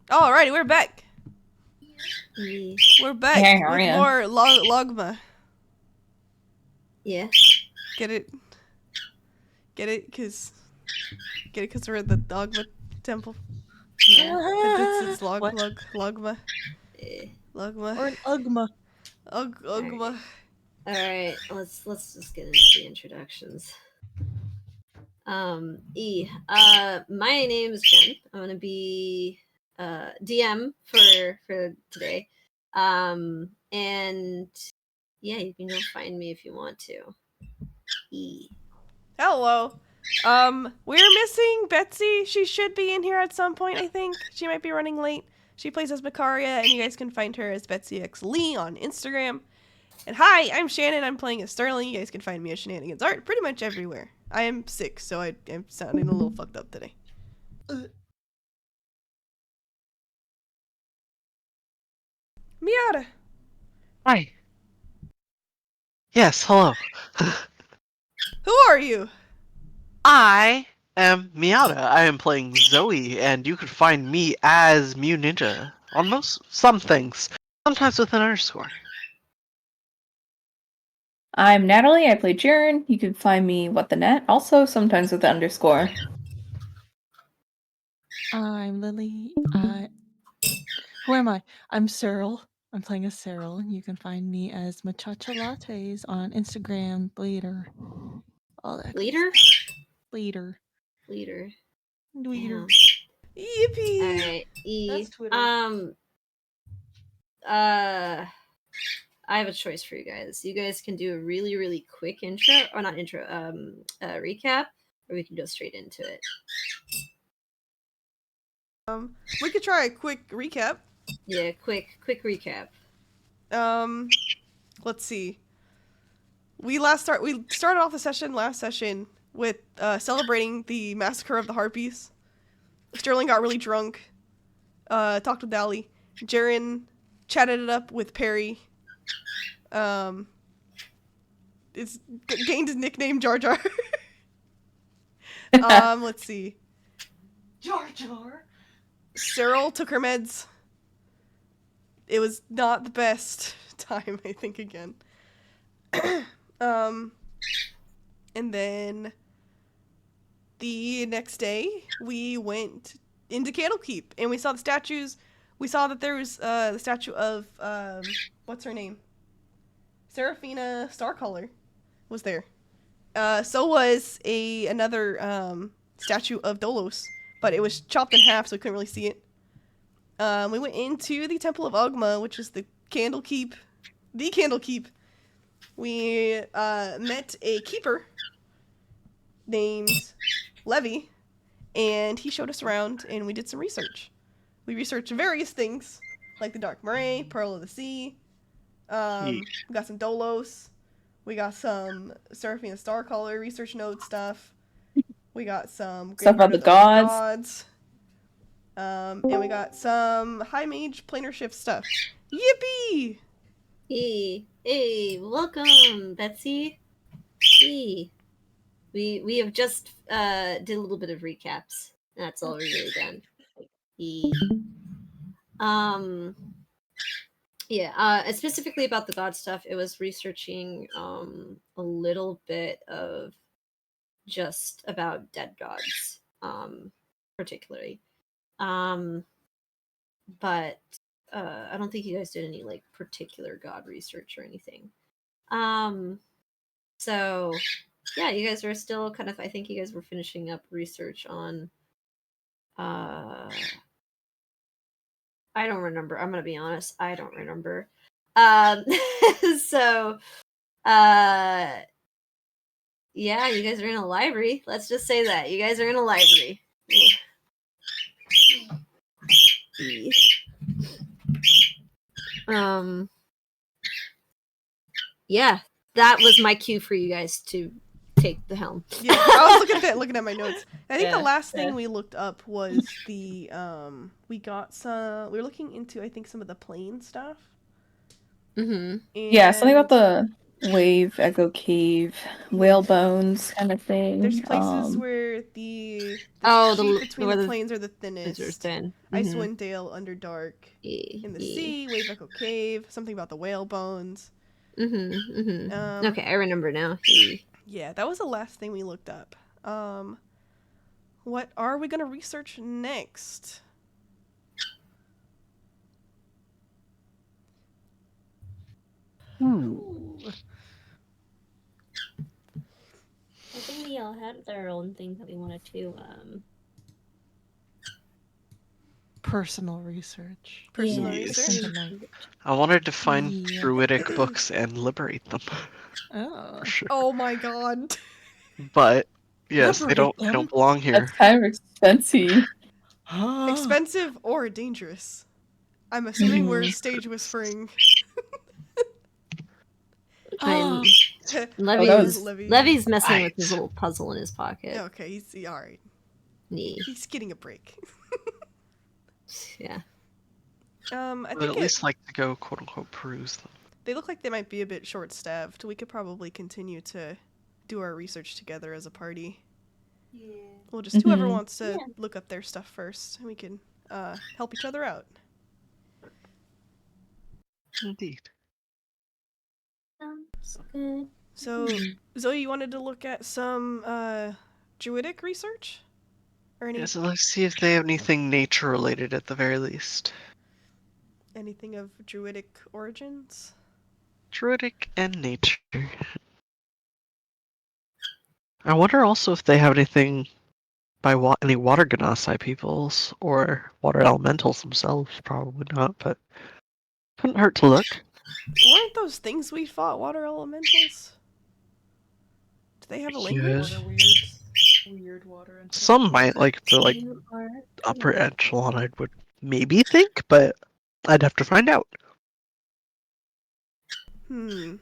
Alrighty, we're back. Yeah. We're back Hey, with Maria. more Logma. Yeah. Get it? Get it? Cause we're at the Dogma temple. Yeah. It's What? Logma. Eh. Logma. Or an Ugma. Ugma. All right. Let's just get into the introductions. My name is Jen. I'm gonna be DM for today. And yeah, you can go find me if you want to. E. Hello. We're missing Betsy. She should be in here at some point, I think. She might be running late. She plays as Macaria, and you guys can find her as Betsy X Lee on Instagram. And hi, I'm Shannon. I'm playing as Sterling. You guys can find me as Shenanigans Art pretty much everywhere. I am sick, so I'm sounding a little fucked up today. Miata. Hi. Yes, hello. Who are you? I am Miata. I am playing Zoe, and you can find me as Mew Ninja on some things, sometimes with an underscore. I'm Natalie. I play Jaren. You can find me What the Net, also sometimes with the underscore. I'm Lily. Who am I? I'm Cyril. I'm playing as Cyril. You can find me as Machacha Lattes on Instagram, Bleeder. All that. Leader? Bleeder. Leader. Bleeder. Yippee. All right. E. That's Twitter. I have a choice for you guys. You guys can do a really, really quick intro, or not intro, recap, or we can go straight into it. We could try a quick recap. Yeah, quick recap. Let's see. We started off the last session with celebrating the massacre of the Harpies. Sterling got really drunk. Talked with Dally. Jaren chatted it up with Perry. Gained his nickname Jar Jar. Let's see. Jar Jar. Cyril took her meds. It was not the best time, I think, again. And then the next day, we went into Candlekeep, and we saw the statues. We saw that there was the statue of, what's her name? Seraphina Starcolor was there. So was another statue of Dolos, but it was chopped in half, so we couldn't really see it. We went into the Temple of Ugma, which is the Candlekeep. The Candlekeep. We met a keeper named Levy, and he showed us around, and we did some research. We researched various things, like the Dark Moray, Pearl of the Sea. We got some Dolos. We got some Seraphina Starcolor research note stuff. We got some Stuff about the gods. And we got some High Mage Planar Shift stuff. Yippee! Hey, welcome, Betsy. Hey. We have just did a little bit of recaps. That's all we're really done. Specifically about the god stuff, it was researching a little bit of just about dead gods, particularly. But I don't think you guys did any like particular god research or anything. So yeah, you guys are still kind of, I think you guys were finishing up research on I don't remember. I'm gonna be honest, I don't remember. So yeah, you guys are in a library. Let's just say that. You guys are in a library. Yeah, that was my cue for you guys to take the helm. Yeah, I was looking at my notes. I think the last thing we looked up was the we were looking into, I think, some of the plane stuff. Mm-hmm. Yeah, something about the wave, echo cave, whale bones kind of thing. There's places where the Oh, sheet the between where the the plains are the things are thinnest. thin. Icewind Dale, Underdark, E, in the e. sea, Wave Echo Cave, something about the whale bones. Okay, I remember now. E. Yeah, that was the last thing we looked up. What are we gonna research next? Ooh. I think we all had our own things that we wanted to. Personal research. Personal Yeah. research. Spend the night. I wanted to find Yeah. druidic books and liberate them. Oh. For sure. Oh my god. But yes, they Liberate don't them. belong here. That's kind of expensive. Expensive or dangerous? I'm assuming we're stage whispering. I'm, Oh, Levy's, Levy. Levy's messing with his Right. little puzzle in his pocket. Okay, he's alright. Nee. He's getting a break. Yeah. I But think at least like to go quote unquote peruse them. they look like they might be a bit short-staffed. We could probably continue to do our research together as a party. Yeah. We'll just whoever Mhm. wants to Yeah. look up their stuff first, and we can help each other out. Indeed. Sounds good. So, Zoe, you wanted to look at some druidic research? Or Yeah, so let's see if they have anything nature related at the very least. anything of druidic origins? Druidic and nature. I wonder also if they have anything by any water genasi peoples or water elementals themselves. Probably not, but couldn't hurt to look. Weren't those things we fought water elementals? Do they have a language? Yes. Weird water and Some might, like the You are upper echelon, I would maybe think, but I'd have to find out. Hmm.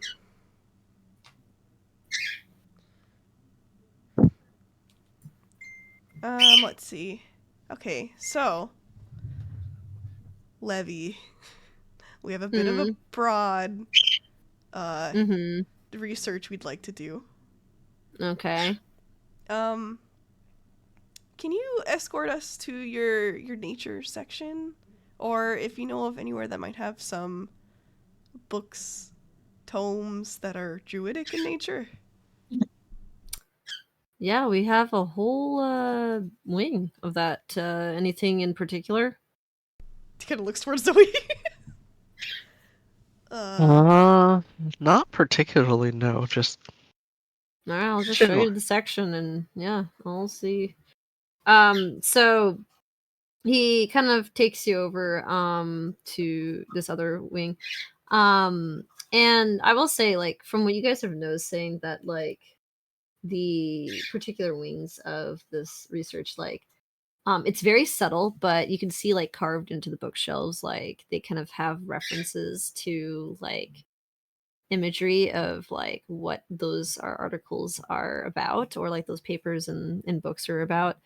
Let's see. Okay, so Levy. We have a bit of a broad research we'd like to do. Okay. Can you escort us to your nature section? Or if you know of anywhere that might have some books, tomes that are druidic in nature? Yeah, we have a whole wing of that. Anything in particular? He kind of looks towards Zoe. Not particularly, no. Just All right, I'll just show general. you the section, and yeah, I'll see. So he kind of takes you over to this other wing, and I will say, like, from what you guys have noticing, that like the particular wings of this research, like, it's very subtle, but you can see like carved into the bookshelves, like they kind of have references to like imagery of like what those articles are about, or like those papers and books are about,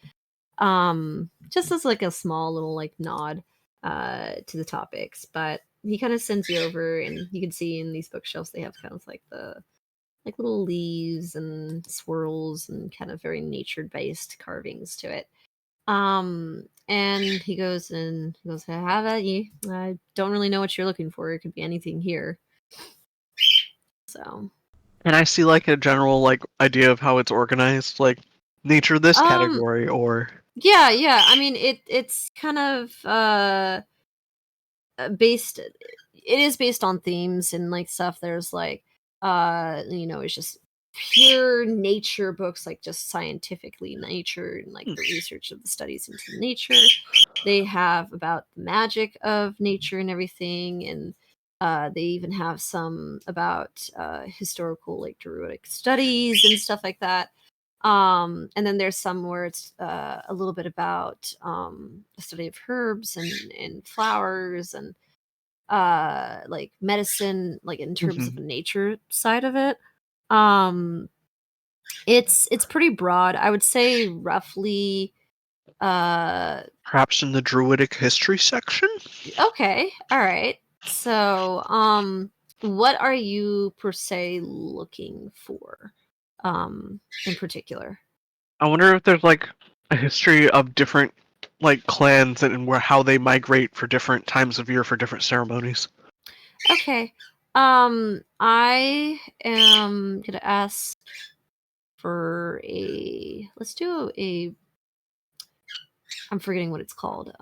just as like a small little like nod to the topics. But he kind of sends you over, and you can see in these bookshelves they have kind of like the like little leaves and swirls and kind of very nature based carvings to it. And he goes, have at ye. I don't really know what you're looking for. It could be anything here. So And I see like a general like idea of how it's organized, like nature this category or yeah. I mean it's kind of based, it is based on themes and like stuff. There's like it's just pure nature books, like just scientifically nature and like the research of the studies into nature. They have about the magic of nature and everything, and they even have some about historical like druidic studies and stuff like that. And then there's some where it's a little bit about the study of herbs and flowers and like medicine, like in terms of the nature side of it. um it's pretty broad. I would say roughly perhaps in the druidic history section. okay, all right. So what are you per se looking for in particular? I wonder if there's like a history of different like clans and where how they migrate for different times of year for different ceremonies. Okay. I am gonna ask for a. Let's do a. I'm forgetting what it's called.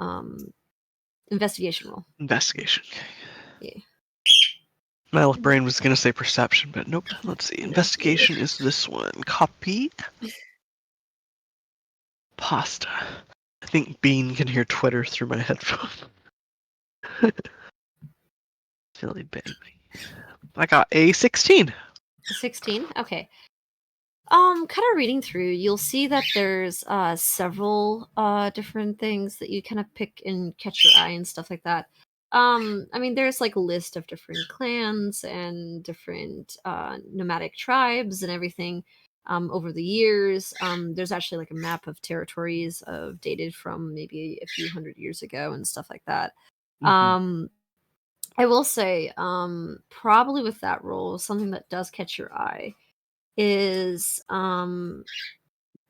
Investigation roll. Investigation. Yeah. My left brain was gonna say perception, but nope. Let's see. Investigation is this one. Copy. Pasta. I think Bean can hear Twitter through my headphones. Silly baby. I got a 16. 16. Okay. Kind of reading through, you'll see that there's several different things that you kind of pick and catch your eye and stuff like that. I mean, there's like a list of different clans and different nomadic tribes and everything. Over the years, there's actually like a map of territories of dated from maybe a few hundred years ago and stuff like that. Um, I will say, probably with that role, something that does catch your eye is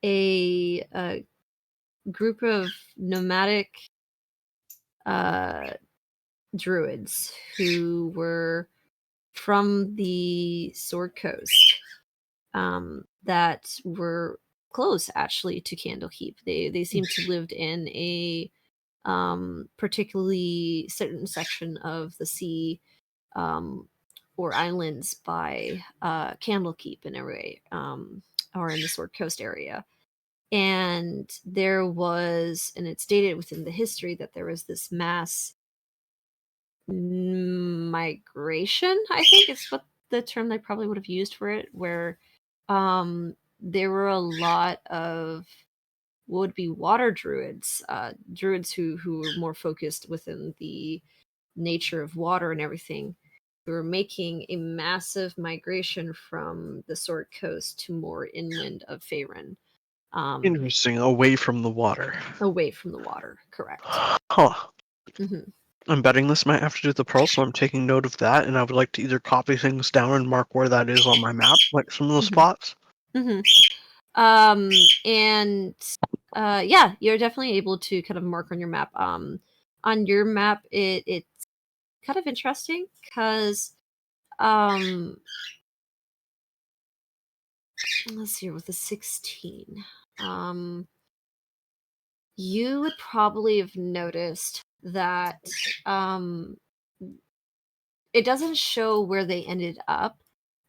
a group of nomadic uh, druids who were from the Sword Coast that were close actually to Candlekeep. They seem to lived in a particularly certain section of the sea um, or islands by Candlekeep in a way, or in the Sword Coast area. And there was, and it's dated within the history that there was this mass migration, I think is what the term they probably would have used for it, where there were a lot of would be water druids, druids who were more focused within the nature of water and everything. We were making a massive migration from the Sword Coast to more inland of Faerun. Interesting. Away from the water. Away from the water, correct. Huh. Hmm. I'm betting this might have to do with the pearl, so I'm taking note of that, and I would like to either copy things down and mark where that is on my map, like some of the spots. Hmm. And yeah, you're definitely able to kind of mark on your map. On your map, it's kind of interesting because let's see, with the 16, you would probably have noticed that it doesn't show where they ended up,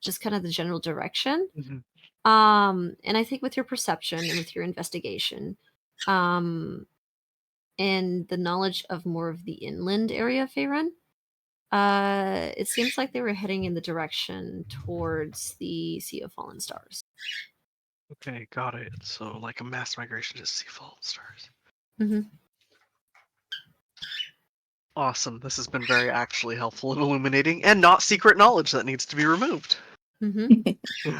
just kind of the general direction. And I think with your perception and with your investigation, um, and the knowledge of more of the inland area of Faerun, it seems like they were heading in the direction towards the Sea of Fallen Stars. Okay, got it. So, like a mass migration to Sea Fallen Stars. Mm-hmm. Awesome. This has been very actually helpful and illuminating, and not secret knowledge that needs to be removed. Mm-hmm.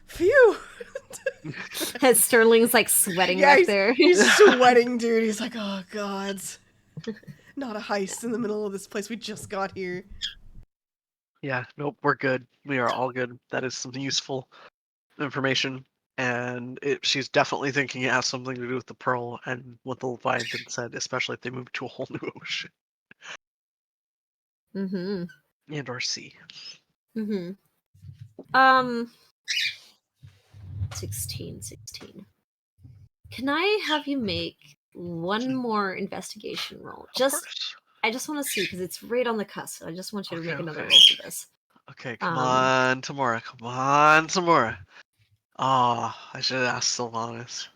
Phew. Sterling's like sweating Yeah, back there. he's sweating, dude. He's like, oh god, not a heist in the middle of this place. We just got here. Yeah, nope, we're good. We are all good. That is some useful information, and she's definitely thinking it has something to do with the pearl and what the Leviathan said, especially if they move to a whole new ocean Mm-hmm. and or sea. Mm-hmm. 16. Can I have you make one more investigation roll? Of course. I just want to see because it's right on the cusp. I just want you to make another Okay. roll for this. Okay, come on, Tamora. Come on, Tamora. Ah, I should have asked Sylvanas.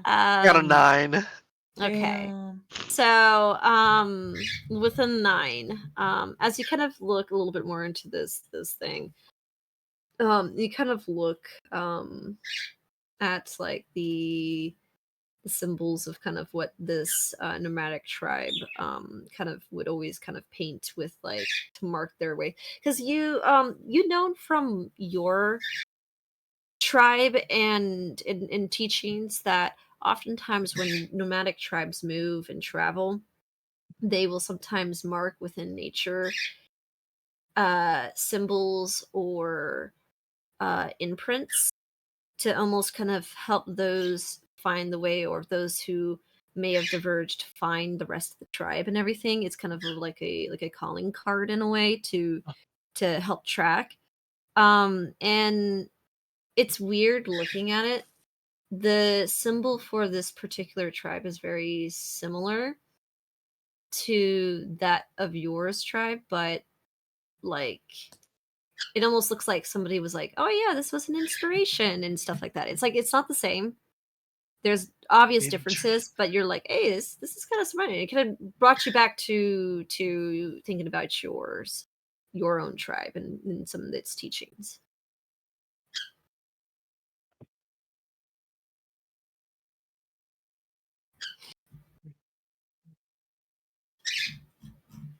I got a 9. Okay. Damn. So, with a 9, as you kind of look a little bit more into this thing, you kind of look at like the symbols of kind of what this nomadic tribe kind of would always kind of paint with like to mark their way, because you known from your tribe and in teachings that oftentimes when nomadic tribes move and travel, they will sometimes mark within nature symbols or imprints to almost kind of help those find the way, or those who may have diverged find the rest of the tribe and everything. It's kind of like a calling card in a way to help track. And it's weird looking at it. The symbol for this particular tribe is very similar to that of yours tribe, but like it almost looks like somebody was like, "Oh yeah, this was an inspiration," and stuff like that. It's like it's not the same. There's obvious differences, but you're like, "Hey, this is kind of smart." It kind of brought you back to thinking about your own tribe and some of its teachings.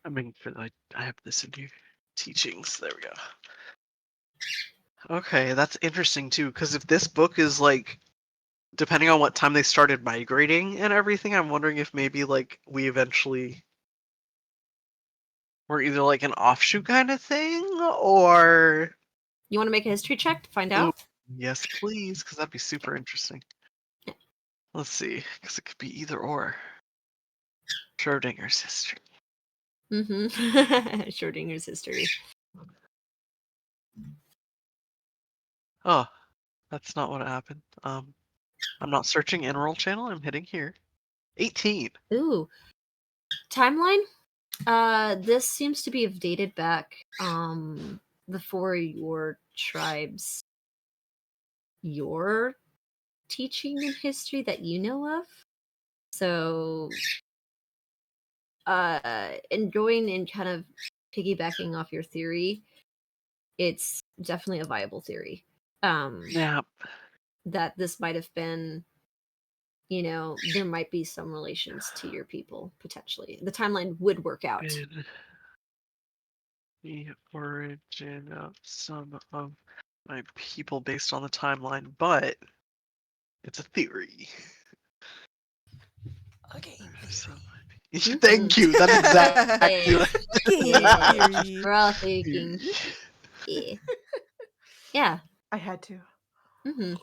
I mean, I have this in your teachings. There we go. Okay, that's interesting too, because if this book is like, depending on what time they started migrating and everything, I'm wondering if maybe like we eventually were either like an offshoot kind of thing, or You want to make a history check to find Ooh, out? yes, please, because that'd be super interesting. Yeah. Let's see, because it could be either or. Schrodinger's history. Mm-hmm. Schrodinger's history. Oh, that's not what happened. I'm not searching Enroll channel. I'm hitting here. 18. Ooh. Timeline? This seems to be dated back before your your teaching in history that you know of. So and going and kind of piggybacking off your theory, it's definitely a viable theory. Yeah. That this might have been, there might be some relations to your people potentially. The timeline would work out. Been the origin of some of my people based on the timeline, but it's a theory. A game So, theory. thank you. That's exactly what Game Yeah. theory. We're all thinking. Yeah. Yeah. I had to. Mm-hmm.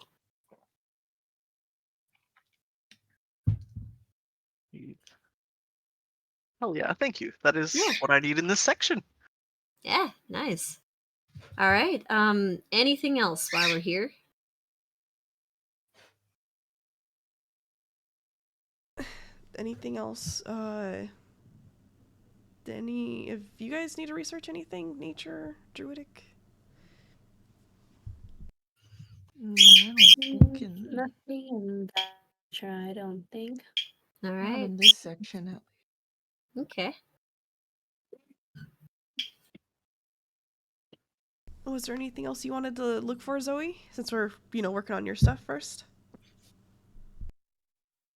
Hell yeah, thank you. That is Yeah. what I need in this section. Yeah. Nice. All right. Anything else while we're here? Anything else? If you guys need to research anything, nature, druidic? I don't think in, Nothing in that try, I don't think. All not right. in this section at least. Okay. Was there anything else you wanted to look for, Zoe? Since we're, working on your stuff first.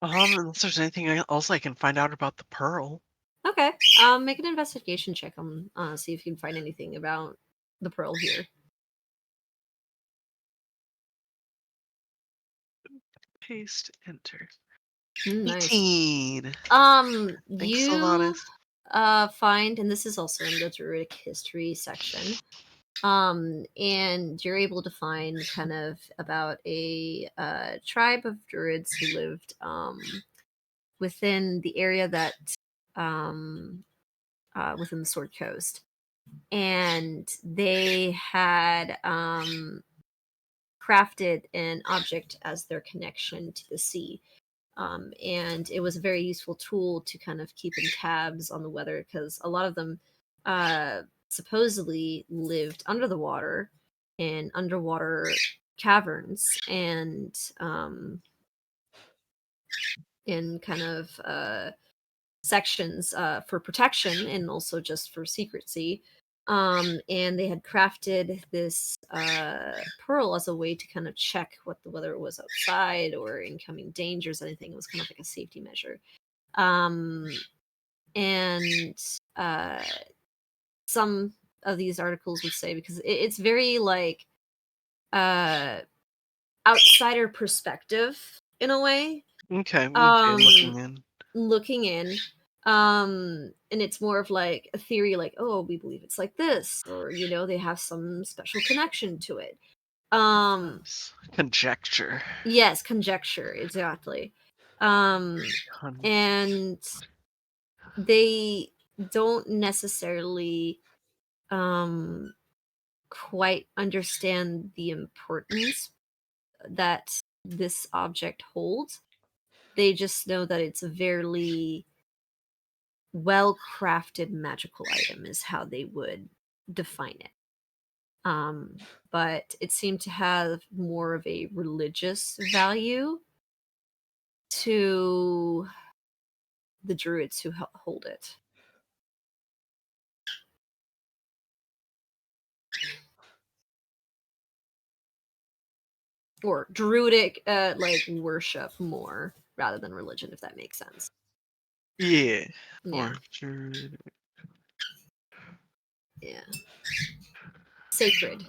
Unless there's anything else I can find out about the pearl. Okay. Make an investigation check on see if you can find anything about the pearl here. Paste, enter. Nice. 18. Thanks, You Sylvanas. find, and this is also in the Druidic history section. And you're able to find kind of about a tribe of druids who lived within the area that within the Sword Coast, and they had crafted an object as their connection to the sea. And it was a very useful tool to kind of keep in tabs on the weather, because a lot of them supposedly lived under the water in underwater caverns and in kind of sections for protection and also just for secrecy. And they had crafted this pearl as a way to kind of check what the weather was outside or incoming dangers, anything. It was kind of like a safety measure. And some of these articles would say, because it's very like outsider perspective in a way. Okay, looking in. Looking in, and it's more of like a theory, like, oh, we believe it's like this, or they have some special connection to it. Conjecture. Yes, conjecture, exactly. And they don't necessarily quite understand the importance that this object holds. They just know that it's a very well crafted magical item, is how they would define it. But it seemed to have more of a religious value to the druids who hold it. Or druidic, like worship more rather than religion, if that makes sense. Yeah. Yeah. Or druid. Yeah. Sacred.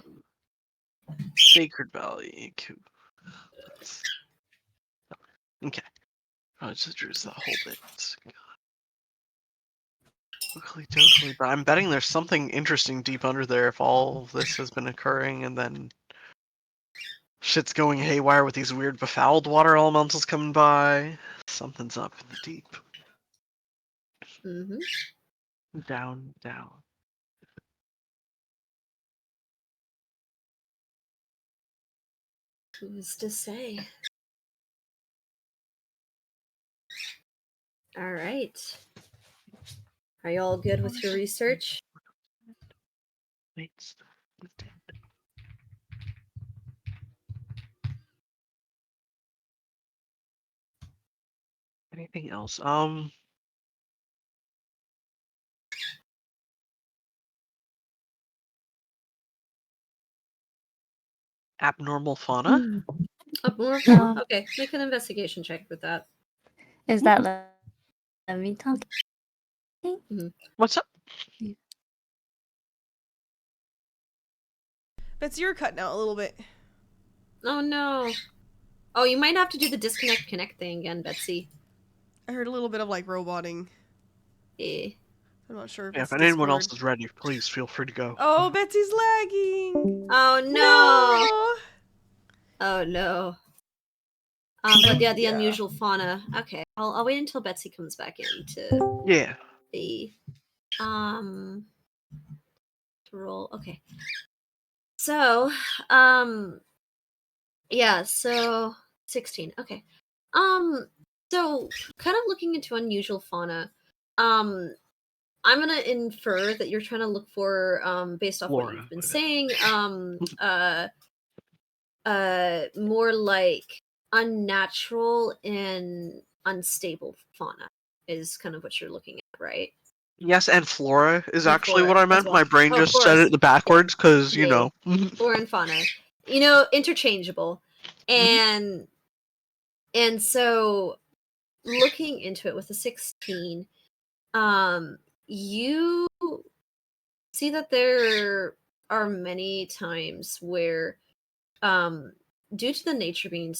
Sacred Valley. Cool. Okay. Oh, it's the druids that hold it. Totally. But I'm betting there's something interesting deep under there if all of this has been occurring and then shit's going haywire with these weird befouled water elementals coming by. Something's up in the deep. Mm-hmm. Down, down. Who's to say? All right. Are you all good with your research? Wait. Anything else? Abnormal fauna? More fauna? Okay, make an investigation check with that. Is that Levy talking? What's up? Betsy, you're cutting out a little bit. Oh no. Oh, you might have to do the disconnect connect thing again, Betsy. I heard a little bit of like roboting. Eh. I'm not sure if Yeah, it's if anyone else Discord. is ready, please feel free to go. Oh, Betsy's lagging. Oh no. Oh no. But yeah, the Yeah. unusual fauna. Okay, I'll wait until Betsy comes back in to Yeah. the to roll. Okay. So, yeah, so 16. Okay. So kind of looking into unusual fauna, I'm gonna infer that you're trying to look for, based off what Flora, you've been whatever. saying, more like unnatural and unstable fauna is kind of what you're looking at, right? Yes, and flora is And actually flora what I as meant. well. My brain Oh, just flora. said it the backwards because, you Yeah. know. Flora and fauna, interchangeable. And so looking into it with a 16, you see that there are many times where, due to the nature being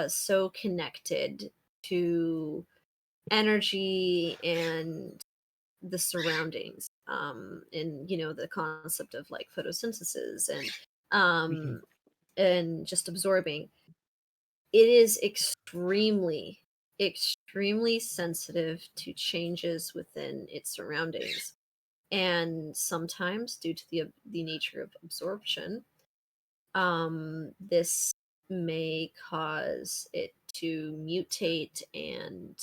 so connected to energy and the surroundings, and the concept of like photosynthesis and just absorbing, it is extremely sensitive to changes within its surroundings, and sometimes due to the nature of absorption, this may cause it to mutate and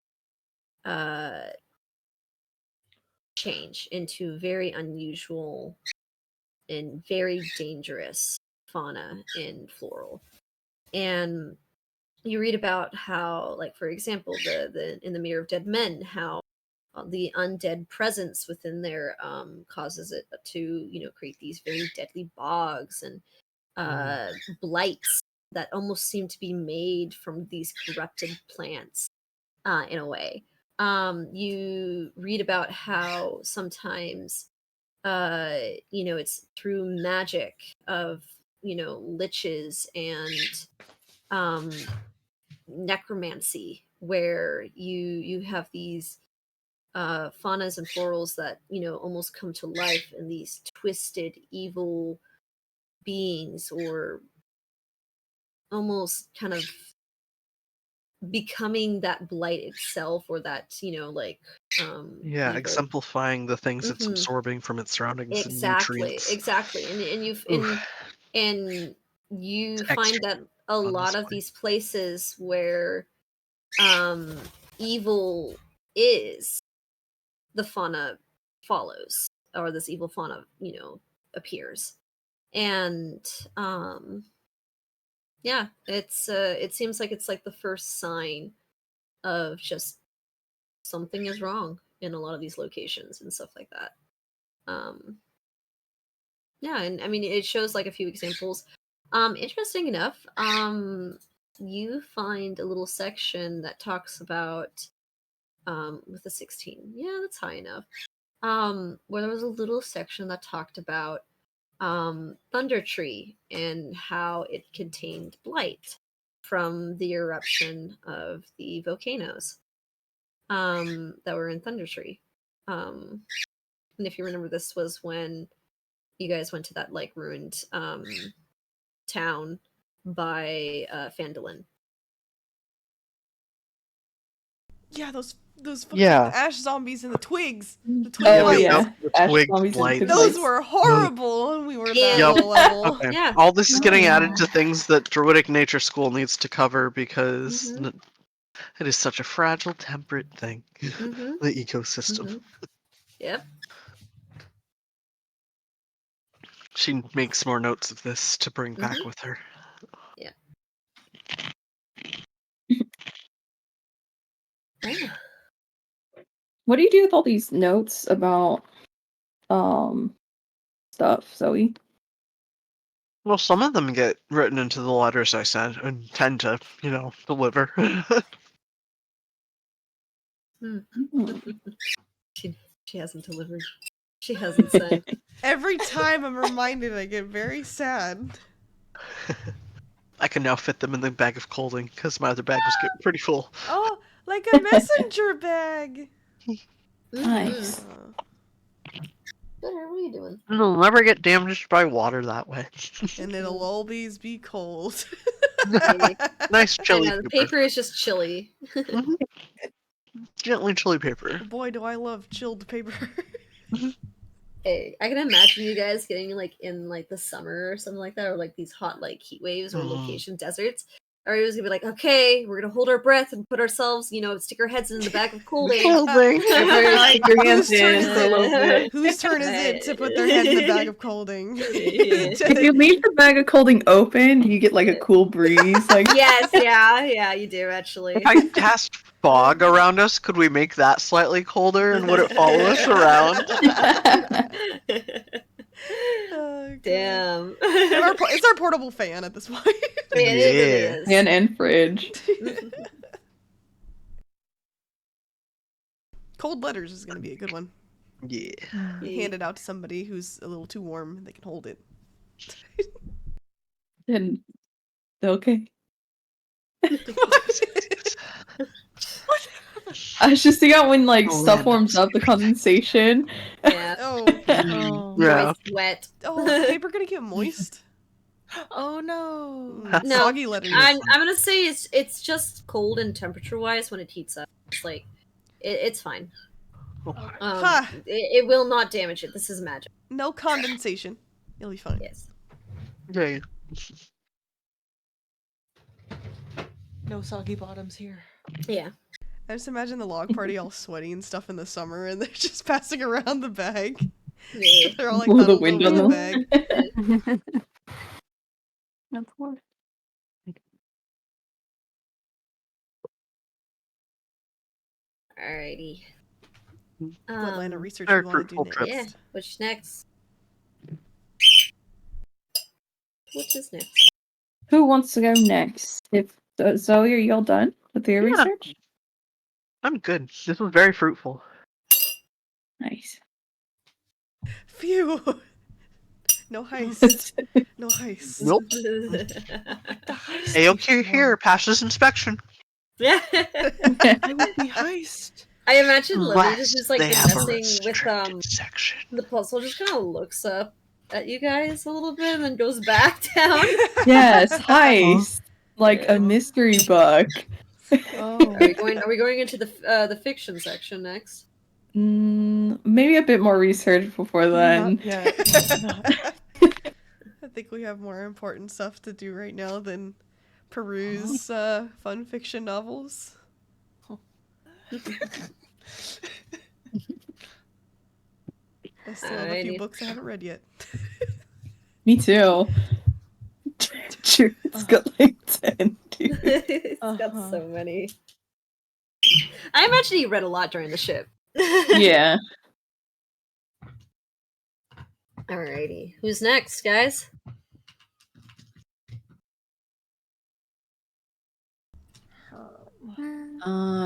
change into very unusual and very dangerous fauna in floral. And you read about how, like, for example, the in the Mirror of Dead Men, how the undead presence within there causes it to create these very deadly bogs and blights that almost seem to be made from these corrupted plants, in a way. You read about how sometimes it's through magic of liches and necromancy, where you have these faunas and florals that almost come to life, and these twisted evil beings or almost kind of becoming that blight itself, or that, like Yeah, evil. exemplifying the things it's Mhm. absorbing from its surroundings and Exactly, nutrients. exactly. Oof. And you It's find extra that a on lot this of one. these places where evil is, the fauna follows, or this evil fauna, appears. And yeah, it seems like it's like the first sign of just something is wrong in a lot of these locations and stuff like that. Yeah, and I mean, it shows like a few examples. Interesting enough, you find a little section that talks about with a 16. Yeah, that's high enough. Where there was a little section that talked about Thunder Tree and how it contained blight from the eruption of the volcanoes that were in Thunder Tree. And if you remember, this was when you guys went to that like ruined town by Phandalin. Yeah, those fucking Yeah. ash zombies and the twigs. The twig Oh bites. yeah, The Ash twig zombies and blights. twig Those bites. were horrible when we were that Yeah. low level. Okay. Yeah. All this is getting Oh, added yeah. to things that Druidic Nature School needs to cover because Mhm. it is such a fragile, temperate thing. Mhm. The ecosystem. Mhm. Yep. She makes more notes of this to bring back Mhm. with her. Yeah. Yeah. What do you do with all these notes about stuff, Zoe? Well, some of them get written into the letters I send and tend to, deliver. Hmm. She hasn't delivered. She hasn't sent. Every time I'm reminded, I get very sad. I can now fit them in the bag of colding because my other bag was getting pretty full. Oh, like a messenger bag. Nice. What are you doing? It'll never get damaged by water that way. And it'll always be cold. Nice I chili know, the paper. paper is just chilly. Mhm. Gently chili paper. Boy, do I love chilled paper. Hey, I can imagine you guys getting like in like the summer or something like that, or like these hot like heat waves or location deserts. Everybody's gonna be like, okay, we're gonna hold our breath and put ourselves, stick our heads in the bag of colding. Colding. Everybody stick your hands Whose turn in is for a little bit. Whose turn is it to put their head in the bag of colding? If you leave the bag of colding open, you get like a cool breeze. Like Yes, yeah, you do actually. If I cast fog around us, could we make that slightly colder and would it follow us around? Oh, God. Damn. It's our portable fan at this point. It is. and fridge. Cold letters is going to be a good one. Yeah. You hand it out to somebody who's a little too warm, they can hold it. And okay. I was just thinking out when like stuff warms up, the condensation. Yeah. Oh. Oh. Yeah. Moist, wet. Oh, is the paper going to get moist? Oh no. No, Soggy letters. I'm gonna say it's just cold and temperature wise when it heats up. It's like it's fine. Ha! It will not damage it. This is magic. No condensation. You'll be fine. Yes. Yeah. No soggy bottoms here. Yeah. I just imagine the log party all sweaty and stuff in the summer, and they're just passing around the bag. Yeah. They're all like Blow the huddled wind over on the them. bag. That's what. Alrighty. What line of research Our we want to do fruitful trip. next? Yeah. What's next? What is next? Who wants to go next? If Zoe, are you all done with your Yeah. research? I'm good. This was very fruitful. Nice. Phew. No heist. No heist. Nope. AOQ here passes inspection. Yeah. It would be heist. I imagine Lily Unless just like they have a messing with restricted section. the puzzle, just kind of looks up at you guys a little bit and then goes back down. Yes, heist. Like a mystery book. Oh. Are we going into the fiction section next? Maybe a bit more research before then. Not yet. Not. I think we have more important stuff to do right now than peruse fun fiction novels. I still have a few Alrighty. books I haven't read yet. Me too. It's got like 10, dude. It's got so many. I imagine you read a lot during the ship. Yeah. Alrighty. Who's next, guys?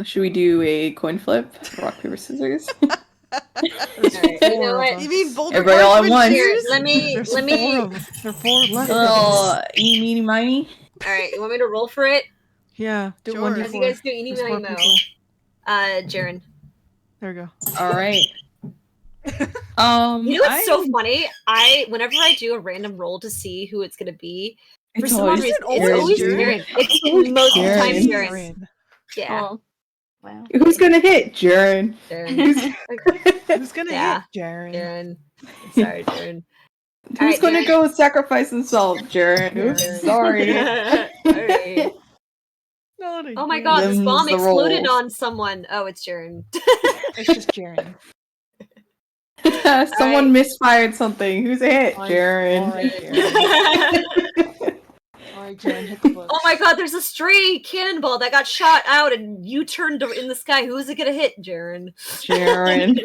Should we do a coin flip? Rock, paper, scissors? Alright, you know what? You mean Boulder Everybody all at Parchment once. Cheers? Let me. There's four of them. There are 4 left. Oh, eeny, meeny, miny. Alright, you want me to roll for it? Yeah, do Sure. 1d4. As you guys do eeny, There's 4 miny, mo. people. Jaren. There we go. All right. You know what's so funny? Whenever I do a random roll to see who it's gonna be, for It's some odd always reason, it's Jaren, always dude. Jaren. It's always most of the time Jaren. Jaren. Yeah, Oh, wow. Who's gonna hit? Jaren. Jaren. Who's gonna Yeah. hit Jaren? Jaren. Sorry, Jaren. Who's Alright, gonna Jaren. go sacrifice himself? Jaren. Oops, Jaren. sorry. Alright. Not Oh my again. god, this Them's bomb the exploded rolls. on someone. Oh, it's Jaren. It's just Jaren. Someone Alright. misfired something. Who's a hit? Alright, Jaren. alright, Jaren. Alright, Jaren, hit the book. Oh my god, there's a stray cannonball that got shot out and you turned in the sky. Who is it gonna hit, Jaren? Jaren.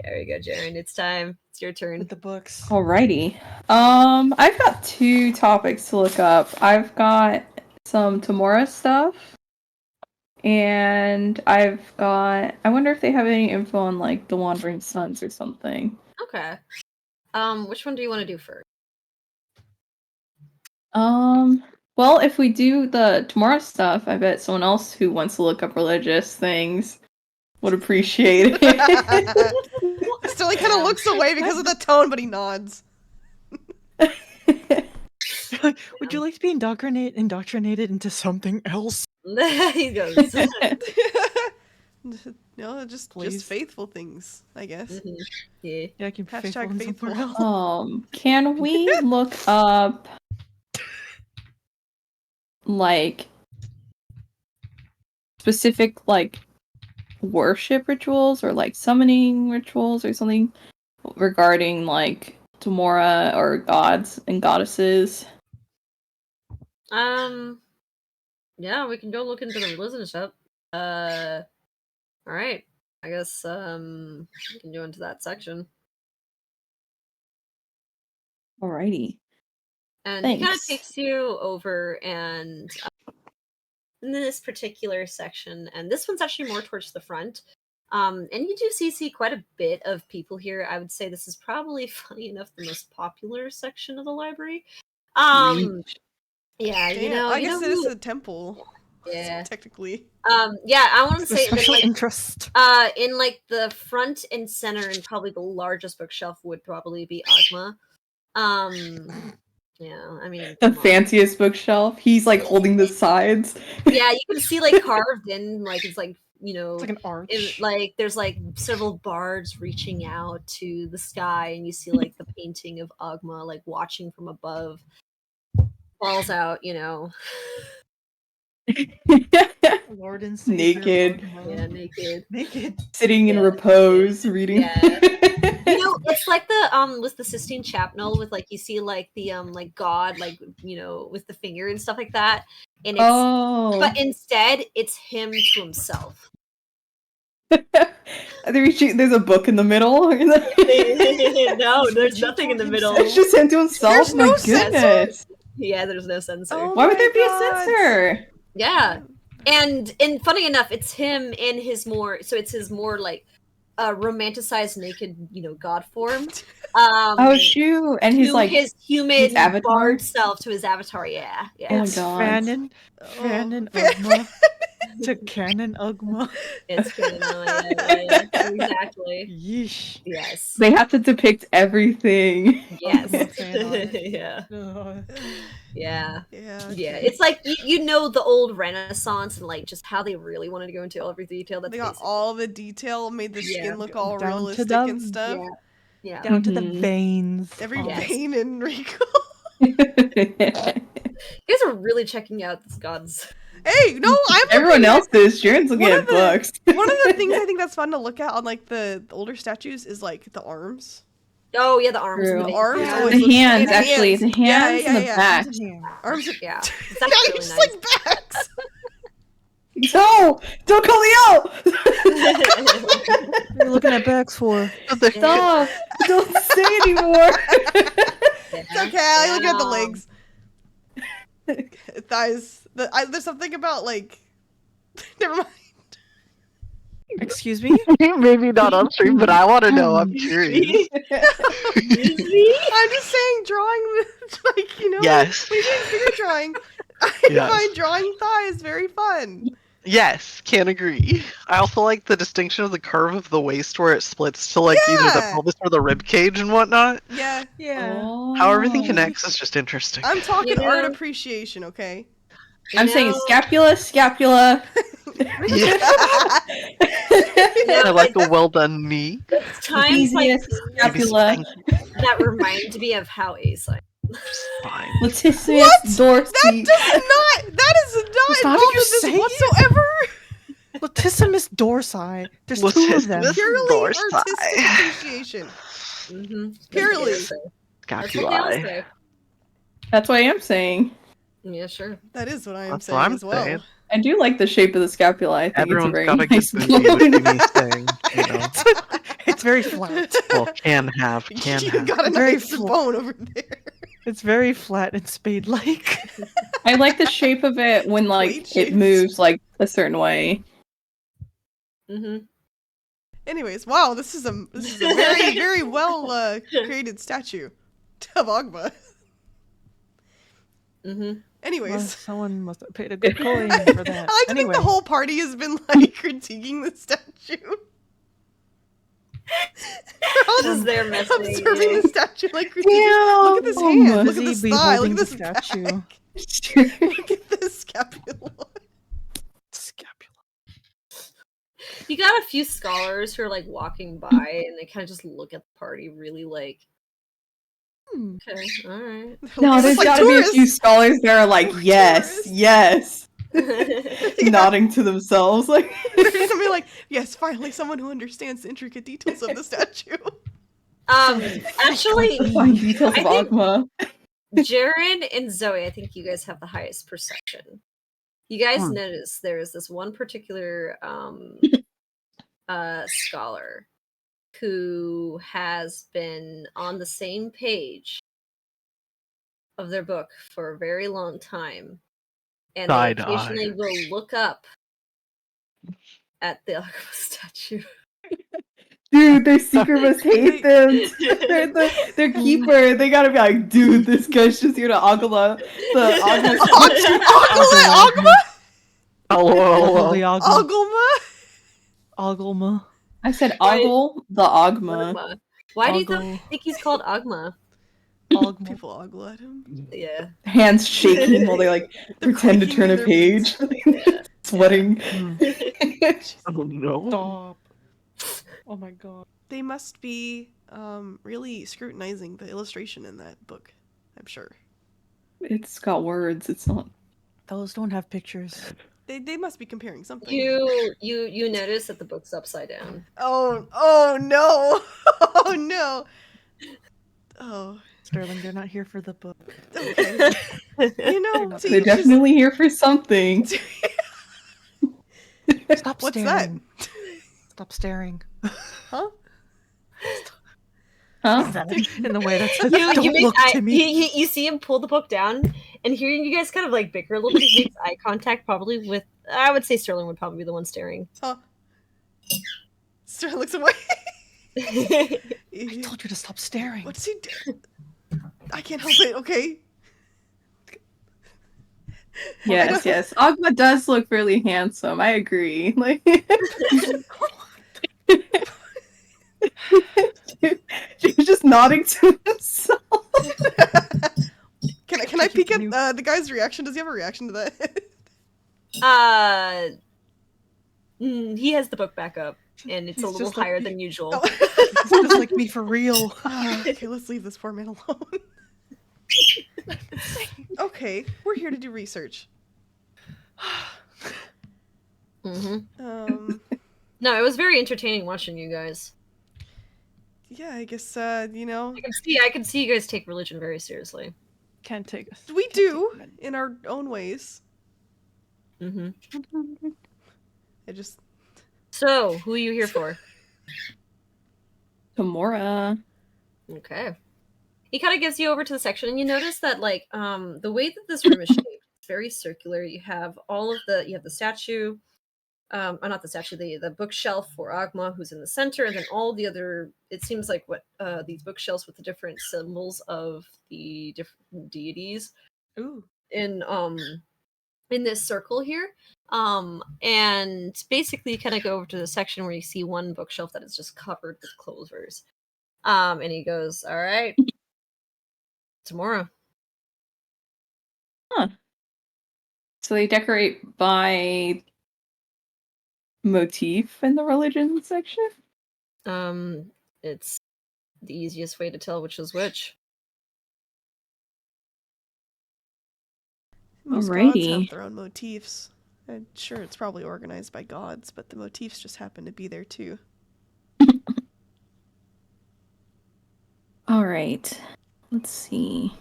There we go, Jaren. It's time. It's your turn. With the books. Alrighty. I've got 2 topics to look up. I've got some Tamora stuff. And I wonder if they have any info on like the Wandering Sons or something. Okay. Which one do you want to do first? Well, if we do the Tamora stuff, I bet someone else who wants to look up religious things would appreciate it. Sterling kind of looks away because of the tone, but he nods. Would you like to be indoctrinated into something else? He goes. No, just Please. faithful things, I guess. Mhm. Yeah. Yeah, I can be faithful Hashtag in faithful. somewhere else. Can we look up like specific like worship rituals or like summoning rituals or something regarding like Tamora or gods and goddesses? Yeah, we can go look into the religion stuff. All right. I guess we can go into that section. Alrighty. And he kind of Thanks. takes you over and in this particular section, and this one's actually more towards the front. And you do see quite a bit of people here. I would say this is probably, funny enough, the most popular section of the library. Yeah, Damn, I guess it is who- a temple. Yeah. Technically. Yeah, I want to The say that special like interest. in like the front and center and probably the largest bookshelf would probably be Agma. Yeah, I mean The come on. fanciest bookshelf. He's like holding the sides. Yeah, you can see like carved in like it's like It's like an arch. like there's like several bards reaching out to the sky, and you see like the painting of Agma like watching from above, falls out, Lord and Savior. Naked. Agma. yeah, naked. Naked. Sitting in Yeah. repose, reading. Yeah. It's like the with the Sistine Chapel with like you see like the like God like with the finger and stuff like that, and it's Oh. but instead it's him to himself. There's a book in the middle. No, there's nothing in the middle. It's just him to himself. There's My no goodness. Yeah, there's no censor. Oh Why would my there be a God. censor? Yeah, and funny enough, it's him in his it's his more like romanticized naked god form. Oh shoot! And he's to like, his human his avatar? bard self to his avatar. Yeah. oh my god. Fanon. Oh, Fanon Fan- Agma. To canon Ugma. It's canon. Yeah. Exactly. Yeesh. Yes. They have to depict everything. Yes. Ugma fan art. Yeah. Ugh. Yeah. Yeah. Yeah. It's like you know the old Renaissance and like just how they really wanted to go into every detail. That's They got basically- all the detail, made the Yeah. skin look all Down to realistic the- and stuff. Yeah. Yeah. Down to the Mhm. veins. Every Oh. Yes. vein in Rico. You guys are really checking out this god's. Hey, no, I'm Everyone looking else is. Sharon's One looking of at the- books. One of the things I think that's fun to look at on like the older statues is like the arms. Oh yeah, the arms True. and the The veins. arms Yeah. always The look- hands, and actually. The Yeah, hands yeah, and the yeah. back. Arms. Are, Yeah. It's now actually you're really just nice. like backs. No! Don't call me out! What are you looking at backs for? Stop! Don't say anymore! It's okay. I look at the legs, thighs. There's something about like. Never mind. Excuse me? Maybe not on stream, but I want to know. I'm curious. I'm just saying, drawing like Yes. when you're doing figure drawing, I Yes. find drawing thighs very fun. Yes, can agree. I also like the distinction of the curve of the waist where it splits to like either the Yeah. pelvis or the rib cage and whatnot. Yeah, Yeah. How everything Oh. connects is just interesting. I'm talking You art know- appreciation, okay? I'm saying scapula, scapula. Yeah. I like a well done knee. Times like Trapezius, these scapula, that remind me of how Ace I Fine. latissimus What? dorsi. That is not That's not involved how in you this say it? whatsoever. Latissimus dorsi. There's two of them. Latissimus Purely dorsi. artistic appreciation. Mm-hmm. Purely. That's what they all Scapulae. say. That's what I am saying. Yeah, sure. That is what I am That's saying what I'm as well. saying. I do like the shape of the scapula. I think Everyone's it's a got very a good nice booty bone. within me thing, you know. It's very flat. Well, can have. You Have. got a Very nice bone over there. It's very flat and spade-like. I like the shape of it when like Plate it shapes. moves like a certain way. Mm-hmm. Anyways, wow, this is a very very well created statue of Ogma. Mm-hmm. Anyways, Well, someone must have paid a good coin for that. I like to Anyway, think the whole party has been like critiquing the statue. They're all Just there messing with observing you. the statue, like critiquing. Look at this hand. Look at busy this thigh. Look beholding at the this statue. back. Look at this scapula. Scapula. You got a few scholars who are like walking by and they kind of just look at the party really like, okay, all right. No, It's there's like gotta be a few tourists. scholars that are like, yes, Tourists. yes, Yeah. nodding to themselves. Like, They're just gonna be like, yes, finally someone who understands the intricate details of the statue. Actually, the fine details of I think- Ogma. Jaren and Zoe, I think you guys have the highest perception. You guys Hmm. notice there is this one particular scholar who has been on the same page of their book for a very long time, and they Side occasionally eye. will look up at the Aqua statue. Dude, their seeker must hate them. Their keeper. They gotta be like, dude, this guy's just here to Ogla. The Ogma. Ogma? Hello. Holy Ogma. Ogma? Oglema. I said ogle the Ogma. Ogma. Why do you Ogle. think he's called Ogma? Ogma. People ogle at him. Yeah. Hands shaking while they like They're pretend to quaking turn in a their page. Yeah. Sweating. Oh no. Stop. Oh my god. They must be really scrutinizing the illustration in that book, I'm sure. It's got words. It's not. Those don't have pictures. They must be comparing something. You notice that the book's upside down. Oh no. Oh no. Oh. Sterling, they're not here for the book. Okay. You know, to They're each his- definitely here for something. Stop What's staring. that? Stop staring. Huh? Huh? In the way that says, You, don't you, make, look to me. you see him pull the book down, and hearing you guys kind of like bicker a little bit, he makes eye contact probably with, I would say Sterling would probably be the one staring. Huh? Sterling looks away. I told you to stop staring. What's he do? I can't help it, okay? Yes, yes. Agma does look really handsome. I agree. Like she's just nodding to himself. Can I peek at the guy's reaction? Does he have a reaction to that? He has the book back up, and it's He's a little just like higher me. than usual. He's just like me for real. Okay, let's leave this poor man alone. Okay, we're here to do research. No, it was very entertaining watching you guys. Yeah, I guess you know. I can see you guys take religion very seriously. Can't take us. We do in our own ways. Mm-hmm. I just. So, who are you here for? Tamora. Okay. He kind of gets you over to the section, and you notice that, like, the way that this room is shaped, it's very circular. You have you have the statue, not the statue, the bookshelf for Agma, who's in the center, and then all the other. It seems like these bookshelves with the different symbols of the different deities. Ooh. In this circle here. And basically you kind of go over to the section where you see one bookshelf that is just covered with clovers. And he goes, all right, tomorrow. Huh. So they decorate by motif in the religion section? It's the easiest way to tell which is which. Most gods have Alrighty. their own motifs. I'm sure it's probably organized by gods, but the motifs just happen to be there too. Alright. Let's see.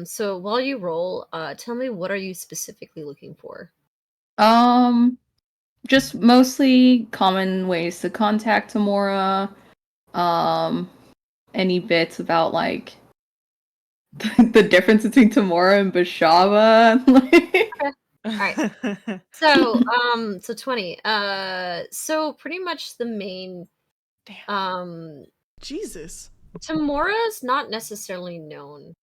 So while you roll, tell me, what are you specifically looking for? Just mostly common ways to contact Tamora. Any bits about like the difference between Tamora and Bashava? Alright. So 20. So pretty much the main Jesus. Tamora's not necessarily known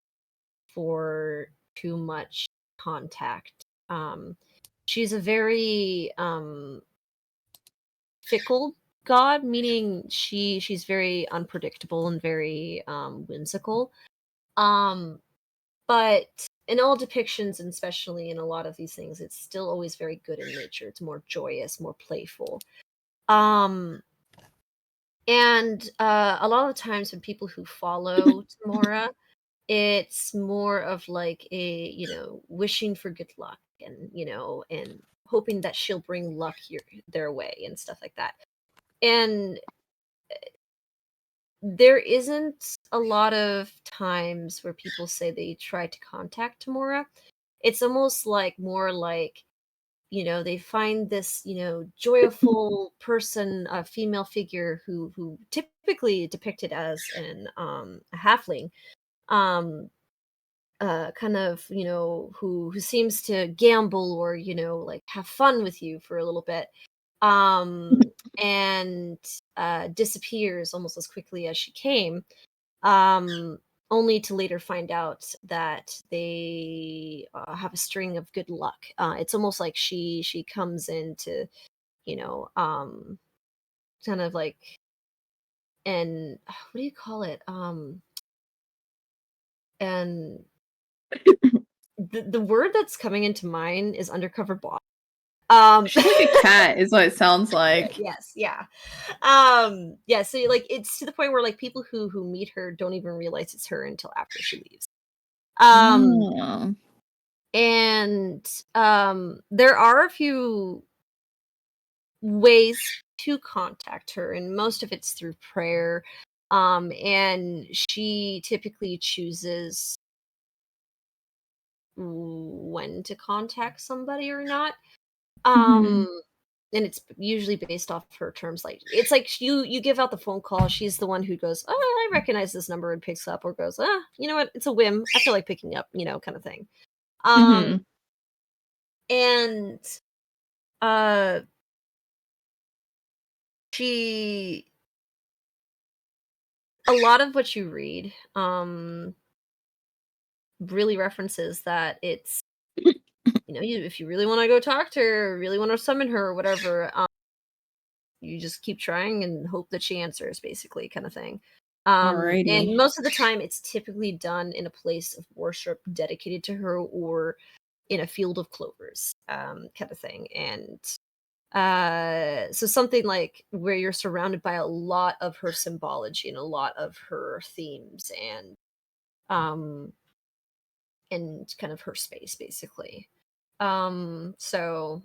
for too much contact. She's a very fickle god, meaning she's very unpredictable and very whimsical. But in all depictions, and especially in a lot of these things, it's still always very good in nature. It's more joyous, more playful. And a lot of the times when people who follow Tamora, it's more of like wishing for good luck, and and hoping that she'll bring luck their way and stuff like that. And there isn't a lot of times where people say they try to contact Tamora. It's almost like more like, they find this, joyful person, a female figure who typically depicted as a halfling, kind of, who seems to gamble or, like have fun with you for a little bit, and disappears almost as quickly as she came, um, only to later find out that they have a string of good luck. It's almost like she comes into, you know, um, kind of like, and what do you call it? And the word that's coming into mind is undercover boss. She's like a cat, is what it sounds like. Yes, yeah. Yeah, so like it's to the point where like people who meet her don't even realize it's her until after she leaves. Oh. And there are a few ways to contact her, and most of it's through prayer. And she typically chooses when to contact somebody or not. And it's usually based off her terms. Like it's like you give out the phone call, she's the one who goes, oh, I recognize this number, and picks up, or goes, you know what, it's a whim, I feel like picking up, kind of thing. And she, a lot of what you read, really references that it's, if you really want to go talk to her, really want to summon her or whatever, you just keep trying and hope that she answers, basically, kind of thing. Alrighty. And most of the time, it's typically done in a place of worship dedicated to her or in a field of clovers, kind of thing. And so something like where you're surrounded by a lot of her symbology and a lot of her themes um and kind of her space, basically. So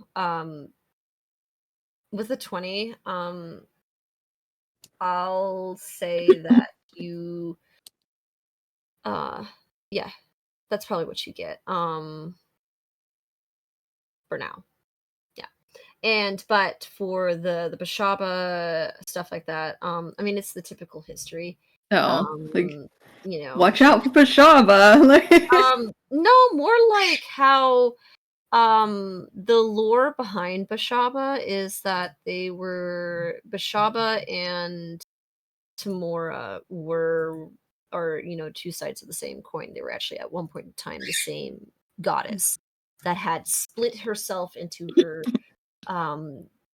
with a 20, I'll say that you yeah, that's probably what you get for now. Yeah. But for the Bashaba stuff like that, I mean, it's the typical history. Oh, like, You know, watch out for Bashaba. no, more like how the lore behind Bashaba is that Bashaba and Tamora are two sides of the same coin. They were actually at one point in time the same goddess that had split herself into her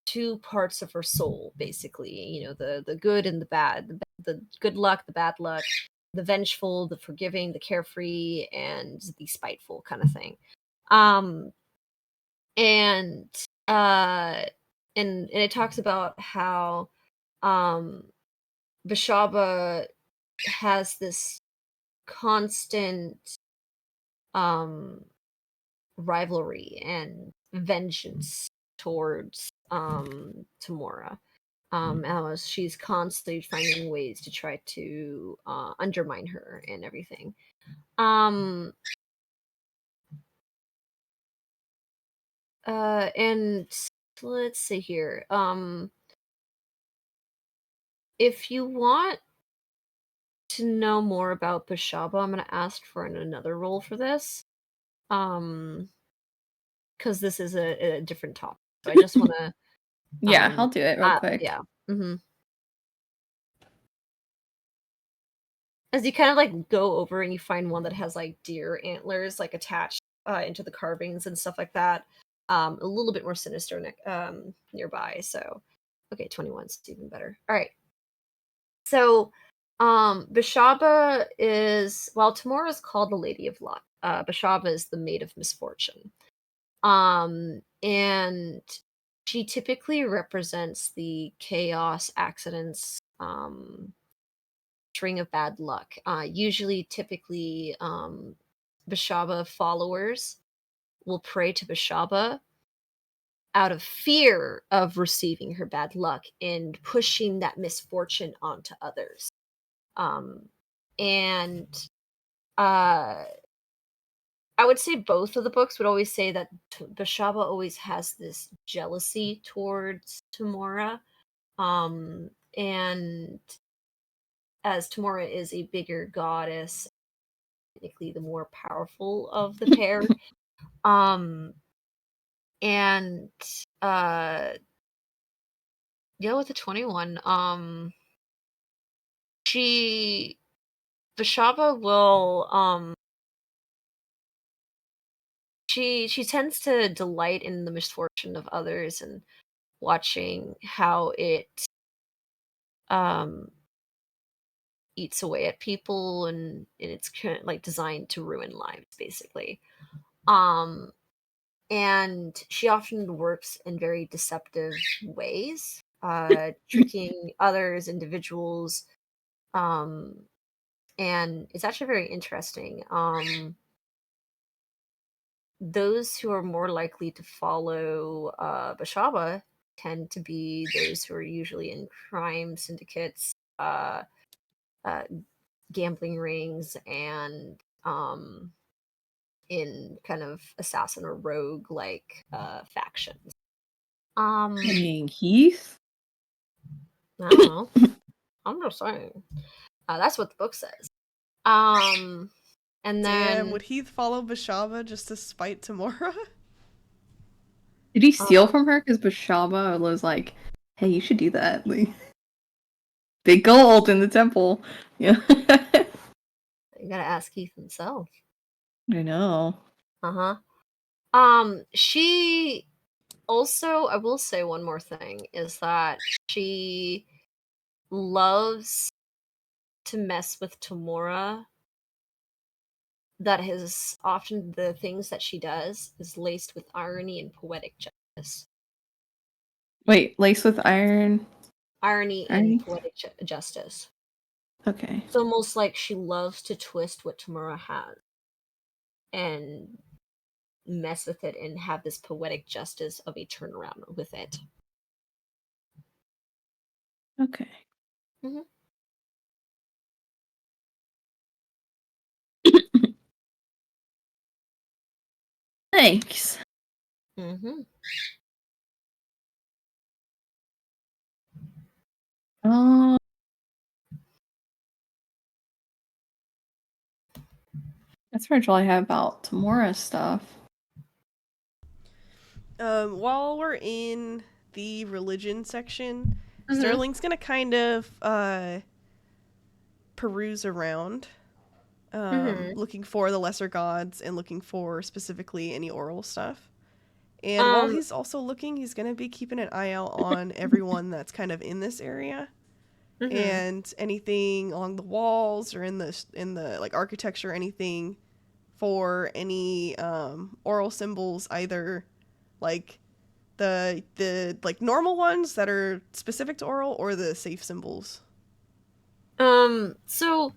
two parts of her soul, basically. The good and the bad, the good luck, the bad luck, the vengeful, the forgiving, the carefree, and the spiteful kind of thing. And and it talks about how Bashaba has this constant um rivalry and vengeance towards Tamora. As she's constantly finding ways to try to undermine her and everything. And let's see here. If you want to know more about Bashaba, I'm gonna ask for another role for this. Because this is a different topic. So I just wanna Yeah, I'll do it real quick. yeah. As you kind of like go over and you find one that has like deer antlers like attached into the carvings and stuff like that. A little bit more sinister nearby. So okay, 21's even better. All right. So Bashaba is, while Tamora is called the Lady of Luck, Bashaba is the Maid of Misfortune. And she typically represents the chaos, accidents, string of bad luck. Typically, Bashaba followers will pray to Bashaba out of fear of receiving her bad luck and pushing that misfortune onto others. And I would say both of the books would always say that Bashaba always has this jealousy towards Tamora. And as Tamora is a bigger goddess, technically the more powerful of the pair. And with the 21, Bashaba will she tends to delight in the misfortune of others and watching how it eats away at people, and it's kind of like designed to ruin lives, basically. And she often works in very deceptive ways, tricking others, individuals, and it's actually very interesting. Those who are more likely to follow Bashaba tend to be those who are usually in crime syndicates, gambling rings, and in kind of assassin or rogue like factions. Heath? I don't know. I'm just saying. That's what the book says. And then Damn, would Heath follow Bashaba just to spite Tamora? Did he steal from her? Because Bashaba was like, hey, you should do that. Like, big gold in the temple. Yeah. you gotta ask Heath himself. I know. She also, I will say one more thing, is that she loves to mess with Tamora. That is often the things that she does is laced with irony and poetic justice. Wait, lace with iron. Irony and poetic justice. Okay. It's almost like she loves to twist what Tamura has and mess with it and have this poetic justice of a turnaround with it. Okay. Mhm. Thanks. Mm-hmm. Oh. That's pretty much all I have about Tamora stuff. While we're in the religion section, Mhm. Sterling's gonna kind of peruse around, looking for the lesser gods and looking for specifically any oral stuff. And while he's also looking, he's gonna be keeping an eye out on everyone that's kind of in this area, and anything along the walls or in the like architecture, anything for any oral symbols, either like the like normal ones that are specific to oral or the safe symbols. So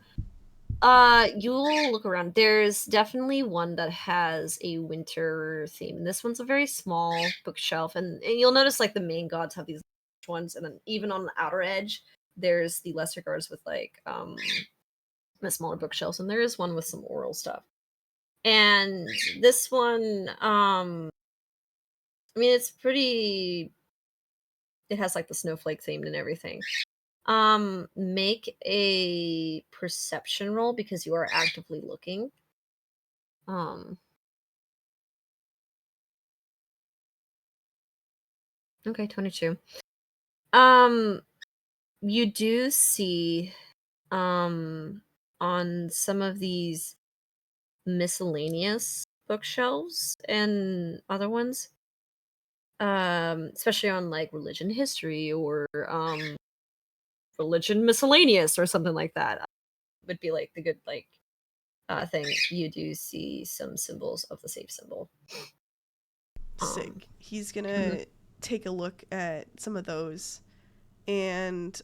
you'll look around. There's definitely one that has a winter theme. This one's a very small bookshelf, and you'll notice like the main gods have these ones, and then even on the outer edge, there's the lesser gods with like the smaller bookshelves, and there is one with some oral stuff. And this one, I mean, it's pretty. It has like the snowflake theme and everything. Make a perception roll because you are actively looking. Okay, 22. You do see, on some of these miscellaneous bookshelves and other ones, especially on like religion history or religion miscellaneous or something like that, would be like the good like thing. You do see some symbols of the safe symbol. Sick. He's gonna take a look at some of those and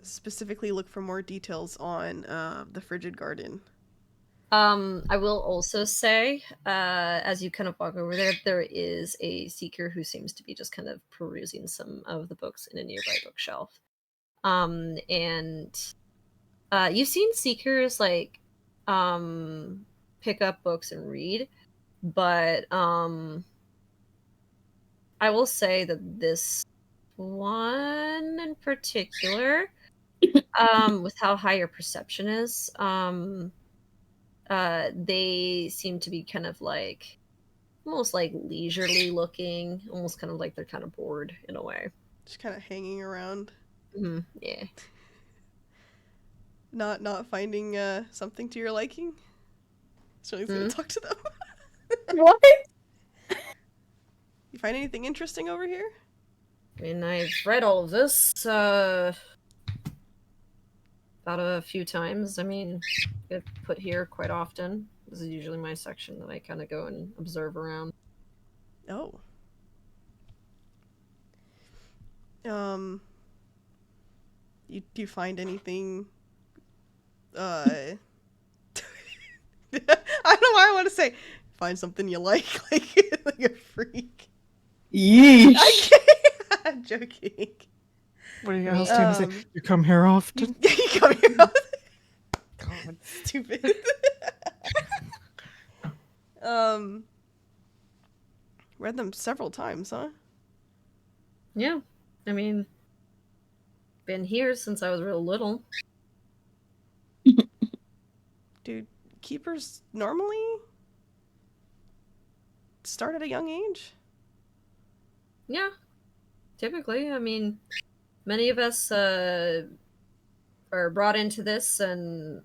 specifically look for more details on the frigid garden. I will also say, as you kind of walk over there, there is a seeker who seems to be just kind of perusing some of the books in a nearby bookshelf. And you've seen seekers like pick up books and read, but I will say that this one in particular, with how high your perception is, they seem to be kind of like almost like leisurely looking, almost kind of like they're kind of bored in a way. Just kind of hanging around. Yeah. Not finding something to your liking. So he's gonna talk to them. What? You find anything interesting over here? I mean, I've read all of this about a few times. I mean, I get put here quite often. This is usually my section that I kind of go and observe around. Oh. Do you find anything I don't know why I want to say find something you like like a freak. Yeesh. I'm joking. What else do you say? You come here often? You come here often? God, stupid. Read them several times, huh? Yeah. I mean, been here since I was real little. Dude, keepers normally start at a young age. Yeah. Typically, I mean, many of us are brought into this and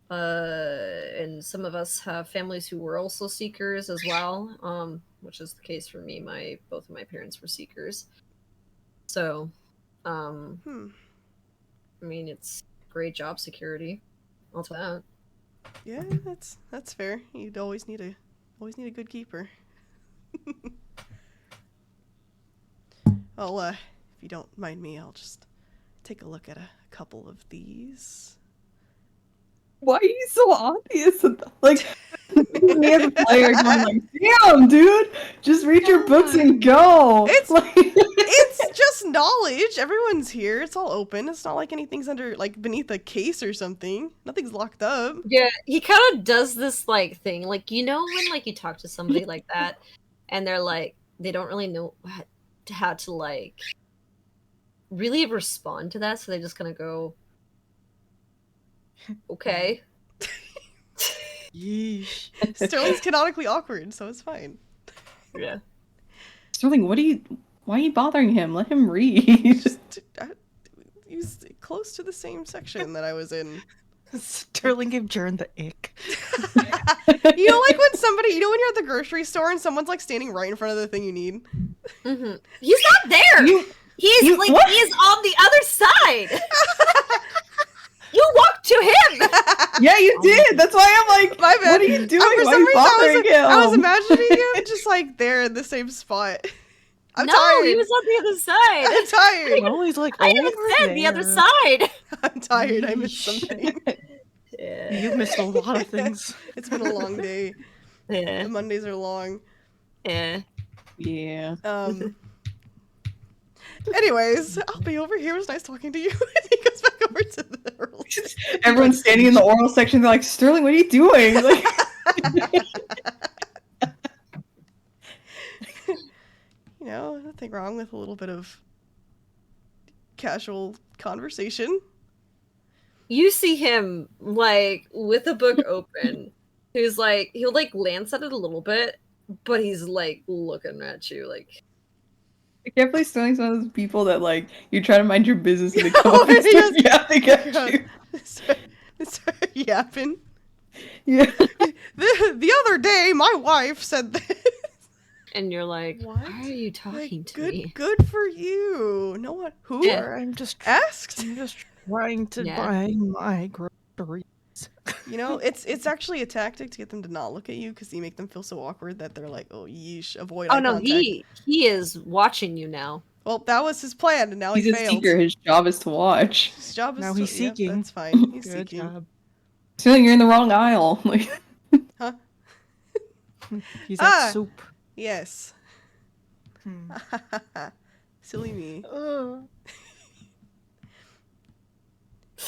and some of us have families who were also seekers as well, which is the case for me. Both of my parents were seekers. So, I mean, it's great job security. I'll tell that. Yeah, that's fair. You'd always need a good keeper. Well, if you don't mind me, I'll just take a look at a couple of these. Why are you so obvious? Like, me as a player going like, damn, dude, just read your books and go. It's like, it's just knowledge. Everyone's here. It's all open. It's not like anything's under like beneath a case or something. Nothing's locked up. Yeah, he kind of does this like thing, like when like you talk to somebody like that, and they're like they don't really know how to like really respond to that, so they just kind of go, okay. Yeesh. Sterling's canonically awkward, so it's fine. Yeah. Sterling, why are you bothering him? Let him read. He's close to the same section that I was in. Sterling gave Jern the ick. You know, like when when you're at the grocery store and someone's like standing right in front of the thing you need. Mm-hmm. He's not there. He's on the other side. You walked to him. Yeah, you did. That's why I'm like, my bad. What are you doing? For Why some are you reason, bothering him? I was imagining him just like there in the same spot. I'm tired. He was on the other side. I'm tired. Oh, he's like, I even said the other side. I'm tired. I missed something. Yeah. You missed a lot of things. It's been a long day. Yeah. The Mondays are long. Yeah. Yeah. Anyways, I'll be over here. It was nice talking to you. And he goes back over to the oral. Everyone's standing in the oral section. They're like, Sterling, what are you doing? Like, you know, nothing wrong with a little bit of casual conversation. You see him like with a book open. He's like he'll like glance at it a little bit, but he's like looking at you like. I can't believe Sterling's one of those people that like you try to mind your business and they come up and start yapping at you. Start yapping. Yeah. The other day, my wife said this. And you're like, What? why are you talking Like, to good, me? good for you. No one who Yeah. I'm just asked. trying to Yeah. buy my groceries. You know, it's actually a tactic to get them to not look at you because you make them feel so awkward that they're like, oh yeesh, avoid eye Oh no, contact. he is watching you now. Well, that was his plan, and now He's he a failed. seeker. His job is to watch. His job is Now to, he's yeah, seeking. that's fine. He's Good seeking. job. Sterling, you're in the wrong aisle. Like, Huh? He's at soup. Yes. Hmm. Silly me.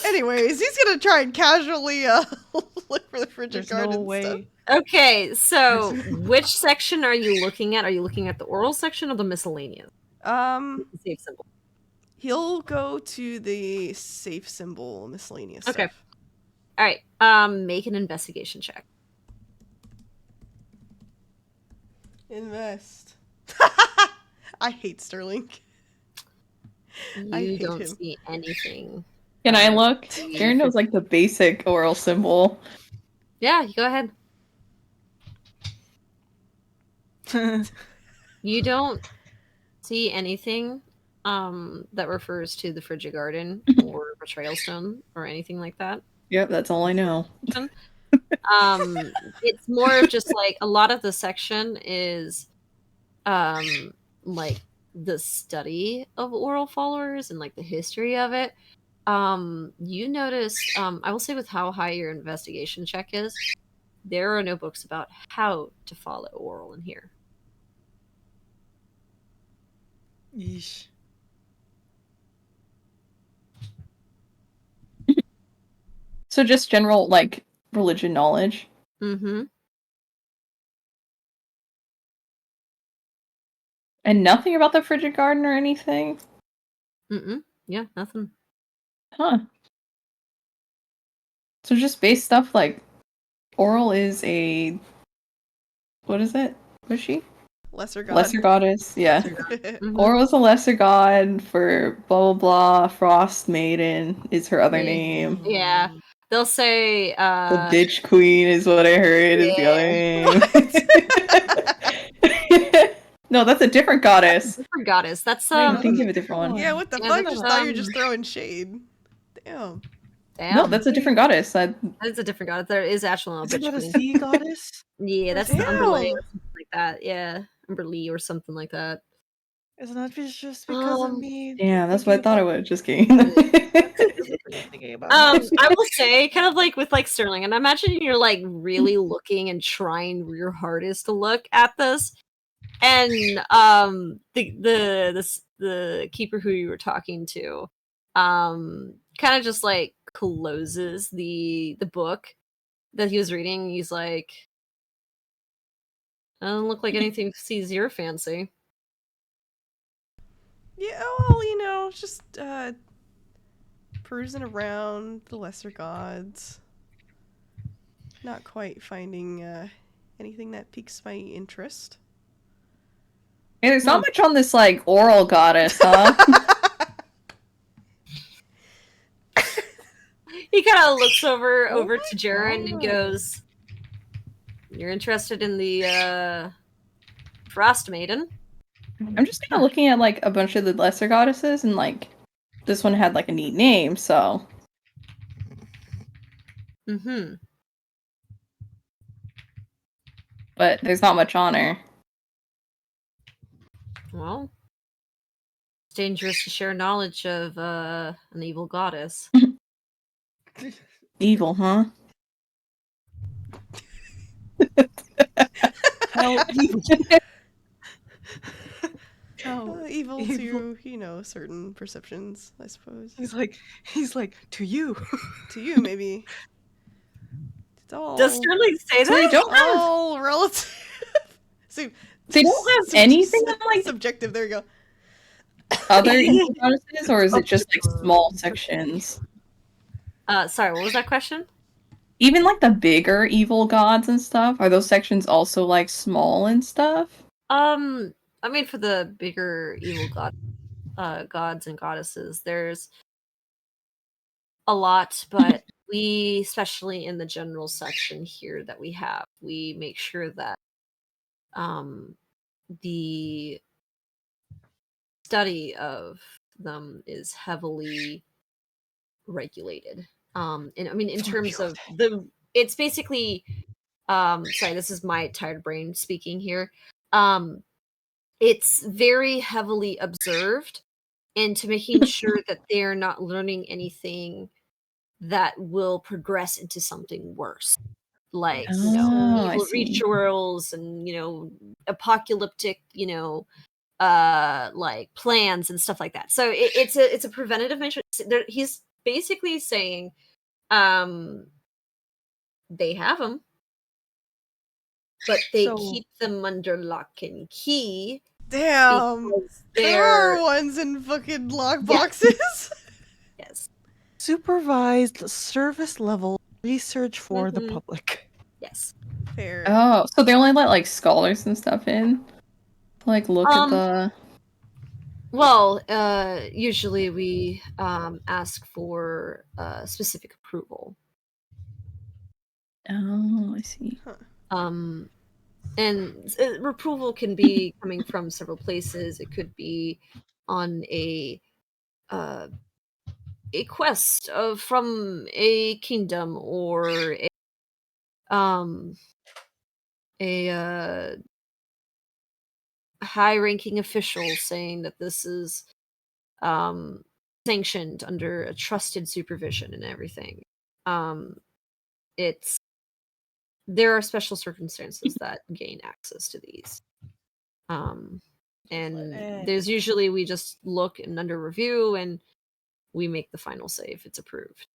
Anyways, he's gonna try and casually look for the frigid There's guard no and way. stuff. Okay, so which section are you looking at? Are you looking at the oral section or the miscellaneous? The safe symbol. He'll go to the safe symbol miscellaneous Okay. stuff. All right. Make an investigation check. Invest. I hate Sterling. I You hate don't him. see anything. can I look? Jaren knows like the basic oral symbol. Yeah, you go ahead. You don't see anything that refers to the Frigid Garden or Betrayal Stone or anything like that. Yep, that's all I know. It's more of just like a lot of the section is like the study of oral followers and like the history of it. You notice, I will say with how high your investigation check is, there are no books about how to follow oral in here. Yeesh. So just general like religion knowledge. Mm-hmm. And nothing about the frigid garden or anything? Mm-mm. Yeah, nothing. Huh. So just base stuff like Oral is a... What is it? What's she? Lesser god. Lesser goddess, yeah. Mhm. Oral is a lesser god for blah blah blah. Frost Maiden is her other Yeah. name. Yeah. they'll say The Ditch Queen is what I heard is the other name. No, that's a different goddess. different goddess. That's I'm thinking of a different one. Yeah, what the Yeah, fuck? that's, Just thought you were just throwing shade. Damn. damn. No, that's a different goddess. That's a different goddess. There is actually a Isn't bitch that a queen. sea goddess? Yeah, that's Damn. the Umberlee or something like that. Yeah, Umberlee or something like that. Isn't that just because of me? Damn, that's what I thought it was. Just kidding. Thinking about I will say, kind of like with like Sterling, and I imagine you're like really looking and trying your hardest to look at this, and the keeper who you were talking to, kind of just like closes the book that he was reading. He's like, "Doesn't look like anything sees your fancy." Yeah, well, you know, just perusing around the lesser gods. Not quite finding anything that piques my interest. Hey, there's not much on this like oral goddess, huh? He kind of looks over to Jaren and goes, "You're interested in the Frost Maiden?" I'm just kind of looking at like a bunch of the lesser goddesses, and like this one had like a neat name, so. Mm-hmm. But there's not much on her. Well, it's dangerous to share knowledge of an evil goddess. Evil, huh? how evil. Evil to, you know, certain perceptions, I suppose. He's like to you. To you, maybe. It's all. Does Sterling say So they that? don't have. all relative. So, They don't have anything on like subjective. There you go. other evil goddesses, or is it just like small sections? Sorry, what was that question? Even like the bigger evil gods and stuff, are those sections also like small and stuff? I mean, for the bigger evil gods and goddesses, there's a lot, but we, especially in the general section here that we make sure that the study of them is heavily regulated. And I mean, in terms of it's basically, sorry, this is my tired brain speaking here. It's very heavily observed into making sure that they're not learning anything that will progress into something worse, like evil rituals and apocalyptic like plans and stuff like that. So it's a preventative measure. He's basically saying they have them, but they keep them under lock and key. Damn. There are ones in fucking lock boxes. Yes. Supervised service level research for the public. Yes. Fair. Oh, so they only let like scholars and stuff in? Like look at the. Well, usually we ask for specific approval. Oh, I see. And approval can be coming from several places. It could be on a quest from a kingdom, or a high-ranking official saying that this is sanctioned under a trusted supervision and everything. There are special circumstances that gain access to these. And there's usually we just look and under review and we make the final say if it's approved.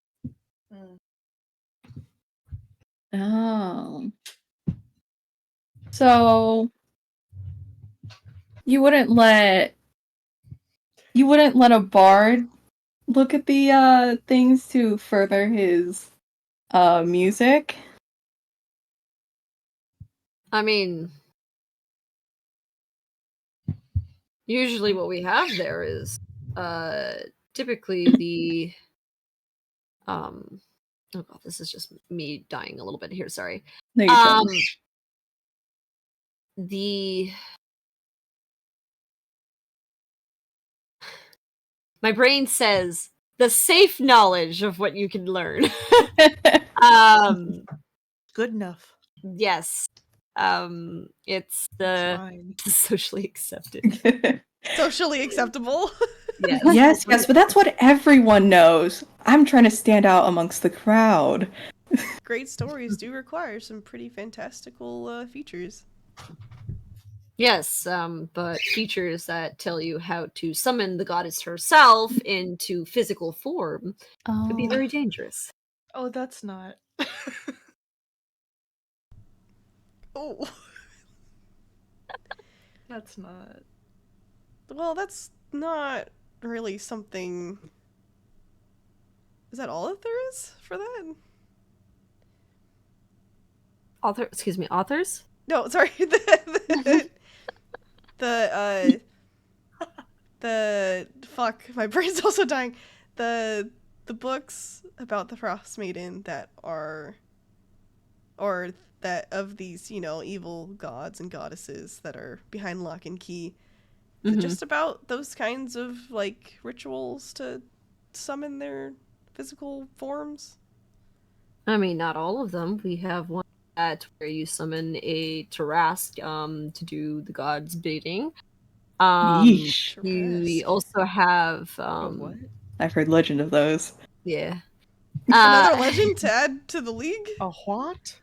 Oh. So you wouldn't let a bard look at the things to further his music? I mean, usually what we have there is typically the Oh god, this is just me dying a little bit here. Sorry. No, you're Um, fine. my brain says the safe knowledge of what you can learn. um, Good enough. yes. It's That's the fine. socially accepted. Socially acceptable. Yes. Yes, but that's what everyone knows. I'm trying to stand out amongst the crowd. Great stories do require some pretty fantastical features. Yes, but features that tell you how to summon the goddess herself into physical form could be very dangerous. Oh, that's not. Oh, That's not. well, that's not really something. Is that all that there is for that? Authors? No, sorry. The fuck, my brain's also dying. The books about the Frost Maiden that are, or that of these, evil gods and goddesses that are behind lock and key. Is it just about those kinds of like rituals to summon their physical forms? I mean, not all of them. We have one where you summon a Tarask to do the god's bidding. Yeesh. We Tarask. also have What? I've heard legend of those. yeah. Another legend to add to the league? A what?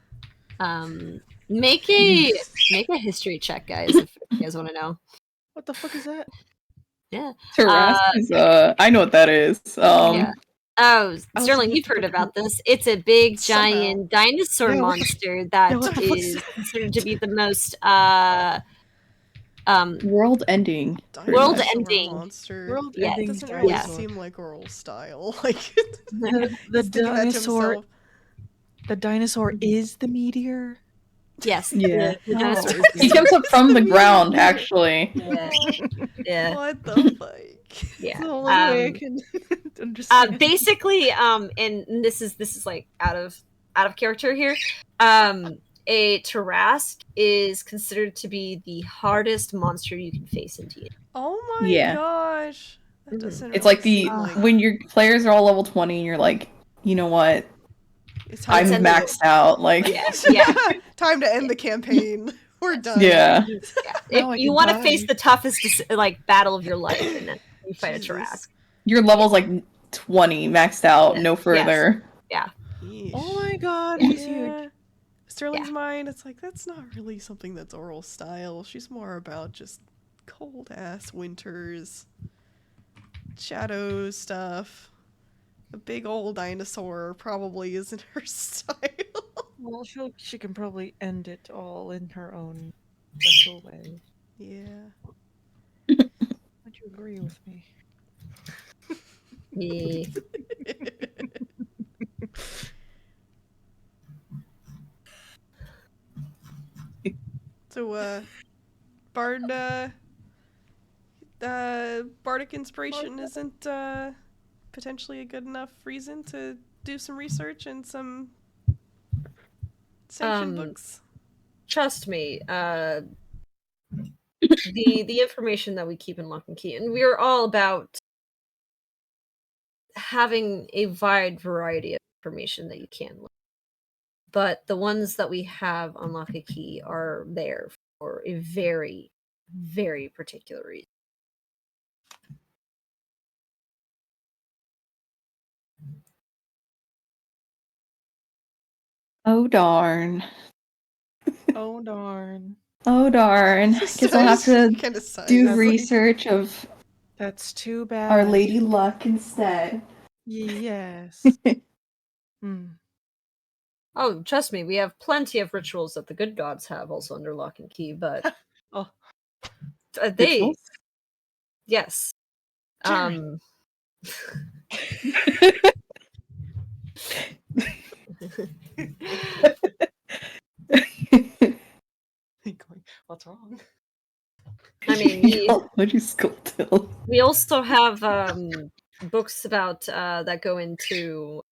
Make a history check, guys, if you guys want to know. What the fuck is that? Yeah. Tarask is, I know what that is. Yeah. Oh, was Sterling, thinking you've heard fucking- about this. It's a big, Somehow. giant dinosaur Yeah, what- monster that what the fuck is is that? considered to be the most world-ending. pretty World much. Dinosaur ending. monster. World Yeah. ending Doesn't really dinosaur. seem like oral style. Like The he's thinking that to dinosaur. himself. The dinosaur is the meteor. Yes. Yeah. The dinosaur is He the comes up from the ground, actually. Yeah. Yeah. What the fuck? Yeah. The only way I can understand. Basically, and this is like out of character here. A Tarask is considered to be the hardest monster you can face in D&D. Oh my Yeah. gosh. That Mhm. doesn't It's really like the seem like when your players are all level 20 and you're like, you know what? it's I'm time, ended maxed out. Like, Yeah. time to end the campaign. We're done. yeah. Now I If you can want to die. face the toughest like battle of your life, and then you fight a Jesus. Tarask. Your level's like 20, maxed out, Yeah. no further. Yeesh. Oh my god, he's huge. Yeah. Sterling's mind, it's like, that's not really something that's oral style. She's more about just cold ass winters, shadow stuff. A big old dinosaur probably isn't her style. Well, she can probably end it all in her own special way. Yeah. Would you agree with me? Yeah. So, bardic inspiration isn't potentially a good enough reason to do some research and some sanctioned books. Trust me, the information that we keep in Lock and Key, and we're all about having a wide variety of information that you can learn. But the ones that we have on Lock and Key are there for a very, very particular reason. Oh, darn. Oh darn. Oh, darn. Guess I'll have to Kind of sighs. do That's like- research of That's too bad. Our Lady Luck instead. Yes. Hmm. Oh, trust me, we have plenty of rituals that the good gods have also under Lock and Key, but Oh. they Rituals? yes. Jaren. Going, what's wrong? I mean, What'd you scold? we also have books about that go into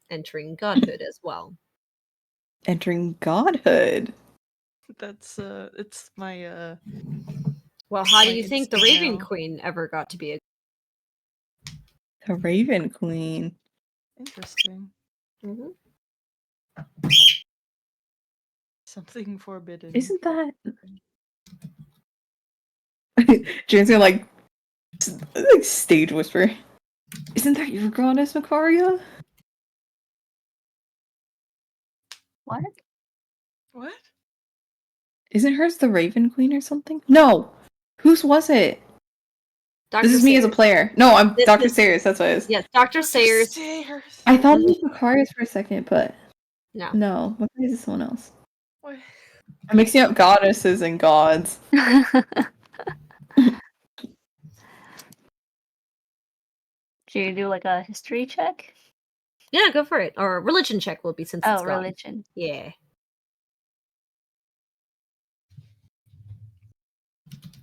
entering godhood as well. Entering godhood. That's it's my Well, how do my you think the instinct Raven now. Queen ever got to be a? The Raven Queen. Interesting. Mhm. Something forbidden. Isn't that Jane's gonna like stage whisper? Isn't that your goddess, Makaria? What? What? Isn't hers the Raven Queen or something? No! Whose was it? Dr. This is me as a Sayers. player. No, I'm This Dr. is- Sayers, that's what it is. Yes, Dr. Sayers. Stairs. I thought it was Macarius for a second, but No. no, Macarius is someone else. What? I'm mixing up goddesses and gods. Do you do like a history check? Yeah, go for it. Or religion check will be since it's Oh, God. religion. Yeah.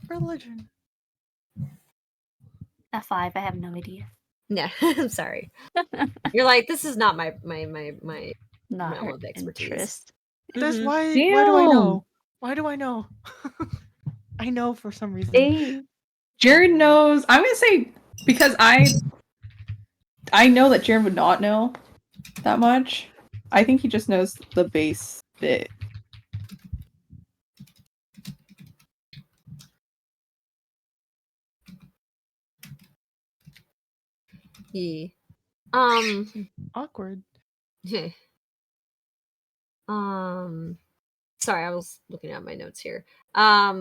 Religion. A 5. I have no idea. Yeah, I'm sorry. You're like, this is not my Not realm her of expertise. interest. That's Mhm. why do I Damn. know? Why do I know? I know for some reason. They Jared knows. I'm gonna say because I know that Jared would not know that much. I think he just knows the base bit. Yeah. Awkward. Yeah. Sorry, I was looking at my notes here. Are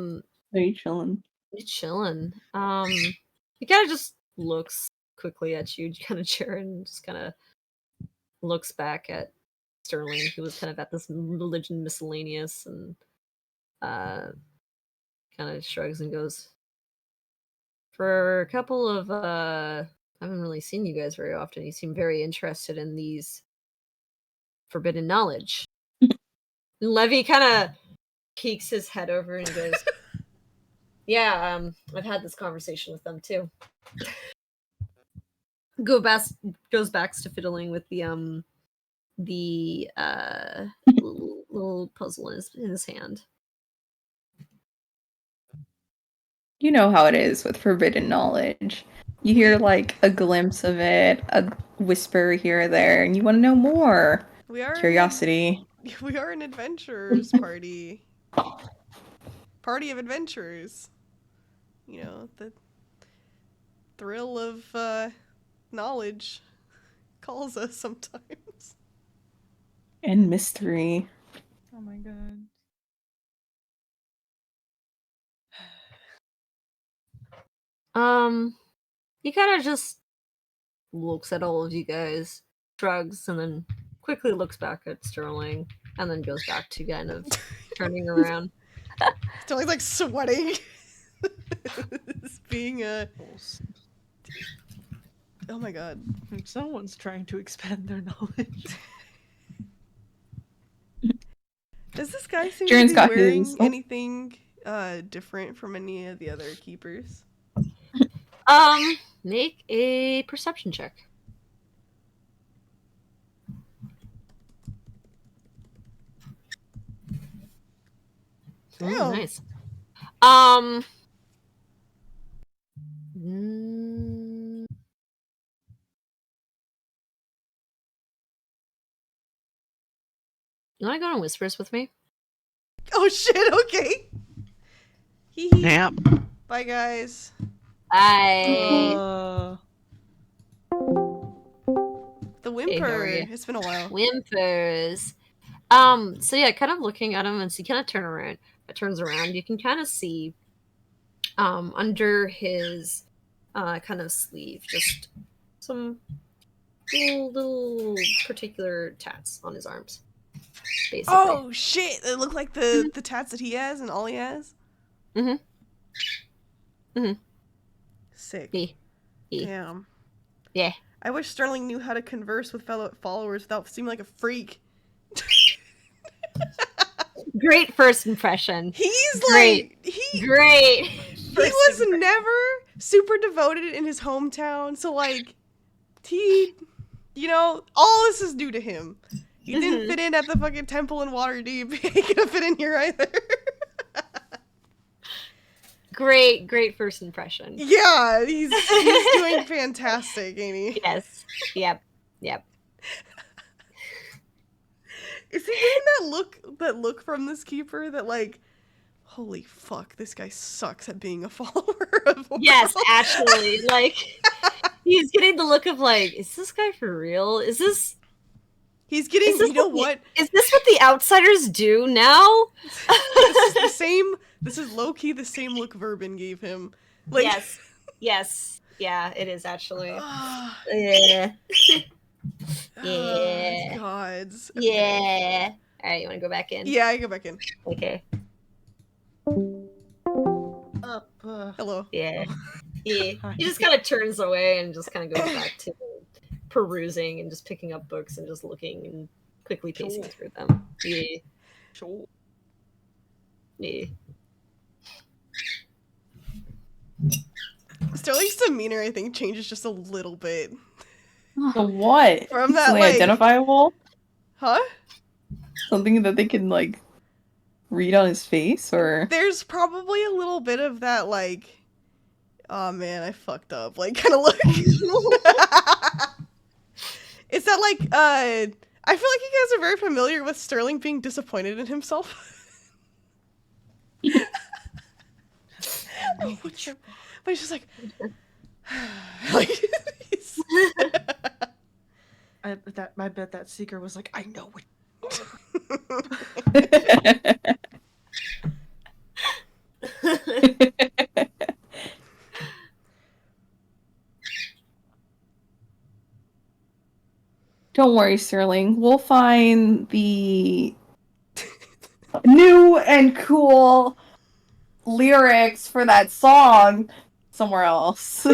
you chilling? Chilling. He kind of just looks quickly at you, kind of Jared, and just kind of looks back at Sterling, who was kind of at this religion miscellaneous, and kind of shrugs and goes, for a couple of I haven't really seen you guys very often. You seem very interested in these forbidden knowledge. And Levy kind of peeks his head over and he goes, yeah, I've had this conversation with them too. Goes back to fiddling with the little puzzle in his hand. You know how it is with forbidden knowledge. You hear like a glimpse of it, a whisper here or there, and you want to know more. We are Curiosity. We are an adventurers party. Party of adventurers. You know, the thrill of knowledge calls us sometimes. And mystery. Oh my god. He kind of just looks at all of you guys, shrugs, and then quickly looks back at Sterling, and then goes back to kind of turning around. Sterling's like sweating. It's being oh my god. Someone's trying to expand their knowledge. Does this guy seem Jaren's to be got wearing his. anything different from any of the other keepers? Make a perception check. Ooh, Damn. nice. You want to go on Whispers with me? Oh shit, okay. Hee hee. Yep. Bye guys. Bye. The Hey, how are whimper. ya? It's been a while. Whimpers. So yeah, kind of looking at him and so you kind of turns around, you can kind of see under his kind of sleeve just some little particular tats on his arms. Basically. Oh shit! They look like the tats that he has and all he has. Mhm. Mhm. Sick. Yeah. Damn. Yeah. I wish Sterling knew how to converse with fellow followers without seeming like a freak. Great first impression. He's Great. like he Great. he was never super devoted in his hometown, so like he you know, all this is new to him. He didn't Mhm. fit in at the fucking temple in Waterdeep. He ain't gonna fit in here either. Great first impression. Yeah, he's doing fantastic, ain't he? Yes. Yep. Is he getting that look from this keeper that like, holy fuck, this guy sucks at being a follower of the Yes, world? actually, like he's getting the look of like, is this guy for real? Is this He's getting, is this you know what what? is this what the outsiders do now? This is the same. This is low key the same look Verbin gave him. Like, Yes. Yeah, it is actually. ah, Yeah. gods. Okay. Yeah. All right, you want to go back in? Yeah, I go back in. Okay. Up. Hello. Yeah. Oh. Yeah. Hi. He just kind of turns away and just kind of goes back to perusing and just picking up books and just looking and quickly pacing Sure. through them. Yeah. Sure. Yeah. Sterling's demeanor, I think, changes just a little bit. So what? From that, Something like- identifiable? Huh? Something that they can like read on his face, or There's probably a little bit of that, like, oh man, I fucked up, like, kind of look. It's that, like, I feel like you guys are very familiar with Sterling being disappointed in himself. Like, but he's just like, like he's... I bet that seeker was like, I know what. don't worry, Sterling. We'll find the new and cool lyrics for that song somewhere else.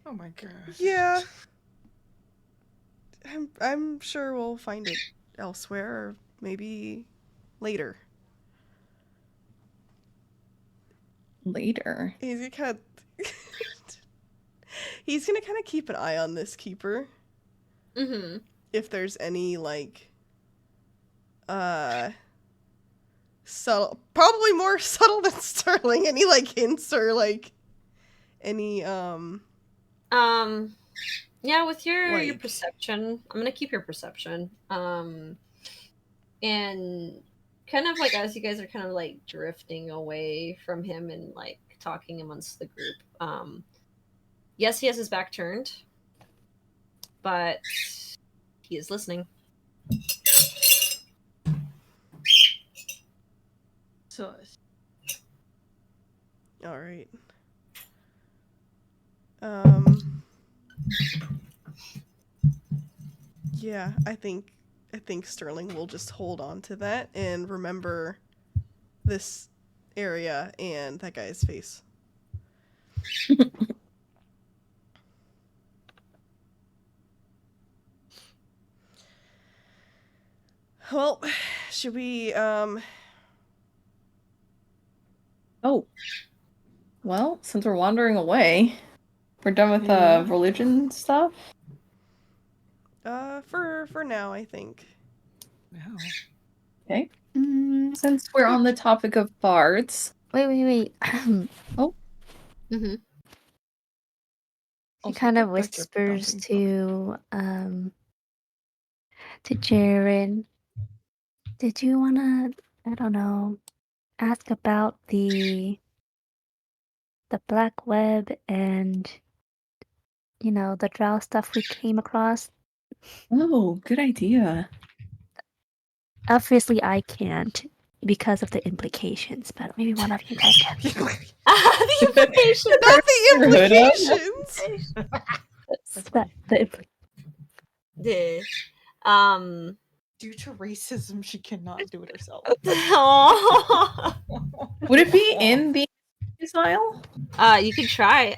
Oh my gosh. Yeah. I'm sure we'll find it elsewhere, or maybe later. Later. He's gonna kind of he's gonna kind of keep an eye on this keeper. Mm-hmm. If there's any like subtle, probably more subtle than Sterling, any like hints or like any Yeah, with your Like- perception, I'm gonna keep your perception. And kind of like as you guys are kind of like drifting away from him and like talking amongst the group. Yes, he has his back turned, but he is listening. So all right. Yeah, I think Sterling will just hold on to that and remember this area and that guy's face. Well, should we Oh. Well, since we're wandering away, we're done with Yeah. religion stuff. for now, I think. no. Okay. Mm, Since we're on the topic of bards, wait. Mm-hmm. She Also, kind of put back your whispers bumping to Jaren. Did you wanna, I don't know, ask about the black web and the drow stuff we came across? oh, good idea. Obviously, I can't because of the implications, but maybe one of you guys can. The implication. Not the Hood up. implications. Yeah. Due to racism, she cannot do it herself. Aw. Would it be in the style? You could try.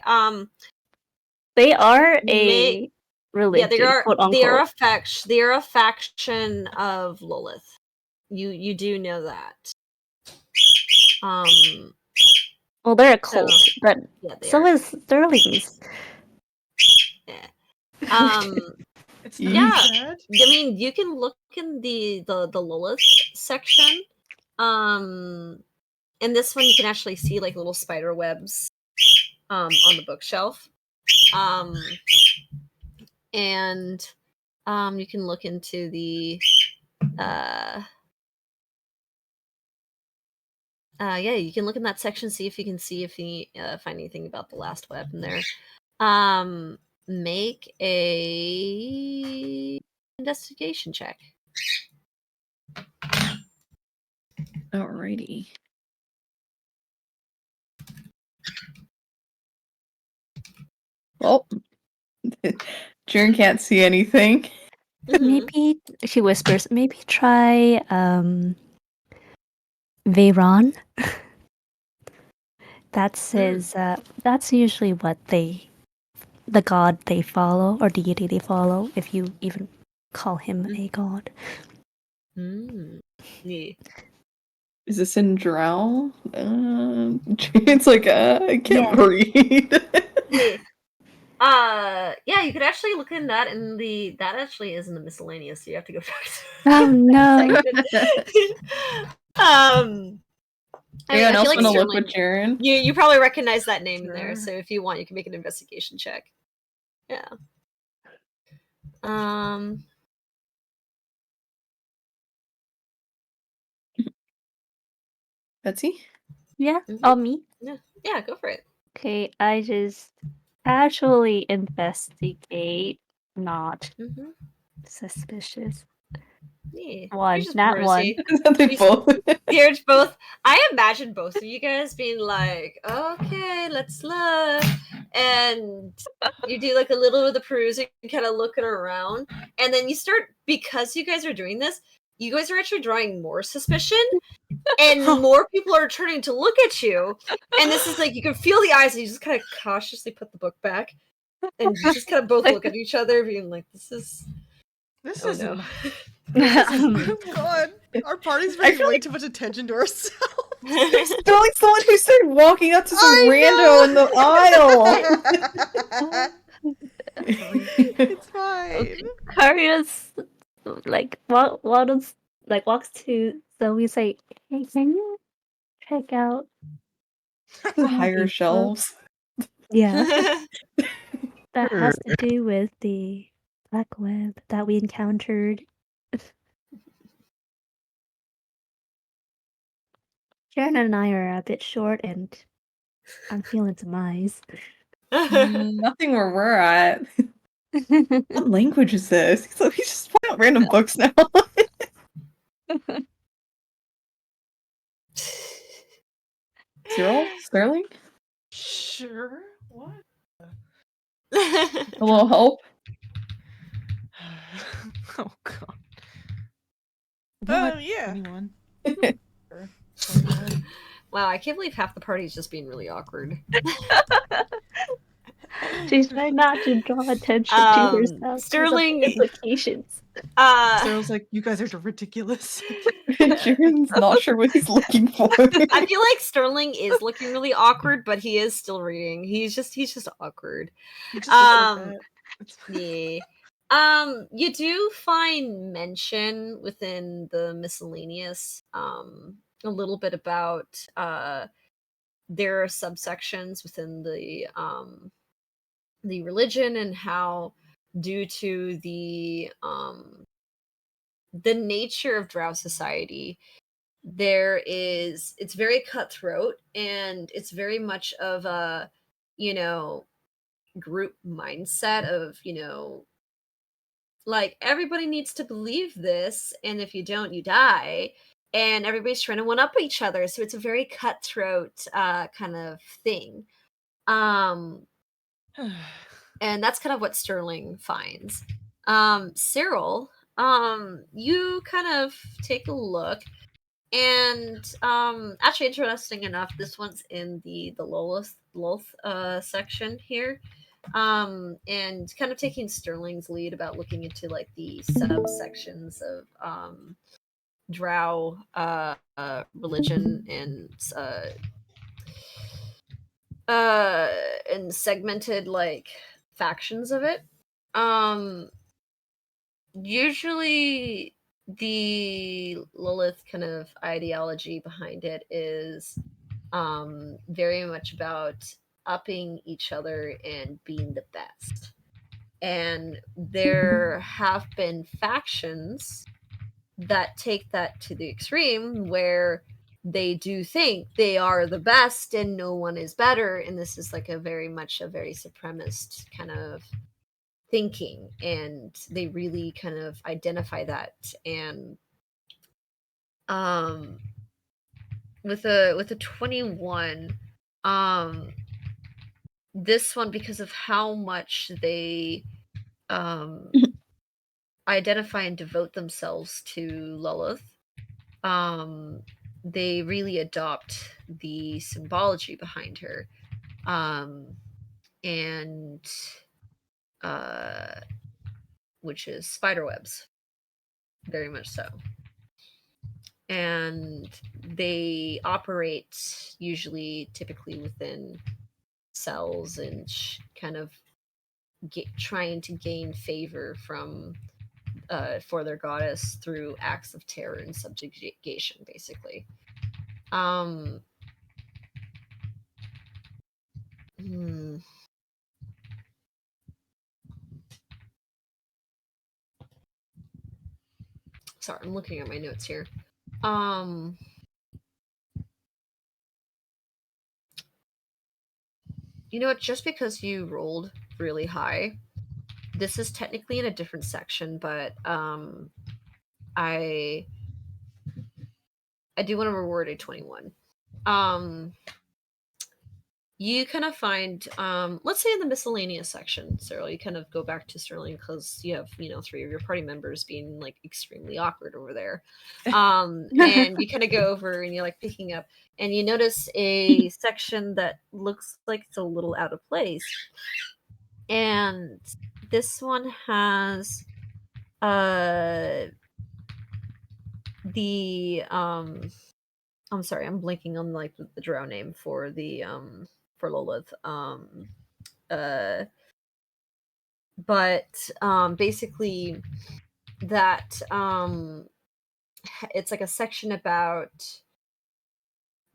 They are May- a religion, Yeah, quote they are unquote. they are a faction of Lilith. You do know that. Well, they're a cult, but Yeah, they so are. is Sterling's. Yeah. It's Yeah. not sad. I mean, you can look in the Lilith section. In this one, you can actually see like little spider webs on the bookshelf. And you can look into the yeah, you can look in that section, see if you can see if you find anything about the last web in there. Make a investigation check. Alrighty. Well, June can't see anything. Maybe she whispers. Maybe try Veyron. That's his. That's usually what the god they follow or deity they follow. If you even call him a god. Yeah. Is this in Drow? June's like, I can't read. Yeah, you could actually look in that, and that actually is in the miscellaneous, so you have to go back to Oh no. Anyone else like want to look Sterling, with Jaren? you probably recognize that name in there, Sure. so if you want, you can make an investigation check. Yeah. Betsy? Yeah. Oh, me. Yeah, go for it. Okay, I just casually investigate, not suspicious. Yeah. One, You're just not one. prosy. They both. Here's both. I imagine both of you guys being like, okay, let's look. And you do like a little bit of the perusing, kind of looking around. And then you start, because you guys are doing this, you guys are actually drawing more suspicion. And more people are turning to look at you. And this is like, you can feel the eyes, and you just kind of cautiously put the book back. And you just kind of both look at each other, being like, this is. This Oh, isn't. no. Oh God, our party's I paying feel way like- too much attention to ourselves. Sterling's the one who started walking up to some rando in the aisle. It's fine. Karius walks to Zoe, say, "Hey, can you check out The higher these shelves. books?" Yeah, that has to do with the black web that we encountered. Sharon and I are a bit short, and I'm feeling some eyes. Nothing where we're at. What language is this? So we just point out random books now. Cyril? Sterling? Sure. What? A little help? Oh God. Yeah. 21. Sure. Wow, I can't believe half the party is just being really awkward. She's trying not to draw attention to herself. Sterling- implications. Cyril's like, you guys are ridiculous. Jaren's not sure what he's looking for. I feel like Sterling is looking really awkward, but he is still reading. He's just awkward. He just looks like that. It's Yeah. You do find mention within the miscellaneous, a little bit about there are subsections within the religion, and how, due to the nature of Drow society, it's very cutthroat, and it's very much of a, group mindset of, like, everybody needs to believe this, and if you don't, you die, and everybody's trying to one up each other, so it's a very cutthroat kind of thing. And that's kind of what Sterling finds. Cyril, you kind of take a look, and actually, interesting enough, this one's in the Lolth section here. And kind of taking Sterling's lead about looking into like the subsections of Drow religion and and segmented like factions of it. Usually the Lilith kind of ideology behind it is very much about upping each other and being the best. And there have been factions that take that to the extreme where they do think they are the best and no one is better, and this is like a very supremacist kind of thinking, and they really kind of identify that. And with a 21, this one, because of how much they identify and devote themselves to Lilith, they really adopt the symbology behind her, and which is spider webs, very much so. And they operate usually, typically within cells and kind of trying to gain favor from for their goddess through acts of terror and subjugation, basically. Sorry, I'm looking at my notes here. You know what? Just because you rolled really high, this is technically in a different section, but I do want to reward a 21. You kind of find, let's say in the miscellaneous section, Cyril, you kind of go back to Sterling because you have, 3 of your party members being like extremely awkward over there. And you kind of go over and you're like picking up, and you notice a section that looks like it's a little out of place. And this one has the I'm sorry, I'm blanking on like the drow name for the for Lilith. But basically that it's like a section about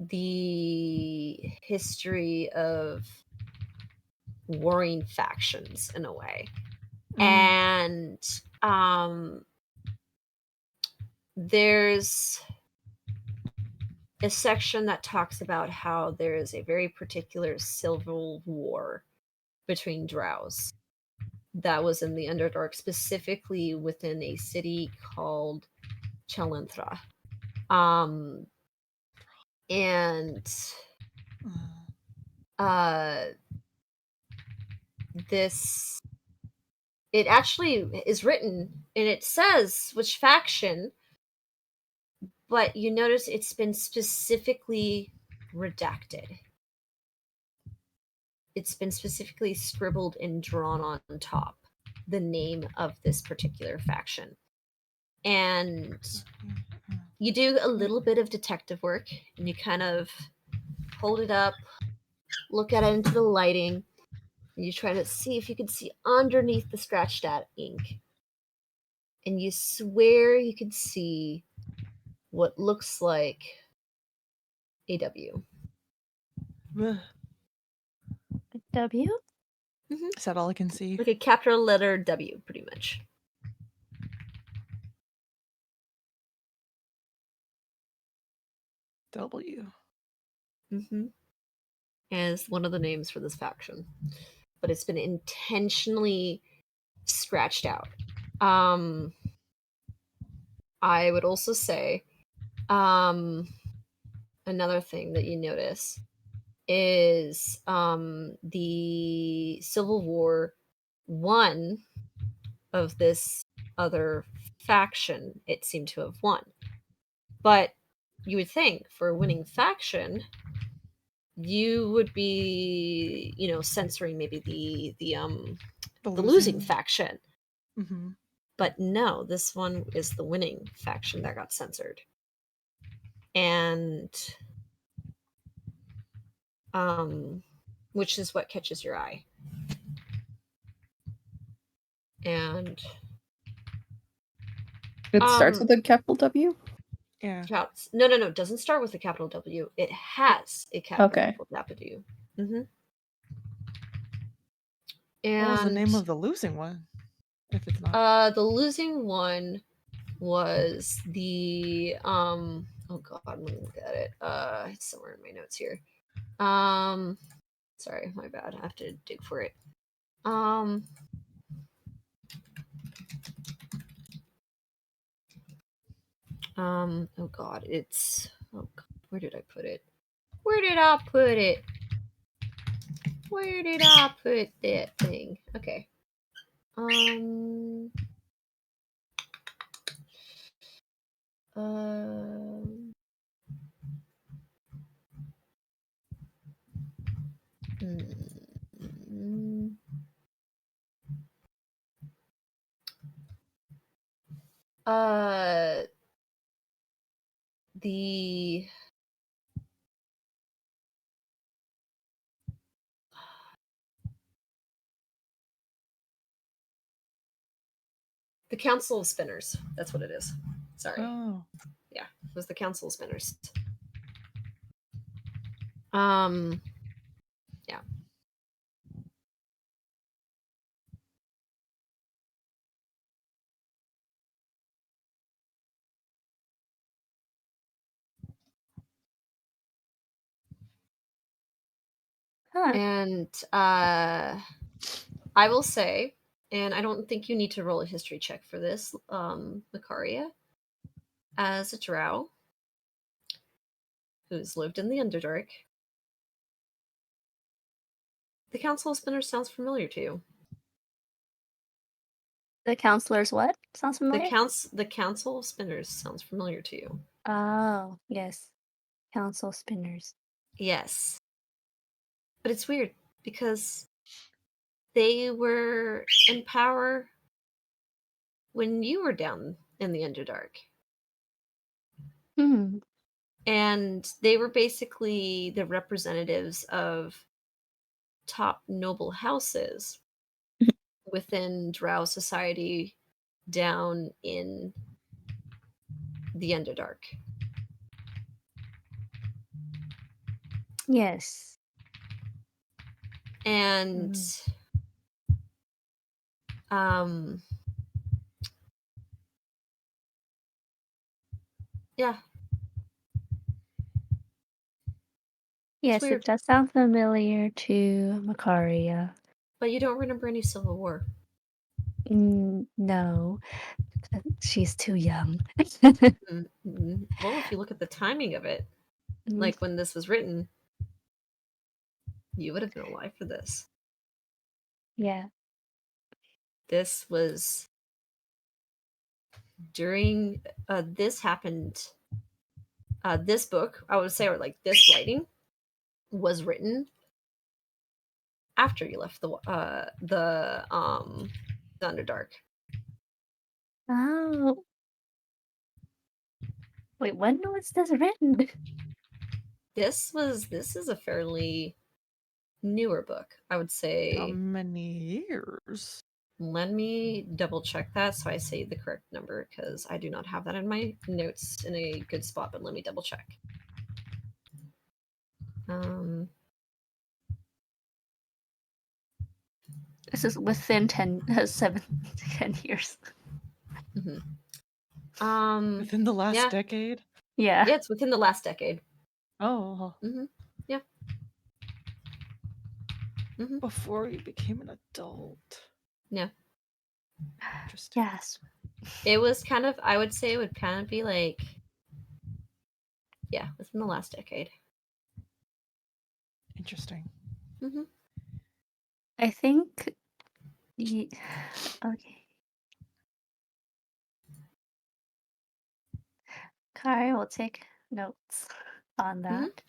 the history of warring factions in a way. And there's a section that talks about how there is a very particular civil war between drows that was in the Underdark, specifically within a city called Chalenthra. And this, it actually is written and it says which faction, but you notice it's been specifically redacted. It's been specifically scribbled and drawn on top, the name of this particular faction. And you do a little bit of detective work and you kind of hold it up, look at it into the lighting, and you try to see if you can see underneath the scratched out ink. And you swear you can see what looks like a W. W? Is that all I can see? Like a capital letter W, pretty much. W. As one of the names for this faction, but it's been intentionally scratched out. I would also say another thing that you notice is the Civil War, one of this other faction, it seemed to have won. But you would think for a winning faction, you would be, censoring maybe the losing faction. But no, this one is the winning faction that got censored. And which is what catches your eye. And It starts with a capital W? Yeah. no, it doesn't start with a capital W. It has a capital W. Mm-hmm. And What was the name of the losing one? If it's not. the losing one was the oh god, let me look at it. It's somewhere in my notes here. Sorry, my bad. I have to dig for it. Oh god, it's oh god, where did I put it? Where did I put it? Where did I put that thing? Okay. The Council of Spinners. That's what it is. Sorry. Oh. Yeah, it was the Council of Spinners. Yeah. Huh. And I will say, and I don't think you need to roll a history check for this, Macaria, as a drow who's lived in the Underdark, the Council of Spinners sounds familiar to you. The counselor's what? Sounds familiar? The Council of Spinners sounds familiar to you. Oh, yes. Council spinners. Yes. But it's weird because they were in power when you were down in the Underdark. Hmm. And they were basically the representatives of top noble houses within Drow society down in the Underdark. Yes. And yeah. Yes, weird. it does sound familiar to Macaria. But you don't remember any Civil War. No. She's too young. Well, if you look at the timing of it, like when this was written, you would have been alive for this. Yeah. This was during this happened. This book, I would say, or like this writing, was written after you left the Underdark. Oh. Wait, when was this written? This is a fairly newer book, I would say. How many years? Let me double check that so I say the correct number, because I do not have that in my notes in a good spot, but let me double check. This is within 10 years. Within the last decade? Yeah. Yeah, it's within the last decade. Oh. Yeah. Before you became an adult. Yeah. Interesting. Yes. It was kind of, I would say it would kind of be like, yeah, within the last decade. Interesting. I think. Okay. Kari will take notes on that.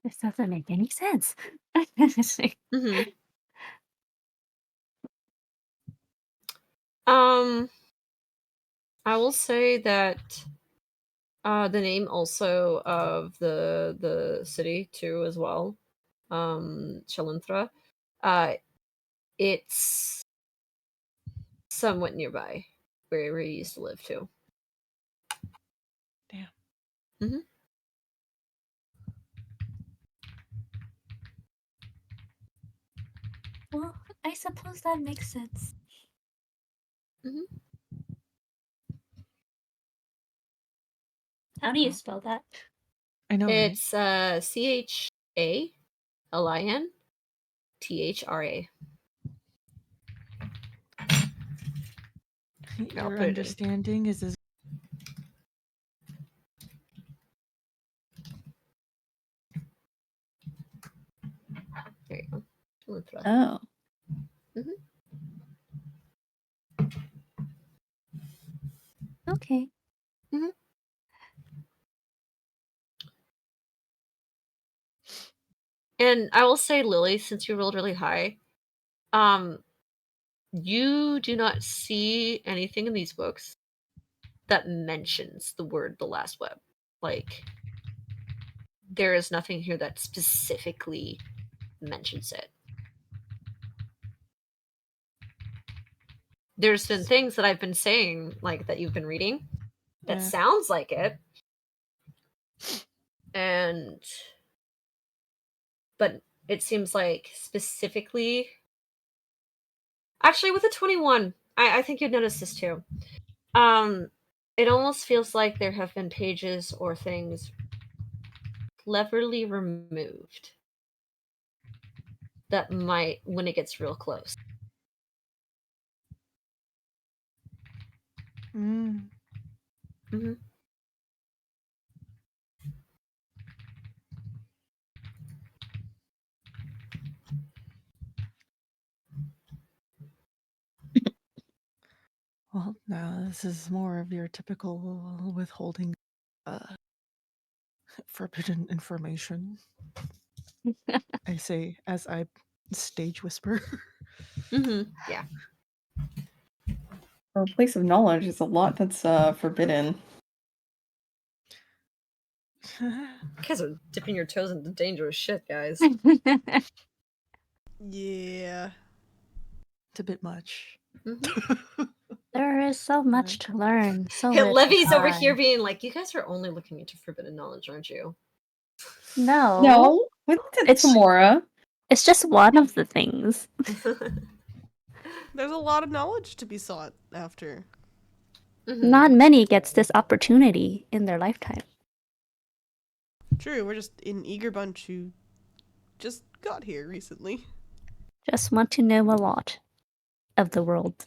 This doesn't make any sense. I will say that the name also of the city too as well, Shalinthra, it's somewhat nearby where he used to live too. Damn. Mm-hmm. Well, I suppose that makes sense. Mm-hmm. How do you spell that? I know, right? It's CHALINTHRA. I'll Your put it in. understanding is as There you go. Shalinthra. Oh. Okay. And I will say, Lily, since you rolled really high, you do not see anything in these books that mentions the word the last web. Like, there is nothing here that specifically mentions it. There's been things that I've been saying, like that you've been reading, that Yeah. sounds like it. But it seems like specifically, actually with a 21, I think you'd notice this too. It almost feels like there have been pages or things cleverly removed that might, when it gets real close. Mm. Mm-hmm. Well, now this is more of your typical withholding forbidden information. I say as I stage whisper. Mm-hmm. Yeah. For a place of knowledge, there's a lot that's forbidden. You guys are dipping your toes into dangerous shit, guys. Yeah. It's a bit much. Mm-hmm. There is so much to learn. So Hey, little Levy's over time. here being like, you guys are only looking into forbidden knowledge, aren't you? No. No, we looked at It's- Tamora. It's just one of the things. There's a lot of knowledge to be sought after. Mm-hmm. Not many gets this opportunity in their lifetime. True, we're just an eager bunch who just got here recently. Just want to know a lot of the world.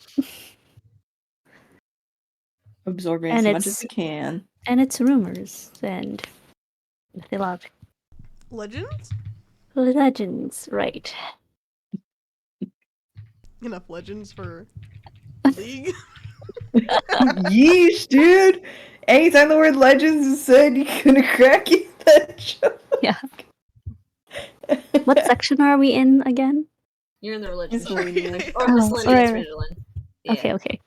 Absorbing And as much as it's we can. and it's rumors and mythological Legends? legends, right? Enough legends for League. Yeesh, dude! Anytime the word legends is said, you're gonna crack in that joke. Yeah. What section are we in again? You're in the religion. Miscellaneous. Or Oh, miscellaneous right. religion. Yeah. Okay.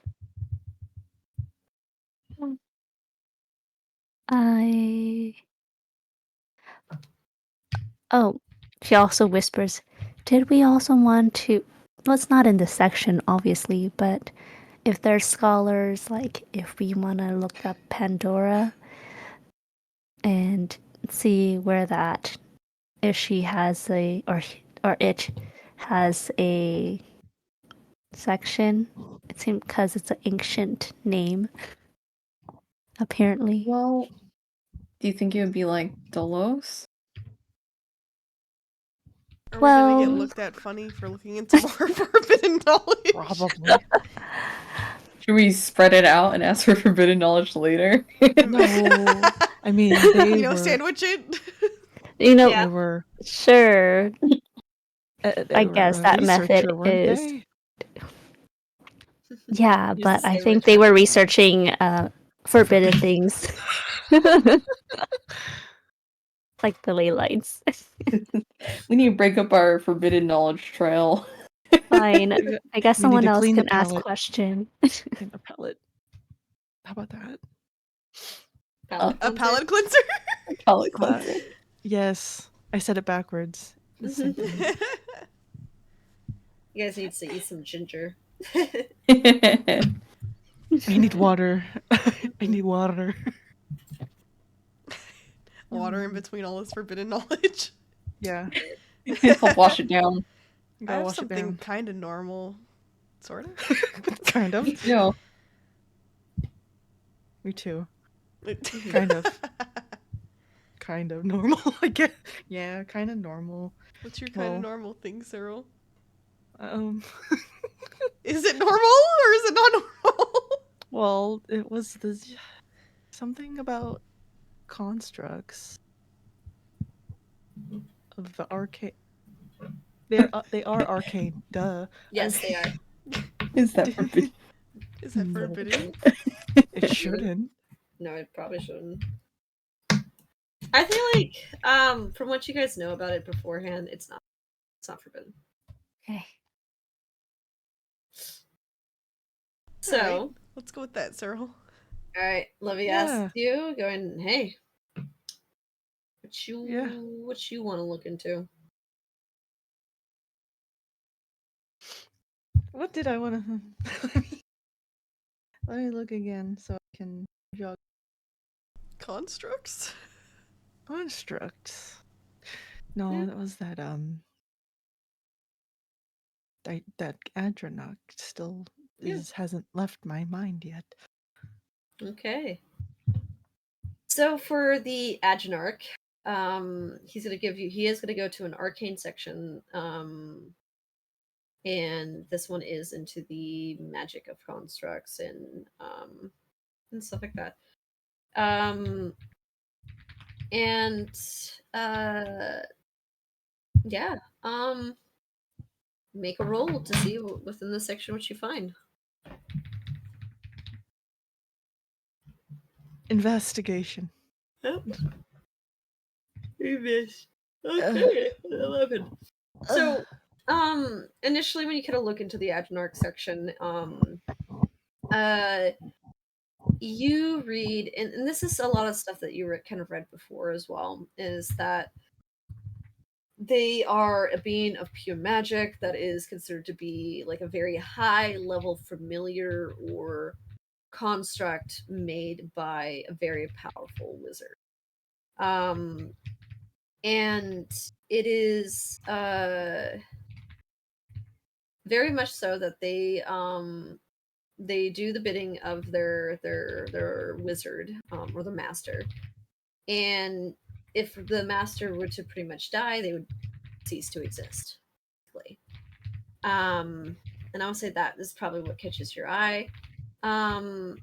Oh, she also whispers, did we also want to... Well, it's not in this section, obviously, but if there's scholars, like, if we want to look up Pandora and see where that... If she has a... Or it has a section. It seems because it's an ancient name, apparently. Well, do you think it would be like Dolos? Are we gonna get Well- looked at funny for looking into more forbidden knowledge? Probably. Should we spread it out and ask for forbidden knowledge later? No. I mean, they You know, were. sandwich it. You know, Yeah. They were. sure. They I were guess a that method researcher, weren't is... they? Yeah, Used but to I say think Richard. they were researching forbidden things. Like the ley lights. We need to break up our forbidden knowledge trail. Fine. I guess We need someone to else clean the can ask palette. question. Clean the palette. How about that? Palette A cleanser? palate cleanser. Palette cleanser. Yes, I said it backwards. It's the same thing. You guys need to eat some ginger. I need water. I need water. Water in between all this forbidden knowledge. Yeah, Help wash it down. you I gotta have wash it something down. kind of normal, sort of. Kind of. Me too. Me too. Kind of. Kind of normal. I guess. Yeah, kind of normal. What's your kind of Well- normal thing, Cyril? Is Is it normal or is it not normal? well, it was this something about constructs of the arcade. They are arcade. Duh. Yes, they are. Is that forbidden? Is that No. forbidden? It shouldn't. No, it probably shouldn't. I feel like, from what you guys know about it beforehand, it's not. It's not forbidden. Okay. So, Alright, let's go with that, Cyril. all right, Lovey Yeah. asks you, going, "Hey, what you Yeah. what you want to look into?" What did I want to? Let me look again so I can jog. Constructs? Constructs. No, Yeah. that was that that Adranok still Yeah. hasn't left my mind yet. Okay. So for the Agenarch, he is gonna go to an arcane section, and this one is into the magic of constructs and stuff like that. And yeah, make a roll to see within the section what you find. Investigation. Yep. You missed. Okay, 11. So, initially when you kind of look into the Agenarch section, you read, and this is a lot of stuff that you kind of read before as well, is that they are a being of pure magic that is considered to be like a very high level familiar or construct made by a very powerful wizard. And it is very much so that they do the bidding of their wizard, or the master, and if the master were to pretty much die, they would cease to exist, basically. And I would say that is probably what catches your eye. And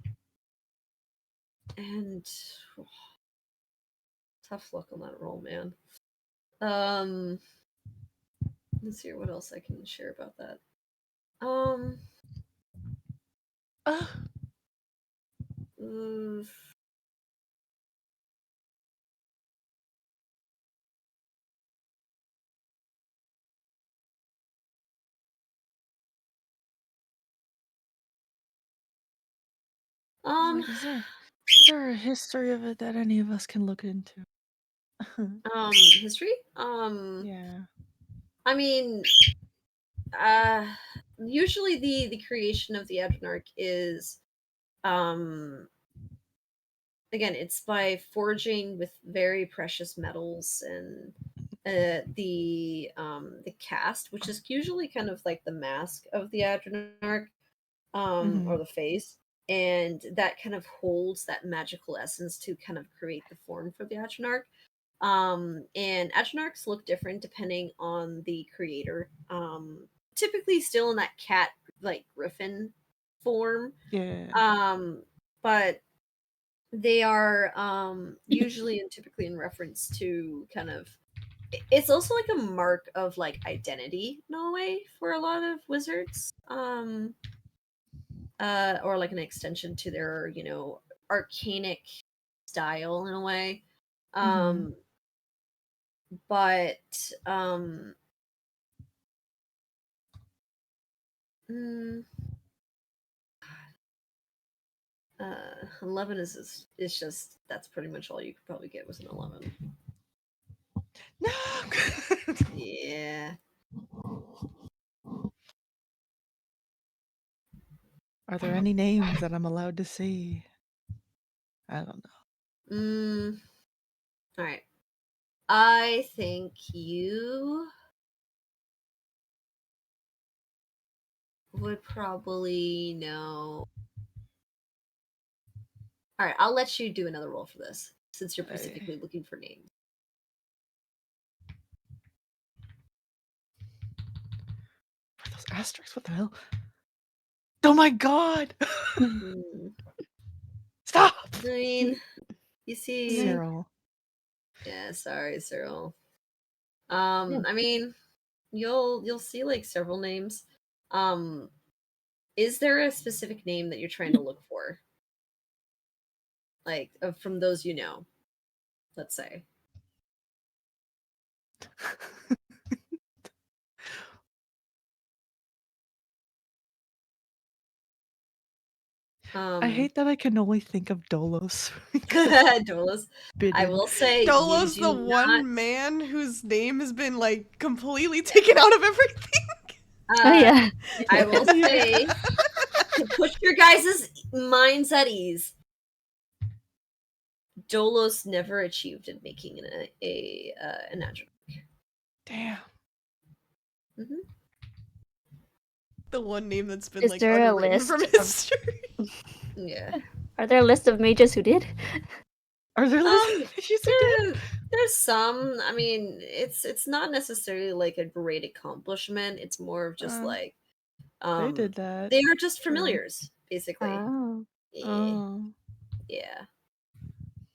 tough luck on that roll, man. Let's see what else I can share about that. Mm, Like, is there a history of it that any of us can look into? history? Yeah. I mean, usually the creation of the Adrenarch is, again, it's by forging with very precious metals, and the cast, which is usually kind of like the mask of the Adrenarch, or the face, and that kind of holds that magical essence to kind of create the form for the Adrenarch. And Adrenarchs look different depending on the creator. Typically still in that cat, like griffin form. Yeah. But they are usually and typically in reference to kind of, it's also like a mark of like identity in a way for a lot of wizards. Or like an extension to their, arcanic style in a way. But Mm, 11 is just that's pretty much all you could probably get was an 11. No. Yeah. Are there any names that I'm allowed to say? I don't know. All right. I think you would probably know. All right, I'll let you do another roll for this since you're specifically looking for names. For those asterisks, what the hell? Oh my god! Mm, Stop! I mean, you see, Cyril. yeah, sorry, Cyril. Yeah. I mean, you'll see like several names. Is there a specific name that you're trying to look for? Like from those you know, let's say. I hate that I can only think of Dolos. Dolos. I Bidden. will say you Dolo's do the not. one man whose name has been like completely taken out of everything. Oh yeah. I will say to push your guys' minds at ease. Dolos never achieved in making an adjunct. Damn. Mhm. The one name that's been Is like there a unwritten list from of- history. Yeah. Are there a list of mages who did? Are there There's some. I mean, it's not necessarily like a great accomplishment. It's more of just like they did that. they are just Sure. familiars, basically. Oh. Yeah. Yeah.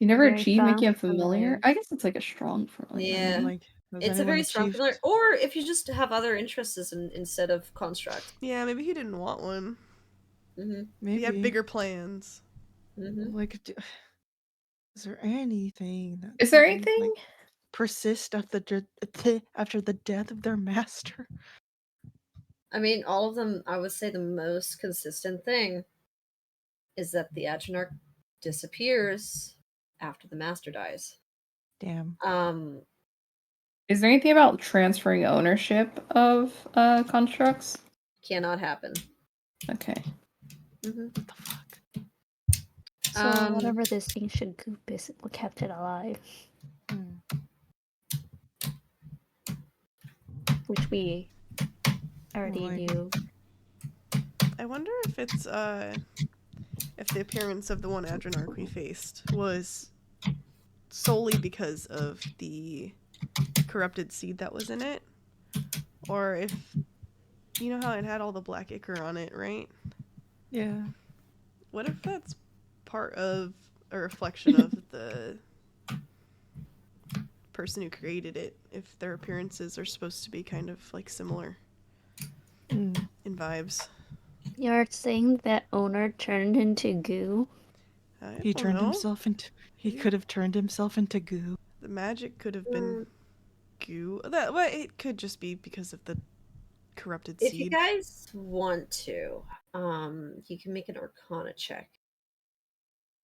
You never Very achieve strong making a for familiar? familiar. I guess it's like a strong familiar. Yeah. maybe. Like, has It's a anyone very strong achieved? familiar. Or if you just have other interests instead of construct. Yeah, maybe he didn't want one. Mm-hmm. Maybe. He had bigger plans. Mm-hmm. Like, is there anything that Is there someone, anything? like, persist after after the death of their master? I mean, all of them, I would say the most consistent thing is that the Adrenarch disappears after the master dies. Damn. Is there anything about transferring ownership of constructs? Cannot happen. Okay. Mm-hmm. What the fuck? So whatever this ancient goop is, what kept it alive, which we already Like- knew. I wonder if it's if the appearance of the one Adrenarch we faced was solely because of the corrupted seed that was in it, or if you know how it had all the black ichor on it, right? Yeah. What if that's part of a reflection of the person who created it? If their appearances are supposed to be kind of like similar in vibes. You're saying that owner turned into goo? He don't turned know. himself into. He could have turned himself into goo. The magic could have been goo. Well, it could just be because of the corrupted If seed. you guys want to, you can make an Arcana check.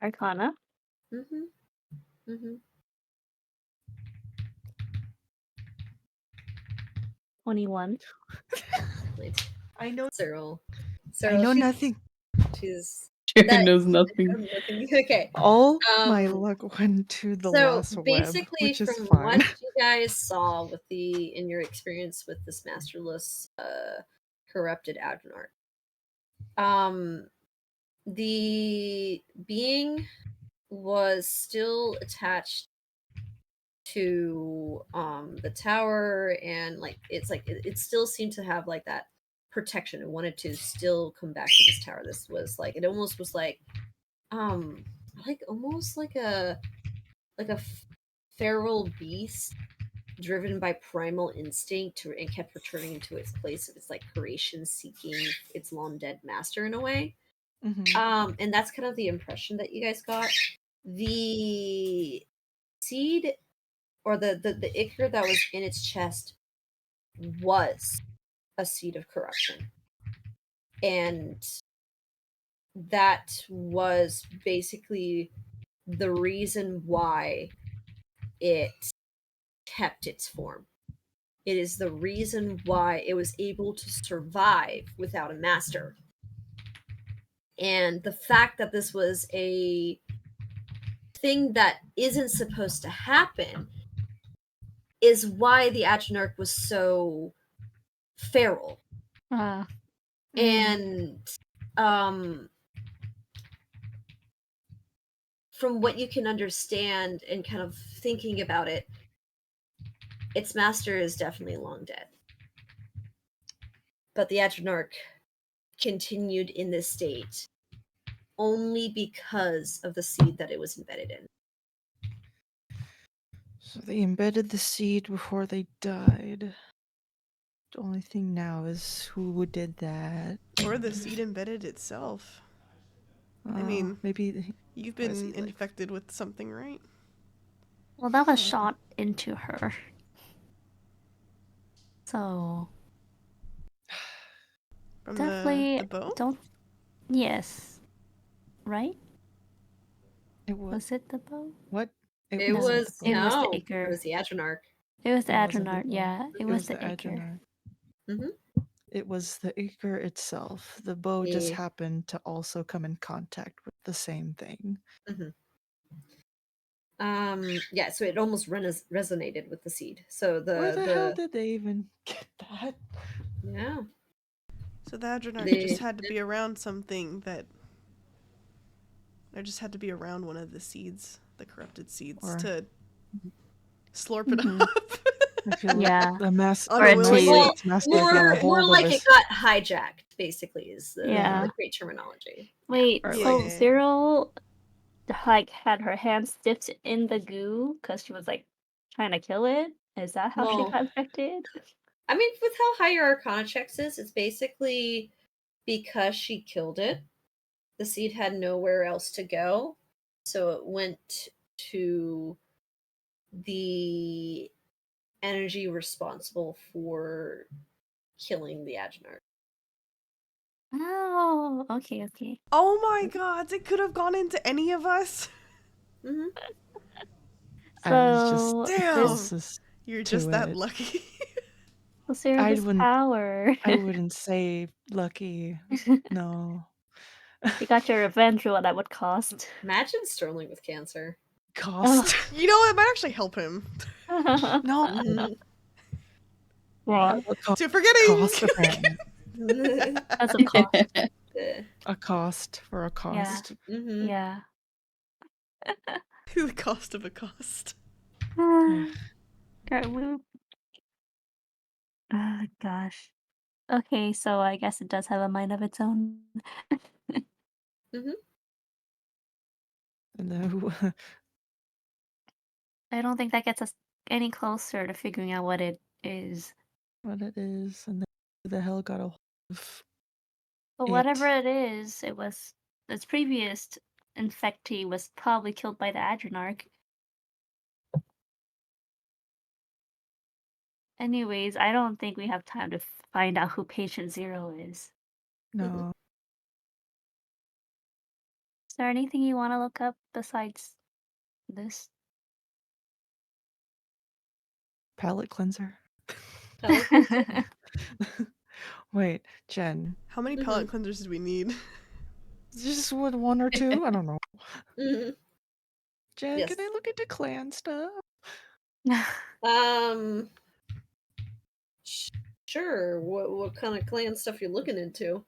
Arcana? Mm-hmm. Mm-hmm. 21. I know Cyril. I know she's- nothing. She's Jared knows nothing. Okay. All my luck went to the So last web, basically, which is from fine. what you guys saw with in your experience with this masterless, corrupted Adrenarch, the being was still attached to the tower, and like it's like it still seemed to have like that protection. It wanted to still come back to this tower. This was like it almost was like almost like a feral beast driven by primal instinct and kept returning into its place of its like creation, seeking its long dead master in a way. And that's kind of the impression that you guys got. The seed or the ichor that was in its chest was a seed of corruption. and that was basically the reason why it kept its form. It is the reason why it was able to survive without a master. And the fact that this was a thing that isn't supposed to happen is why the Atronach was so feral. And from what you can understand and kind of thinking about it, its master is definitely long dead. But the Atronach continued in this state only because of the seed that it was embedded in. So they embedded the seed before they died. The only thing now is who did that. Or the seed embedded itself. I mean, maybe you've what is been he, like- infected with something, right? Well, that was shot into her. So From definitely the bow? don't. Yes, right? it was Was it the bow? what? It wasn't was the bow. It was the no, Ichor. it was the Atronach. It was the It wasn't the Adrenart. bow. Yeah, it was the Ichor. Adrenart. Mhm. It was the Ichor itself. The bow just Yeah. happened to also come in contact with the same thing. Yeah, so it almost resonated with the seed. So Where the hell did they even get that? yeah. So the Adrenarch They- just had to be around something that... There just had to be around one of the seeds, the corrupted seeds, Or- to slurp it Mhm. up. I feel Yeah. like the master, Or to- Well, its master got a more hold like of it us. got hijacked, basically, is the Yeah. great terminology. Wait, Or so like- Cyril like had her hands dipped in the goo because she was like trying to kill it? Is that how Well, she got infected? I mean, with how high your Arcana checks is, it's basically because she killed it. The seed had nowhere else to go, so it went to the energy responsible for killing the Agenarch. Oh, okay. Oh my god, it could have gone into any of us. Mm-hmm. I was just So Damn. this closest You're to just that it. lucky. so Cyril I this wouldn't- power. I wouldn't say lucky. No. You got your revenge what that would cost. Imagine Sterling with cancer. Cost. You know, it might actually help him. No. Mhm. What? To forgetting! Cost apparently. That's a cost. A cost for a cost. Mm-hmm. Yeah. The cost of a cost. Got whoop. Oh gosh. Okay, so I guess it does have a mind of its own. Mm-hmm. And then I don't think that gets us any closer to figuring out what it is. what it is, and then who the hell got a hold of But whatever it is, it was its previous infectee was probably killed by the Adrenarch. Anyways, I don't think we have time to find out who Patient Zero is. No. Is there anything you want to look up besides this? Palette cleanser. Palette cleanser? Wait, Jen. How many Mhm. palette cleansers do we need? Just one or two? I don't know. Mm-hmm. Jen, Yes. can I look into clan stuff? Sure. What kind of clan stuff you looking into?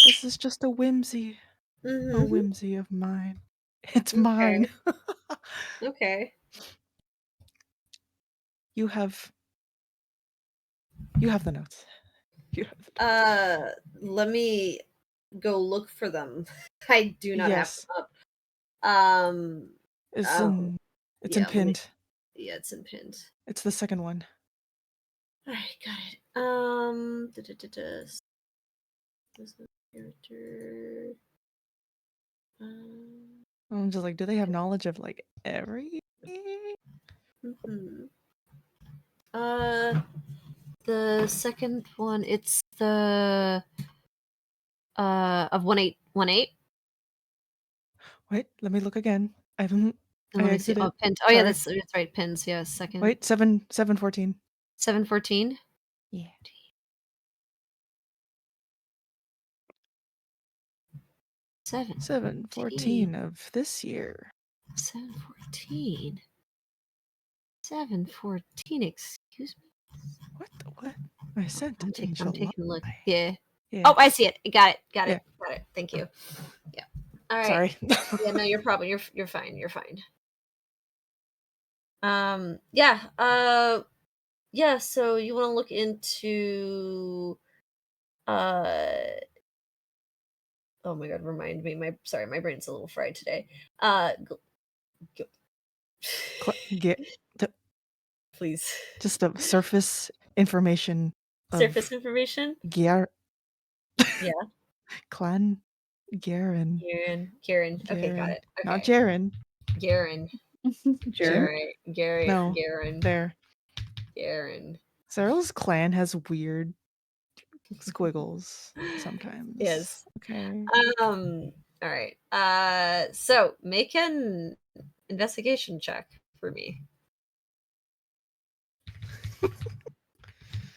This is just a whimsy. A Mm-hmm. whimsy of mine. It's Okay. mine. Okay. You have the notes. You have the notes. Let me go look for them. I do not Yes. have them up. It's oh, in yeah, let me- pinned. Yeah, it's in pinned. It's the second one. Alright, got it. This is character. I'm just like, do they have knowledge of like every? Mhm. The second one, it's the of 1818. Wait, let me look again. I haven't. And I let me see. exited. Oh, pins. Oh yeah, Sorry. that's right. Pins. Yeah, second. Wait, 714. 714. Yeah. 714 of this year. 714. 714. Excuse me. What? I sent I'm it in taking July. a look. Yeah. Yeah. Oh, I see it. Got it. Yeah. Got it. Thank you. Yeah. All right. Sorry. Yeah, no, you're probably you're fine. You're fine. Yeah. Yeah, so you want to look into uh oh my god, remind me. My brain's a little fried today. Get Please. just a surface information Surface of information? Gyar Yeah. Clan Garen. Garen. Okay, got it. Okay. Not Jaren. Garen. Sure. Alright. Garen. No. Garen. There. Garen. Cyril's clan has weird squiggles sometimes. Yes. Okay. Alright. So make an investigation check for me.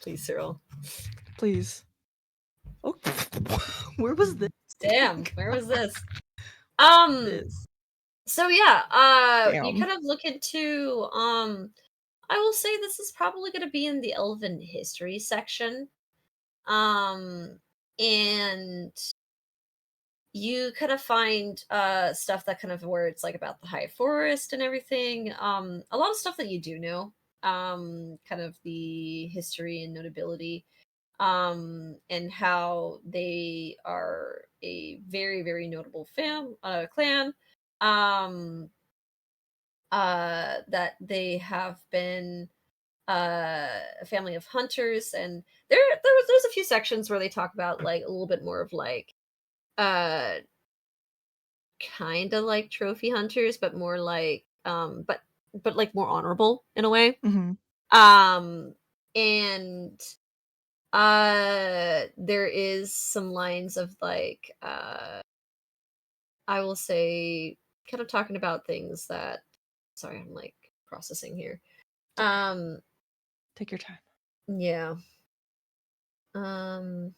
Please, Cyril. Please. Oh, where was this? Damn, where was this? This. So yeah, you Damn. kind of look into I will say this is probably going to be in the Elven history section. And you kind of find stuff that kind of where it's like about the high forest and everything. A lot of stuff that you do know. Kind of the history and notability. And how they are a very, very notable clan. That they have been a family of hunters, and there's a few sections where they talk about like a little bit more of like uh kind of like trophy hunters, but more like but like more honorable in a way. Mm-hmm. And there is some lines of like I will say kind of talking about things that sorry, I'm like processing here. Take your time. Yeah. Um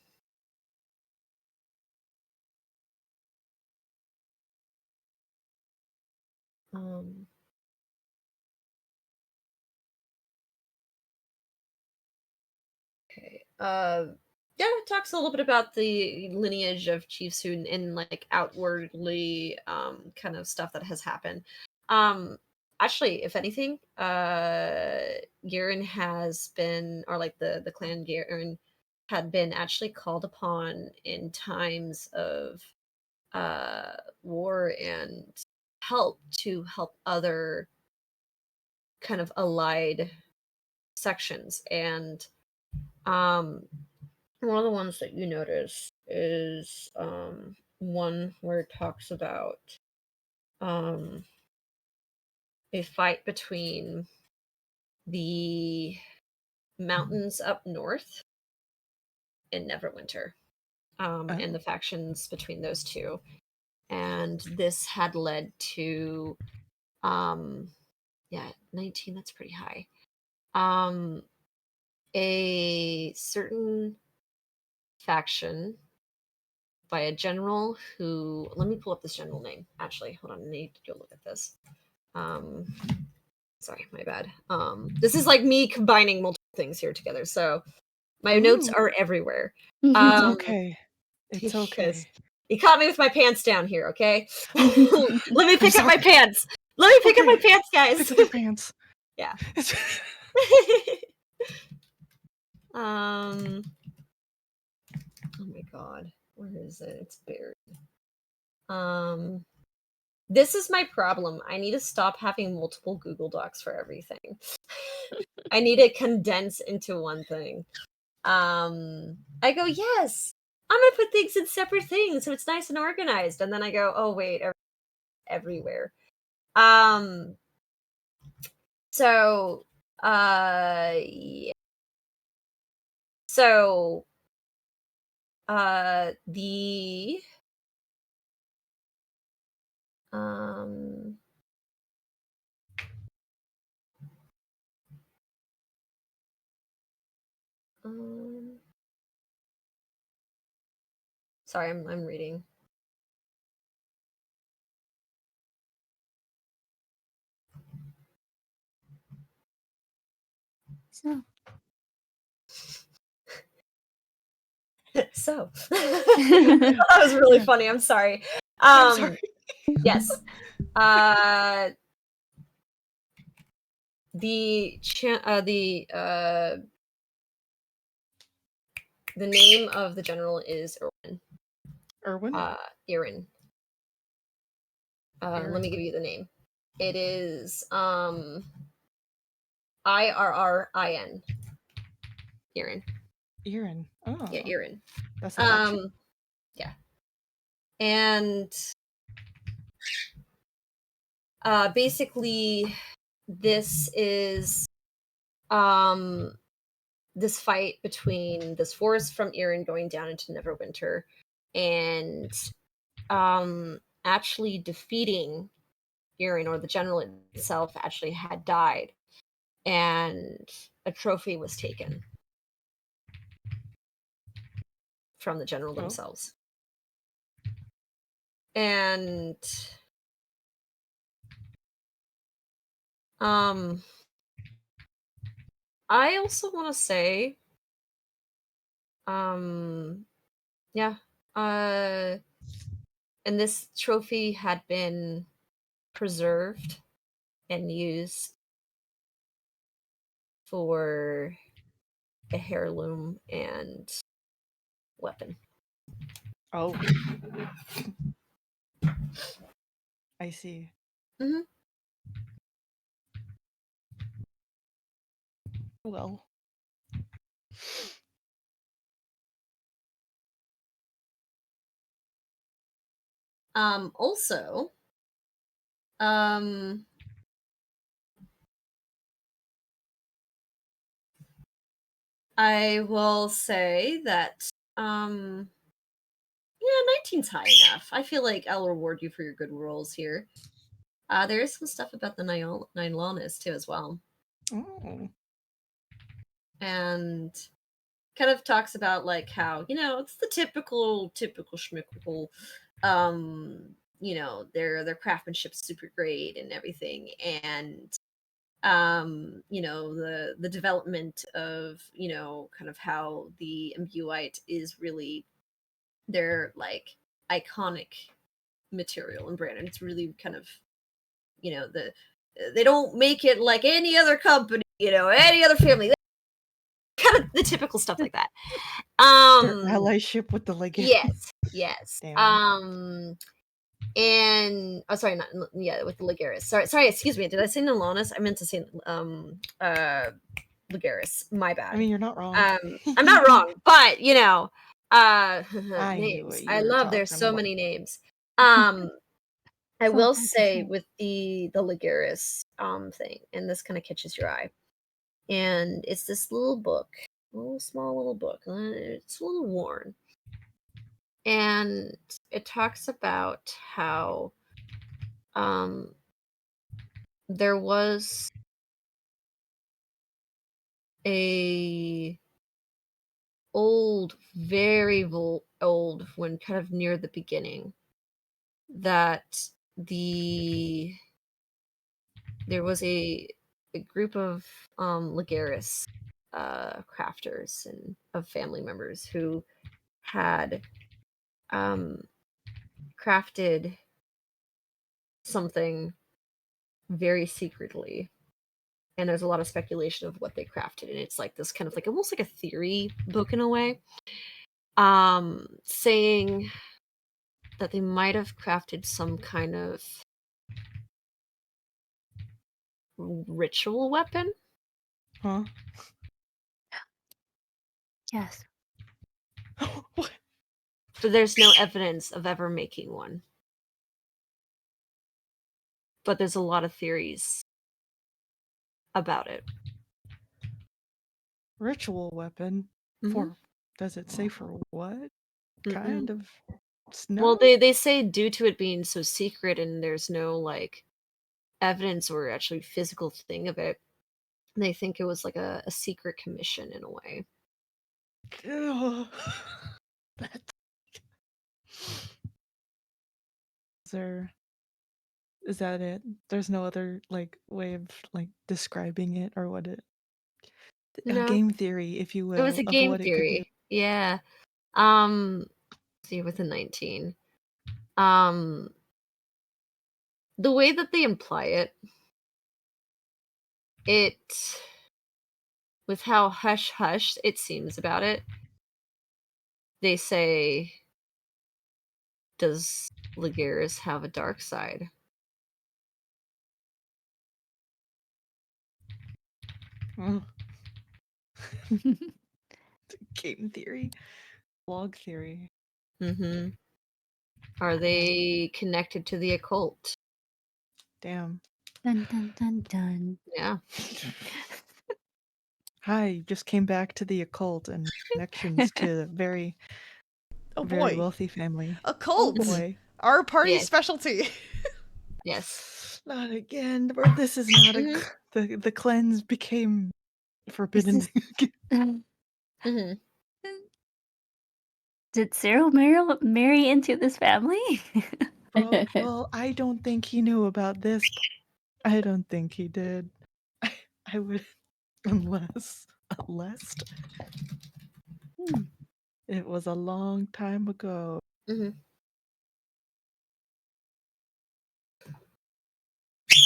um okay. Yeah, it talks a little bit about the lineage of chiefs who and like outwardly kind of stuff that has happened. Um Actually, if anything, Garen has been or like the clan Garen had been actually called upon in times of war and help to help other kind of allied sections. And um one of the ones that you notice is one where it talks about um a fight between the mountains up north in Neverwinter, and the factions between those two. And this had led to yeah, 19, that's pretty high. A certain faction by a general who let me pull up this general name. Actually, hold on, I need to go look at this. Sorry, my bad. This is like me combining multiple things here together, so my notes are everywhere. It's okay. It's okay. Yes. You caught me with my pants down here, okay? Let me pick up my pants. Let me pick up my pants, guys. Pick up your pants. Yeah. Oh my god, where is it? It's buried. This is my problem. I need to stop having multiple Google Docs for everything. I need to condense into one thing. I go, yes, I'm gonna put things in separate things so it's nice and organized. And then I go, oh wait, everywhere. So Yeah. So, the um um sorry, I'm reading. So, So that was really funny. I'm sorry. I'm sorry. Yes. Uh, the name of the general is Irwin. Erwin? Irin. Let me give you the name. It is Irrin. Irin. Irin. Oh. Yeah, Irin. That's a faction? Yeah. And basically this is this fight between this force from Irin going down into Neverwinter and actually defeating Irin, or the general itself actually had died, and a trophy was taken from the general Oh. themselves. And I also want to say yeah, and this trophy had been preserved and used for a heirloom and weapon. Oh. I see. Mm-hmm. Well. Also, I will say that, yeah, 19's high enough. I feel like I'll reward you for your good rolls here. There is some stuff about the Nine Wellness too, as well. Oh. And kind of talks about like how, it's the typical schmickle, their craftsmanship's super great and everything, and the development of, kind of how the imbuite is really their like iconic material and brand, and it's really kind of, they don't make it like any other company, any other family, kind of the typical stuff like that. Their allyship with the Legaris. Yes. Damn. And sorry, not with the Legaris. Sorry, excuse me. Did I say Nalonis? I meant to say Legaris. My bad. I mean, you're not wrong. I'm not wrong, but I knew names. what you I were love there's talking so about. many names. I So will hard to say say. with the Legaris thing, and this kind of catches your eye, and it's this little book, small little book. It's a little worn, and it talks about how there was a very old, when kind of near the beginning, that there was a group of Legaris crafters and of family members who had crafted something very secretly, and there's a lot of speculation of what they crafted, and it's like this kind of like almost like a theory book in a way, saying that they might have crafted some kind of ritual weapon. Huh? Yes. What? But there's no evidence of ever making one. But there's a lot of theories about it. Ritual weapon for. Does it say for what kind of snow? Well, they say due to it being so secret and there's no like evidence or actually physical thing of it, they think it was like a secret commission in a way. Ugh. Is that it? There's no other like way of like describing it or what it a No. game theory, if you will, It was a of game what it could be. theory. Yeah. See with the 19. The way that they imply it with how hush hush it seems about it, they say, does Laguerre have a dark side? Oh. Game theory, log theory. Mm-hmm. Are they connected to the occult? Damn. Dun dun dun dun. Yeah. Hi, just came back to the occult and connections to very, Oh very boy. wealthy family. Occult. Oh boy. Our party Yes. specialty. Yes. Not again. This is not the cleanse became forbidden. Mm-hmm. Did Cyril marry into this family? Well, I don't think he knew about this. I don't think he did. I would, unless it was a long time ago. Mm-hmm.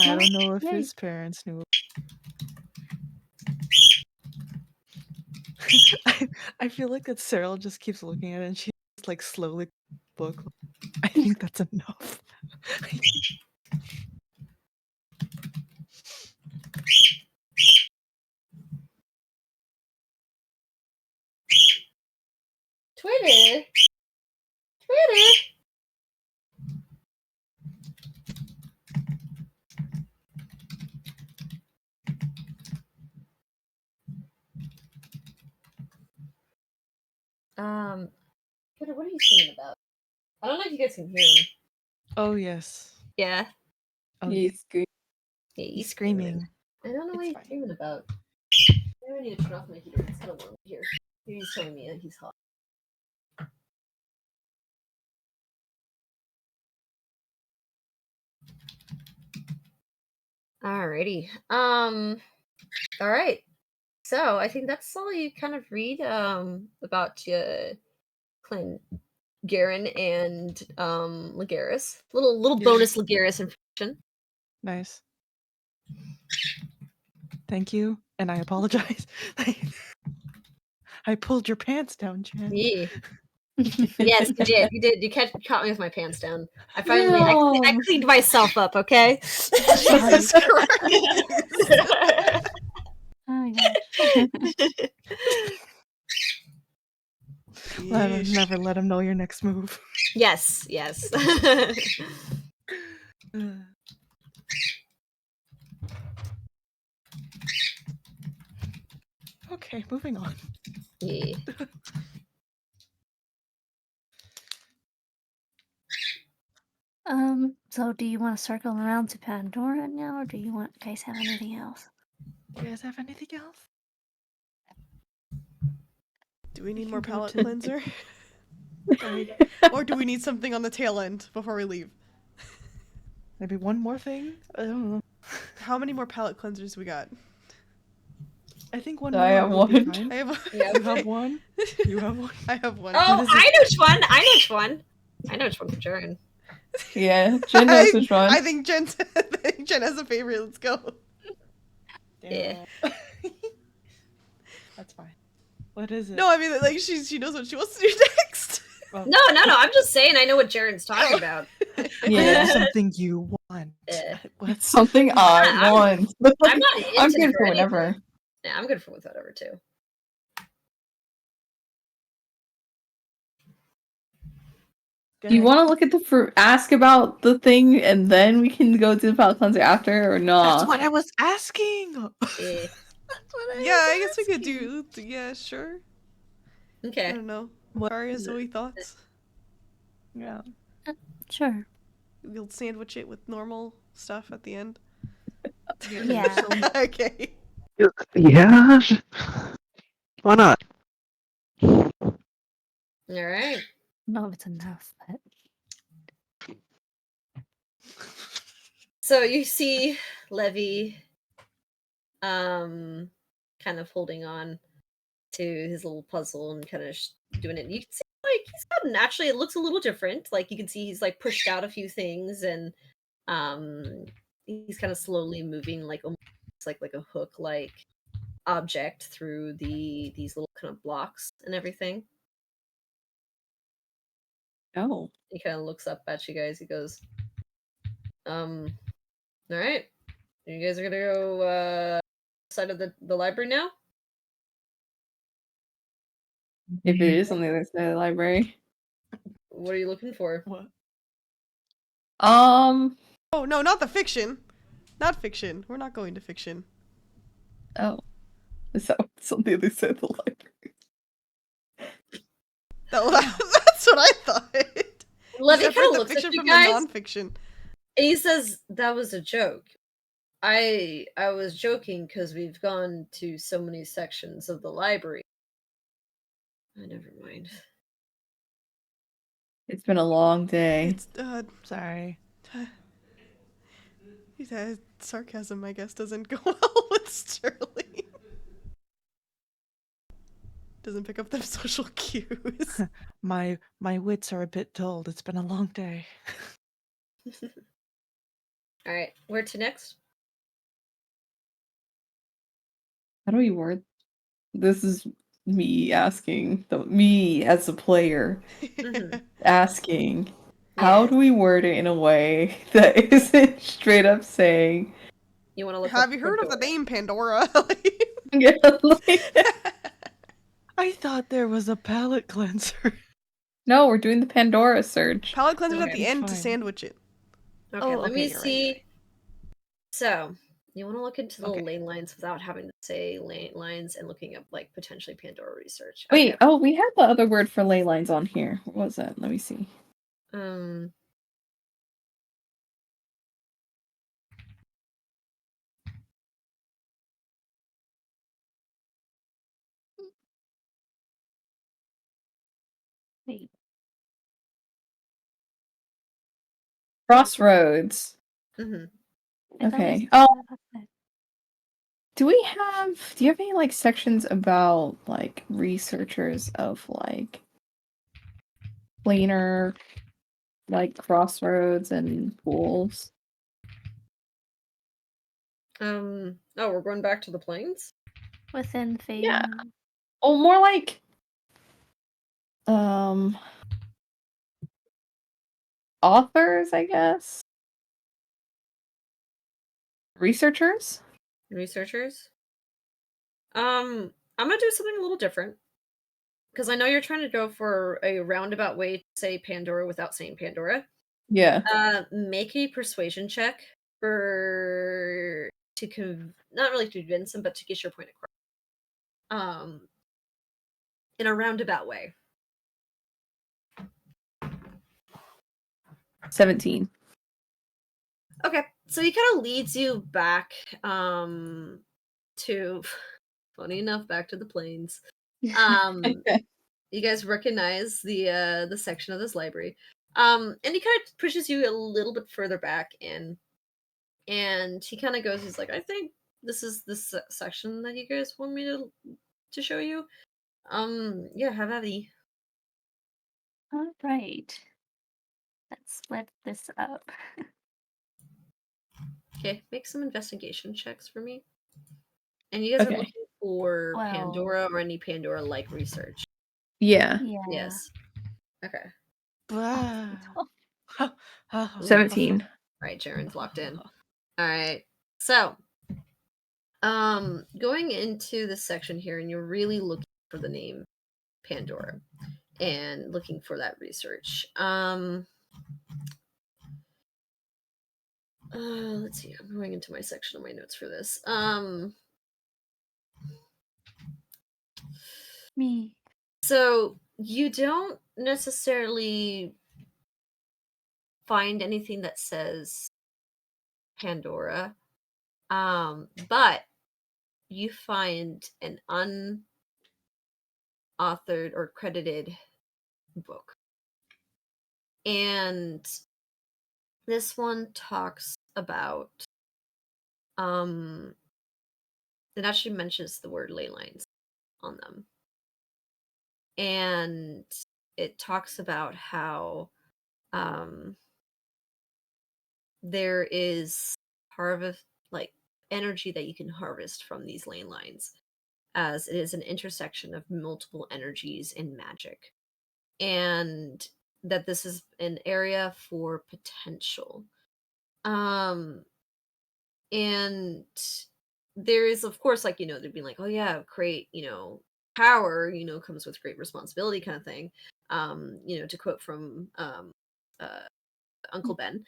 I don't know if Yay. his parents knew. I feel like that Cyril just keeps looking at it and she's like slowly book. I think that's enough. Twitter. Twitter, what are you singing about? I don't know if you guys can hear him. Oh yes. Yeah. Oh, He's screaming. Yeah, he's screaming. I don't know what It's he's fine. screaming about. Maybe I need to turn off my heater. It's kind of warm here. Maybe he's telling me that he's hot. Alrighty. All right. So I think that's all you kind of read about Clint Garen and Laguerre. Little Yeah. bonus Laguerre information. Nice. Thank you, and I apologize. I pulled your pants down, Jen. Yeah. Yes, you did. You did. You caught me with my pants down. I finally I No. cleaned myself up. Okay. Jesus Christ. Oh my gosh. Never let him know your next move. Yes. Yes. Okay, moving on. Yeah. So do you want to circle around to Pandora now, or do you guys have anything else? Do you guys have anything else? Do we need can more go palate to- cleanser? Or do we need something on the tail end before we leave? Maybe one more thing? I don't know. How many more palate cleansers we got? I think one I more have will be one. fine. I have You have one? You have one? I have one. Oh, is I know which one. I know which one. I know which one for Jaren. Yeah, Jen knows which one. I think Jen has a favorite. Let's go. Yeah. That's fine. What is it? No, I mean like she knows what she wants to do next. Well, No. I'm just saying I know what Jaren's talking about. Yeah, something you want. What's something I I'm- want. I'm not into I'm good for anything. whatever. Yeah, I'm good for whatever too. Do you want to look at the fruit? Ask about the thing, and then we can go to the palate cleanser after, or That's no? what I was asking. Yeah. Yeah, I guess we could do. Yeah, sure. I Okay. don't know. What Macaria, is it? Zoe, thoughts? Yeah. Sure. We'll sandwich it with normal stuff at the end. Yeah. Okay. Yeah. Why not? All right. No, it's enough, but So you see Levy kind of holding on to his little puzzle and kind of doing it. You can see like he's gotten actually it looks a little different. Like you can see he's like pushed out a few things and he's kind of slowly moving like almost like a hook like object through these little kind of blocks and everything. Oh. He kind of looks up at you guys. He goes, all right. You guys are gonna go side of the library now? If it is on the other side of the library. What are you looking for? What? Oh, no, not the fiction. Not fiction. We're not going to fiction. so it's on the other side of the library. That's what I thought. Levy Separate kind of the looks at fiction you from guys, the non-fiction. and he says, "That was a joke. I was joking because we've gone to so many sections of the library." Never mind. It's been a long day. It's Sorry. sarcasm, I guess, doesn't go well with Sterling. Doesn't pick up them social cues. My wits are a bit dulled. It's been a long day. All right, where to next? How do we word? This is me asking me as a player Mhm. asking. How Yes. do we word it in a way that isn't straight up saying? You want to look Have up you heard of the Pandora. name Pandora? Yeah, like- I thought there was a palate cleanser. no, we're doing the Pandora search. Palette cleanser's at Okay. the end to Fine. sandwich it. Okay, Oh, let okay, me you're right, see. you're right. So, you want to look into the Okay. lane lines without having to say lane lines and looking up like potentially Pandora research. Wait, Okay. oh, we had the other word for ley lines on here. What was that? Let me see. Um. Wait. Crossroads. Mhm. I thought we Okay. said Oh, that. do you have any like sections about like researchers of like planar like crossroads and pools? Oh, we're going back to the plains. Within Fame. Yeah. Oh, more like authors, I guess. Researchers? Researchers. I'm gonna do something a little different because I know you're trying to go for a roundabout way to say Pandora without saying Pandora. Yeah. Make a persuasion check for not really to convince them, but to get your point across. In a roundabout way. 17. Okay, so he kind of leads you back to funny enough back to the plains. You guys recognize the section of this library. And he kind of pushes you a little bit further back in, and he kind of goes, he's like, I think this is the section that you guys want me to show you. Yeah, have at it. All right. Let's split this up. Okay, make some investigation checks for me. And you guys are Okay. looking for Well- Pandora or any Pandora-like research. Yeah. Yeah. Yes. Okay. Blah. 17. Right, Jaren's locked in. All right. So, going into this section here, and you're really looking for the name Pandora and looking for that research. Let's see. I'm going into my section of my notes for this. Me. So you don't necessarily find anything that says Pandora, but you find an unauthored or credited book, and this one talks about it actually mentions the word ley lines on them, and it talks about how there is harvest like energy that you can harvest from these ley lines, as it is an intersection of multiple energies and magic, and that this is an area for potential. um and there is, of course, like, they'd be like, oh yeah, great, power, comes with great responsibility, kind of thing. To quote from uh Uncle Ben.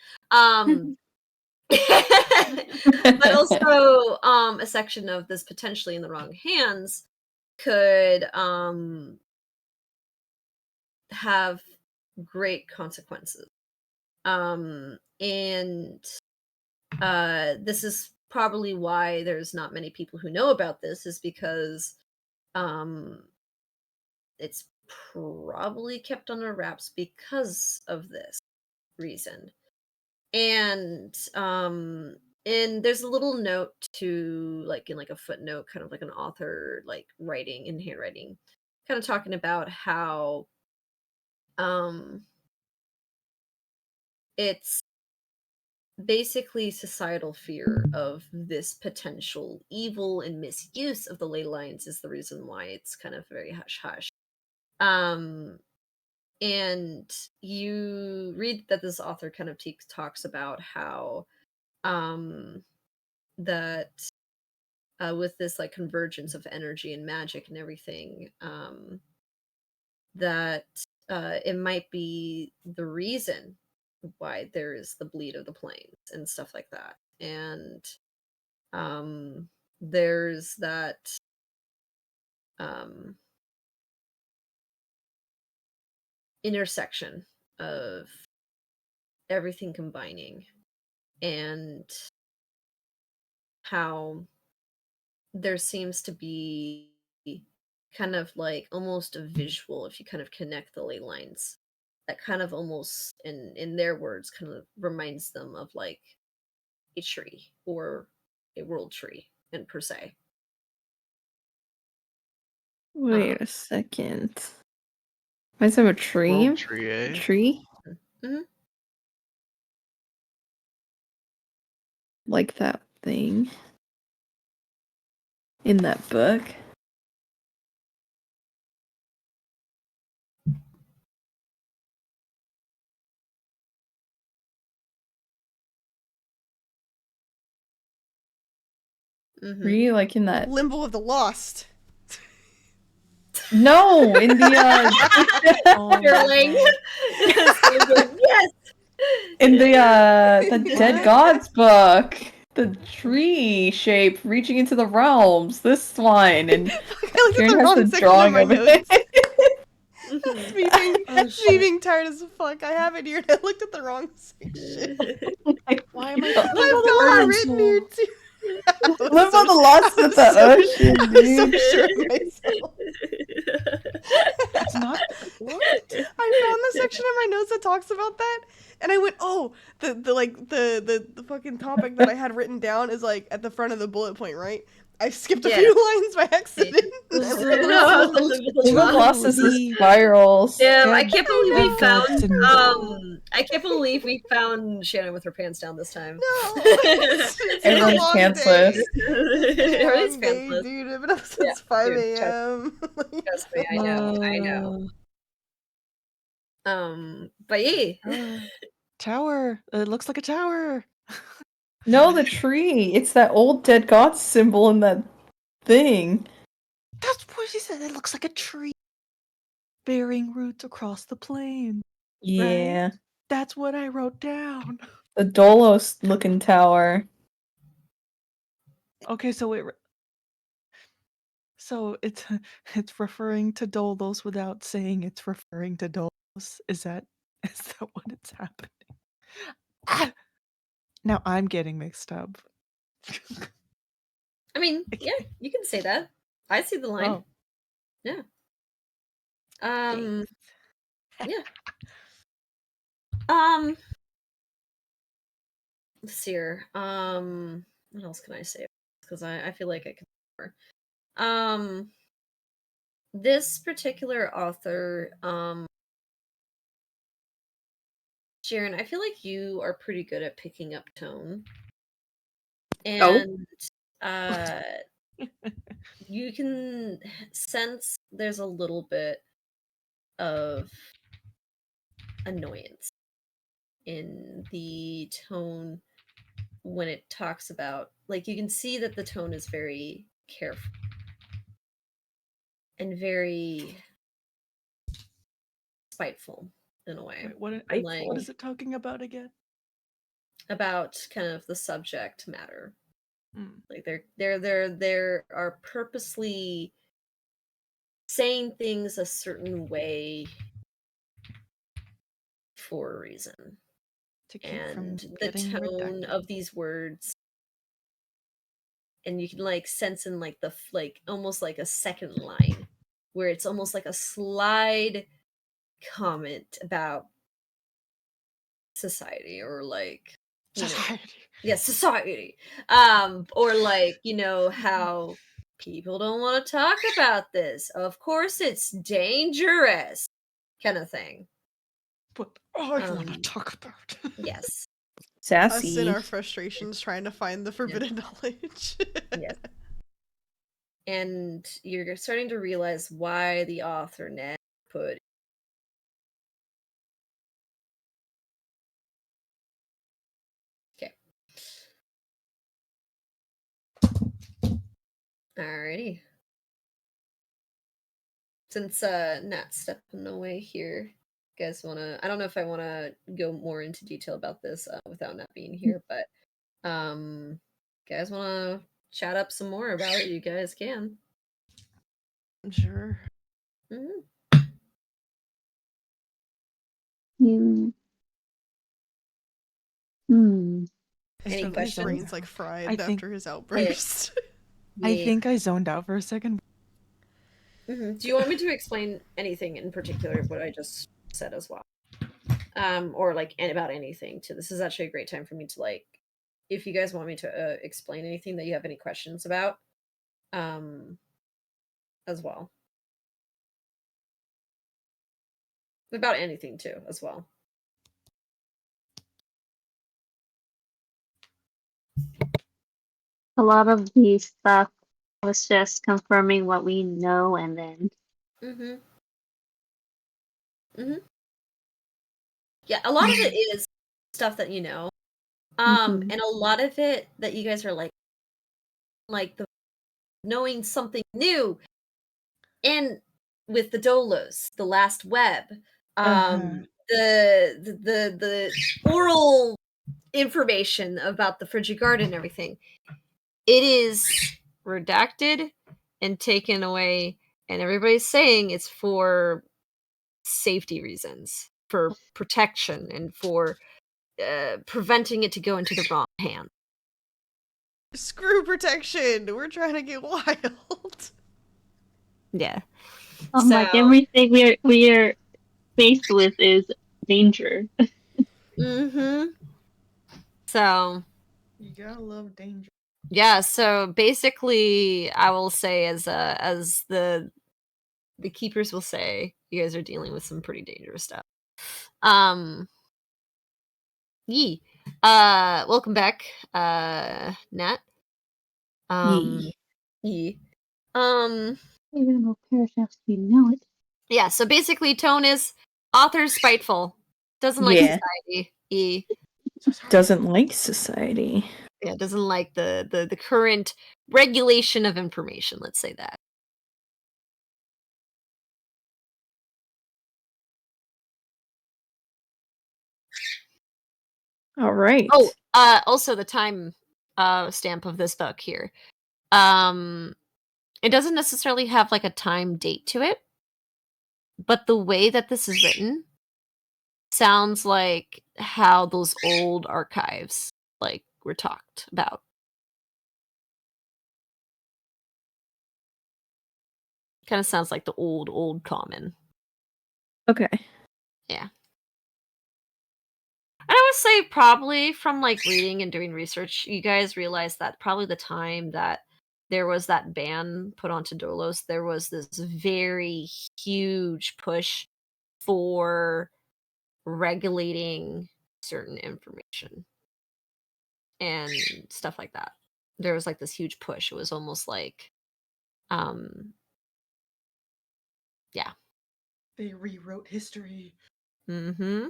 But also, a section of this potentially in the wrong hands could have great consequences. And this is probably why there's not many people who know about this, is because um it's probably kept under wraps because of this reason. And there's a little note to, like, in like a footnote, kind of like an author like writing in handwriting, kind of talking about how um it's basically societal fear of this potential evil and misuse of the ley lines is the reason why it's kind of very hush hush. um and you read that this author kind of talks about how um that with this like convergence of energy and magic and everything, that it might be the reason why there is the bleed of the plains and stuff like that. And there's that um, intersection of everything combining, and how there seems to be kind of like almost a visual, if you kind of connect the ley lines, that kind of almost, in their words, kind of reminds them of like a tree or a world tree in per se. Wait a second. Reminds me of a tree? World tree, eh? Tree? Mm-hmm. Like that thing in that book? Mm-hmm. Tree, like in that. Limbo of the Lost. No, in the Oh Sterling. my Yes. in the What? Dead Gods book. The tree shape reaching into the realms. This one, and Fuck, I looked at Kieran the has wrong the section of drawing my of notes. it. Mhm. me being, Oh, me shit. being tired as fuck. I have it here and I looked at the wrong section. Why am I Limbo thinking I've of got it Burning written here Soul? too. of the Lost in the Ocean, I was so dude. sure of myself. It's not. What? I found the section in my notes that talks about that, and I went, "Oh, the fucking topic that I had written down is like at the front of the bullet point, right?" I skipped a Yeah. few lines by accident. No, Limbo of the Lost is the The spirals. I Dead- can't believe we know. found Dead gods I can't believe we found Shannon with her pants down this time. No, it's been a Everyone's long pantsless. day. It's been a Everybody's long day, pantsless. dude. I've been up Yeah, since 5 dude, a.m. Trust me, I know. But yeah. Tower. It looks like a tower. No, the tree. It's that old Dead Gods symbol in that thing. That's what she said. It looks like a tree bearing roots across the plain. Yeah. That's what I wrote down. The Dolos looking tower. Okay, so So it's referring to Dolos without saying it's referring to Dolos. Is that what it's happening? Ah! Now I'm getting mixed up. I mean, yeah, you can say that. I see the line. Oh, Yeah. thanks. Yeah. Let's see here. What else can I say? Because I feel like I can more. This particular author, Sharon, I feel like you are pretty good at picking up tone. And you can sense there's a little bit of annoyance in the tone when it talks about, like, you can see that the tone is very careful and very spiteful in a way. Wait, And like what is it talking about again? about kind of the subject matter. Mm. Like they are purposely saying things a certain way for a reason. To keep from And the getting tone redacted. of these words, and you can like sense in like the like almost like a second line where it's almost like a slide comment about society, or like, you know, Society. yeah, society, or like, you know, how people don't want to talk about this, of course it's dangerous, kind of thing. But I want to Um, talk about. yes. Us in Sassy. our frustrations trying to find the forbidden knowledge. Yes. And you're starting to realize why the author Ned put okay. Alrighty. Since Nat's stepping away here, you guys wanna, I don't know if I wanna go more into detail about this without Nat being here, but guys wanna chat up some more about it, you guys can. Sure. Mhm. You. Hmm. Any think His questions? brain's like fried I think- after his outburst. I think I zoned out for a second. Do you want me to explain anything in particular of what I just said as well? Or like about anything too. This is actually a great time for me to like, if you guys want me to explain anything that you have any questions about, as well. About anything too, as well. A lot of the stuff was just confirming what we know and then. Yeah, a lot of it is stuff that you know. Mhm. And a lot of it that you guys are like the knowing something new. And with the Dolos, the last web, the oral information about the Frigid Garden and everything, it is redacted and taken away, and everybody's saying it's for safety reasons, for protection, and for preventing it to go into the wrong hands. Screw protection. We're trying to get wild. Yeah. Like everything we're faced with is danger. So You gotta love danger. yeah, so basically I will say, as the keepers will say, you guys are dealing with some pretty dangerous stuff. Yee. Welcome back, Nat. Yee. Yee. Even though paragraphs you know it. Yeah, so basically tone is author's spiteful. Doesn't like Yeah. society. E. Doesn't like society. Yeah, doesn't like the current regulation of information, let's say that. All right. Oh, also the time stamp of this book here. It doesn't necessarily have like a time date to it, but the way that this is written sounds like how those old archives like were talked about. Kind of sounds like the old common. Okay. Yeah. And I would say probably from like reading and doing research, you guys realize that probably the time that there was that ban put onto Dolos, there was this very huge push for regulating certain information and stuff like that. There was like this huge push. It was almost like yeah. They rewrote history. Mm-hmm.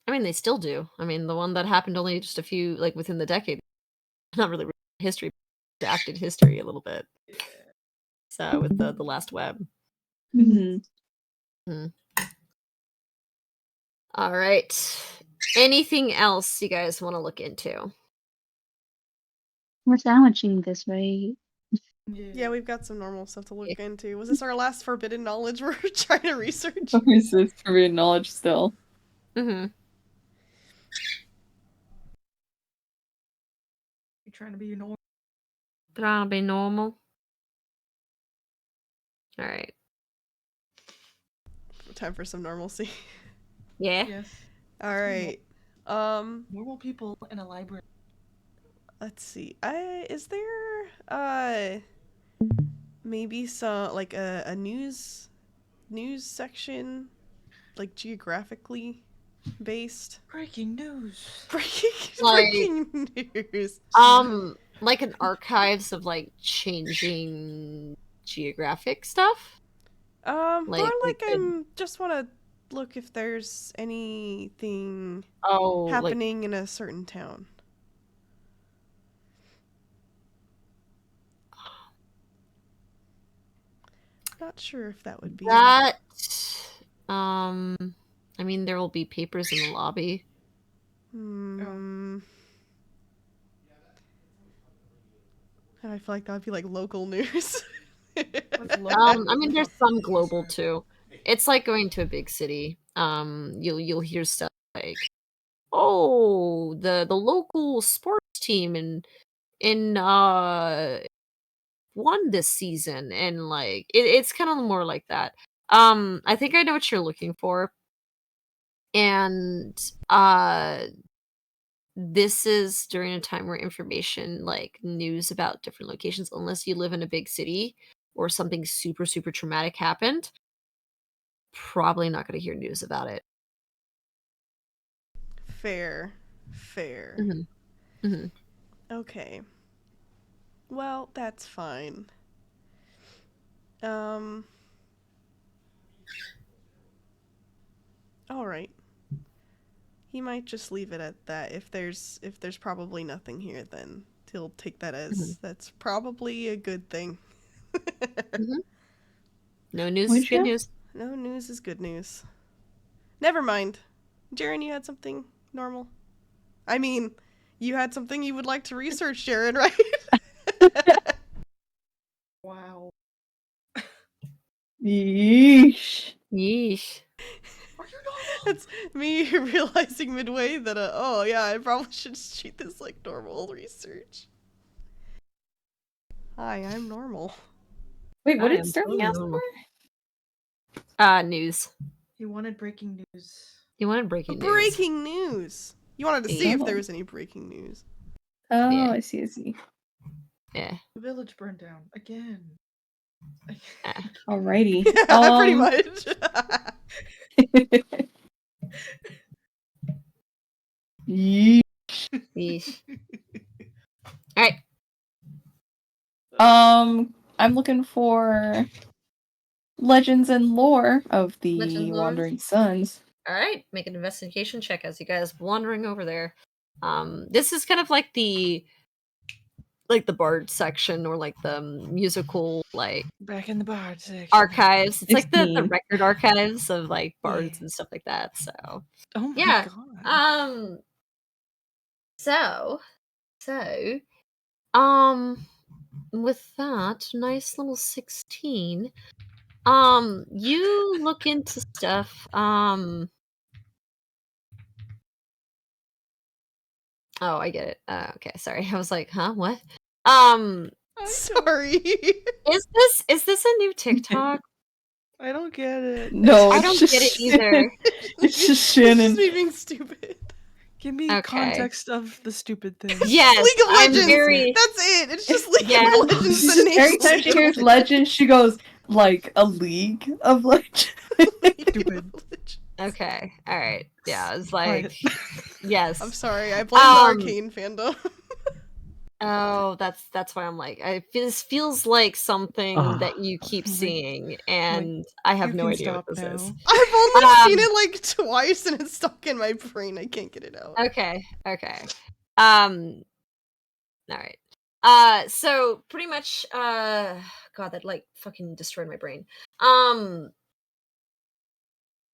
I mean, they still do. I mean, the one that happened only just a few, like within the decade, not really history, adapted history a little bit. Yeah. So with the last web. Mm-hmm. All right. Anything else you guys want to look into? We're sandwiching this, right? Yeah, we've got some normal stuff to look into. Was this our last forbidden knowledge we're trying to research? Or is this forbidden knowledge still? Mm-hmm. You're trying to be normal. Trying to be normal. All right. Time for some normalcy. Yeah. Yes. All right. Normal people in a library. Let's see. Is there maybe some like a news section, like geographically based? Breaking news. Breaking news. Like an archives of like changing geographic stuff. More like like we could- just want to look if there's anything like happening in a certain town. Not sure if that would be that. I mean, there will be papers in the lobby. And I feel like that would be like local news. I mean, there's some global too. It's like going to a big city. You'll hear stuff like, "Oh, the local sports team in won this season," and like it's kind of more like that. I think I know what you're looking for, and this is during a time where information like news about different locations, unless you live in a big city or something super super traumatic happened, probably not going to hear news about it. Fair. Mm-hmm. Okay. Well, that's fine. All right. He might just leave it at that. If there's probably nothing here, then he'll take that as that's probably a good thing. No news is good news. No news is good news. Never mind. Jaren, you had something normal? I mean, you had something you would like to research, Jaren, right? Wow. Yeesh. Yeesh. Are you normal? It's me realizing midway that, oh yeah, I probably should just treat this like normal research. Hi, I'm normal. Wait, what I did am Sterling ask normal. for? News. He wanted breaking news. You wanted breaking news. Breaking news! You wanted to see if there was any breaking news. Oh, Yeah. I see. Yeah. The village burned down again. Alrighty. Pretty much. Yeesh. Yeesh. All right. I'm looking for legends and lore of the Legends lore? Wandering Sons. All right. Make an investigation check as you guys wandering over there. This is kind of like the bard section or like the musical like Back in the bard section. archives. It's like the 16. record archives of like bards and stuff like that. So Oh my yeah. god. So With that nice little 16, you look into stuff. Oh, I get it. Okay, sorry. I was like, huh, what? I don't, Sorry. Is this a new TikTok? I don't get it. No, I it's don't just get it either. It's just It's Shannon. just me being stupid. Give me Okay. context of the stupid thing. Yes, League of I'm Legends. very. That's it. It's just League Yeah. of Legends. It's The just name every time League she of hears Legends, she goes like a League of Legends. League Stupid. of Legends. Okay. All right. Yeah. It's Quiet. like. Yes. I'm sorry. I blame the Um, Arcane fandom. Oh, that's why I'm like, this feels like something that you keep Like- seeing, and I have you no can idea what stop this now. is. I've only seen Um, it like twice, and it's stuck in my brain. I can't get it out. Okay. All right. So pretty much, God, that like fucking destroyed my brain.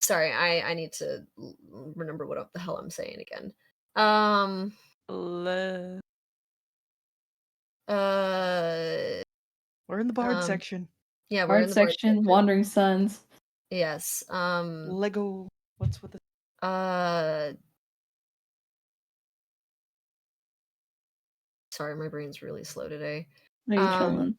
Sorry, I need to remember what the hell I'm saying again. Le- Uh, We're in the bard um, section. yeah, we're in Art the board section, section. Wandering Sons. Yes. Lego. What's with the Sorry, my brain's really slow today. Are you Um, chilling?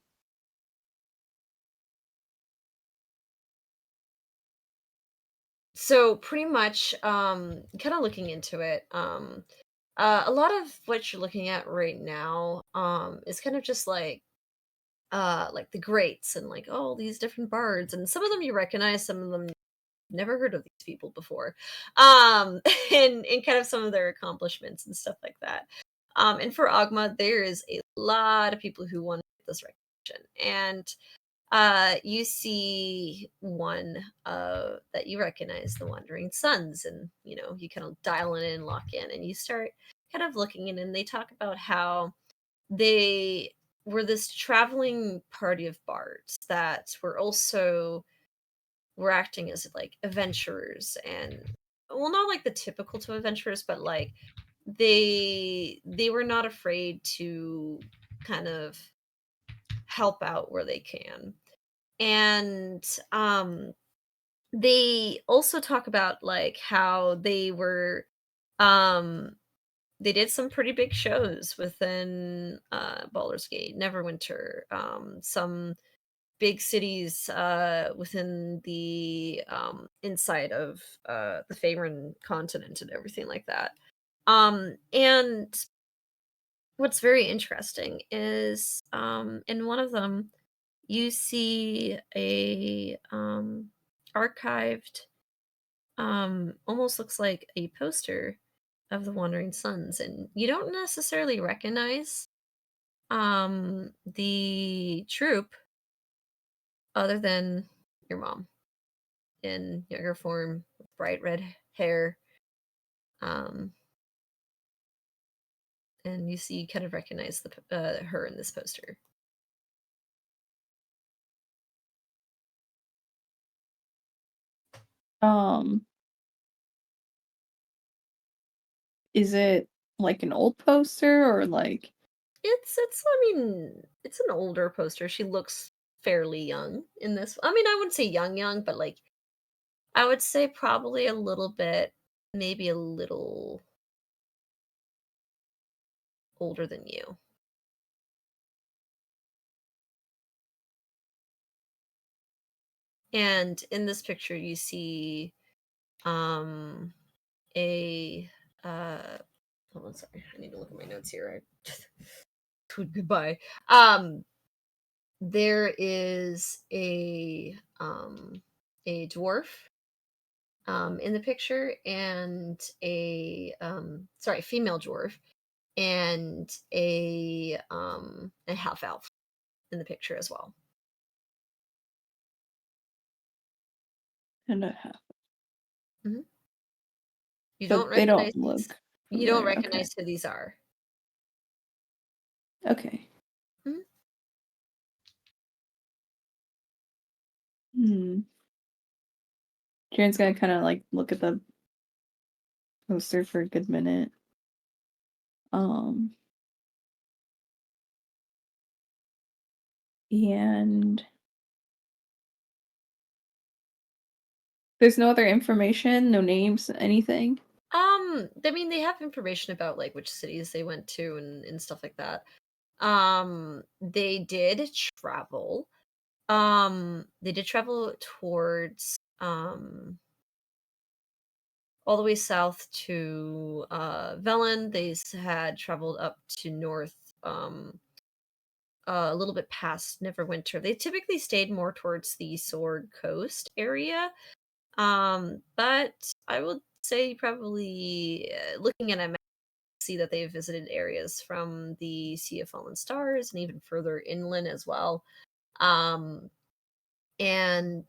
So pretty much, kind of looking into it, a lot of what you're looking at right now, is kind of just like the greats and like all these different bards, and some of them you recognize, some of them never heard of these people before, and kind of some of their accomplishments and stuff like that. And for Agma, there is a lot of people who want this recognition, and you see one that you recognize, the Wandering Sons, and you kind of dial in and lock in, and you start kind of looking in, and they talk about how they were this traveling party of bards that were acting as like adventurers, and well, not like the typical to adventurers, but like they were not afraid to kind of help out where they can. And they also talk about like how um they did some pretty big shows within Baldur's Gate, Neverwinter, some big cities within the inside of the Faerun continent and everything like that. And what's very interesting is in one of them you see a archived, almost looks like a poster of the Wandering Sons, and you don't necessarily recognize the troop other than your mom in younger form with bright red hair. um and you kind of recognize her in this poster. Um, is it like an old poster or like It's I mean, it's an older poster. She looks fairly young in this. I mean, I wouldn't say young, but like I would say probably a little bit, maybe a little older than you. And in this picture you see um a hold on, sorry, I need to look at my notes here. I tweet goodbye. There is a dwarf in the picture, and female dwarf, and a half elf in the picture as well. and a half? You So don't they recognize don't look you don't familiar. recognize who these are. Okay. Mhm. Hmm. Jaren's gonna kind of like look at the poster for a good minute. Um, And there's no other information, no names, anything. I mean, they have information about like which cities they went to and stuff like that. They did travel. They did travel towards all the way south to Velen. They had traveled up to north, a little bit past Neverwinter. They typically stayed more towards the Sword Coast area. But I would say probably looking at a map, see that they've visited areas from the Sea of Fallen Stars and even further inland as well. Um, and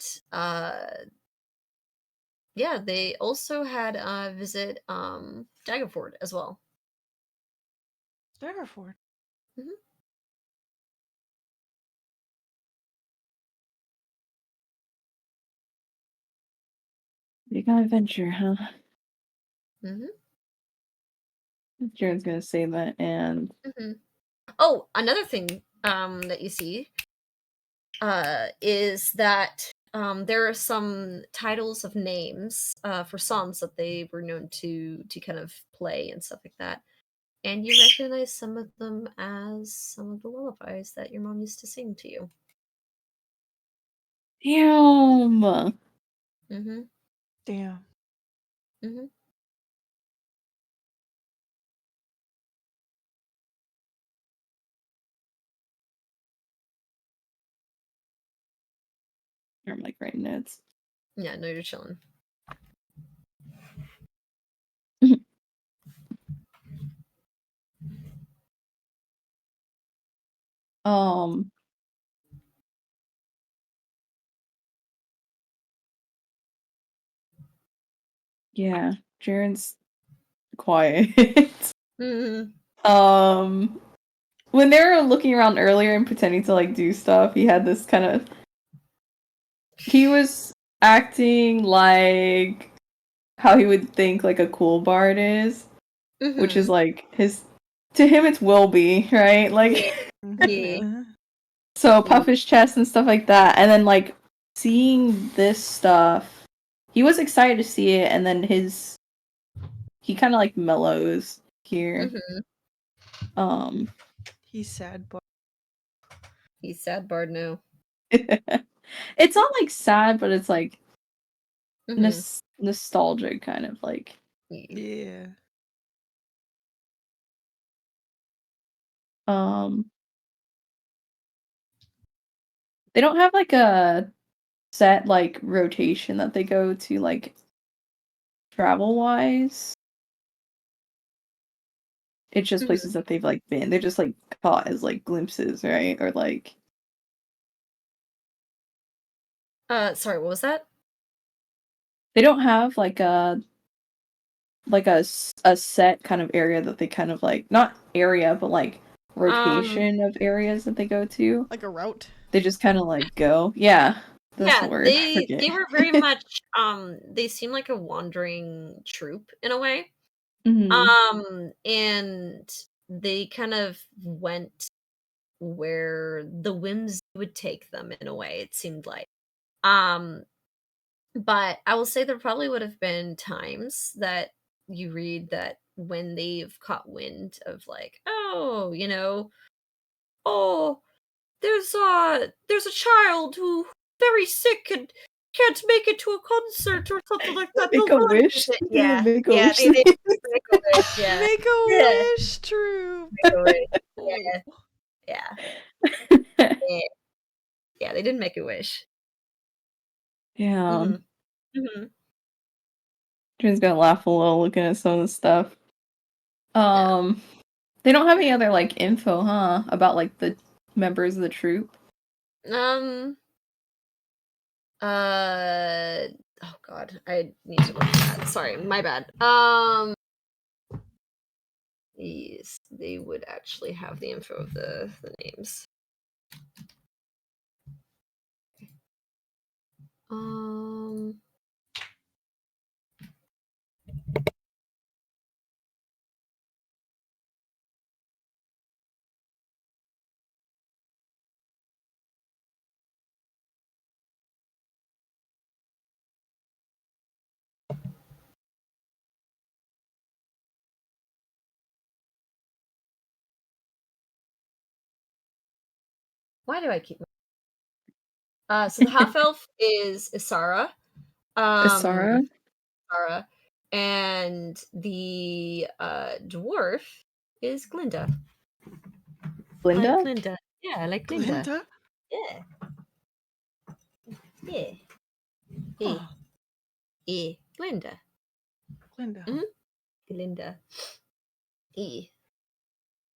yeah, they also had visit Daggerford as well. Daggerford. Mhm. Big adventure, huh? Mhm. Jaren's gonna say that, and Mhm. Oh, another thing that you see is that there are some titles of names for songs that they were known to kind of play and stuff like that. And you recognize some of them as some of the lullabies that your mom used to sing to you. damn. Mm-hmm. Damn. Mm-hmm. I'm like writing notes. Yeah, no, you're chilling. Um, yeah, Jaren's quiet. Mm-hmm. When they were looking around earlier and pretending to like do stuff, he had this kind of. He was acting like how he would think like a cool bard is, which is Mm-hmm. like his. To him, it's will be right, like. Yeah. So Yeah. puff his chest and stuff like that, and then like seeing this stuff, he was excited to see it, and then he kind of like mellows here. Mm-hmm. He's sad, but He's sad bard now. It's not like sad, but it's like Mm-hmm. nostalgic kind of like. yeah. Um, they don't have like a set like rotation that they go to like travel wise. It's just Mhm. places that they've like been. They're just like caught as like glimpses, right? Or like Sorry, what was that? they don't have like a set kind of area that they kind of like not area but like rotation of areas that they go to. Like a route. They just kind of like go. Yeah, that's the Yeah, word. I they forget. were very much they seem like a wandering troupe in a way. Mhm. And they kind of went where the whims would take them in a way, it seemed like. Um, but I will say there probably would have been times that you read that when they've caught wind of like, oh, oh, there's a child who very sick and can't make it to a concert or something like that. They'll Make a go and wish. visit. They Yeah, make a yeah, wish. they make a wish. Yeah, Make a yeah, wish, true. make a wish. Oh. Yeah, yeah, yeah. They didn't make a wish. Yeah. Hmm. Hmm. Jordan's gonna laugh a little looking at some of the stuff. Yeah. They don't have any other like info, huh? About like the members of the troupe. Um. Oh God, I need to look at that. Sorry, my bad. Yes, they would actually have the info of the names. Um. Why do I keep? So the half elf is Isara. Isara? Isara, and the dwarf is Glinda. I Glinda? like Glinda. Yeah, I like Glinda. Glinda? Yeah. Yeah. Huh. Glinda. Glinda. Mhm. Glinda.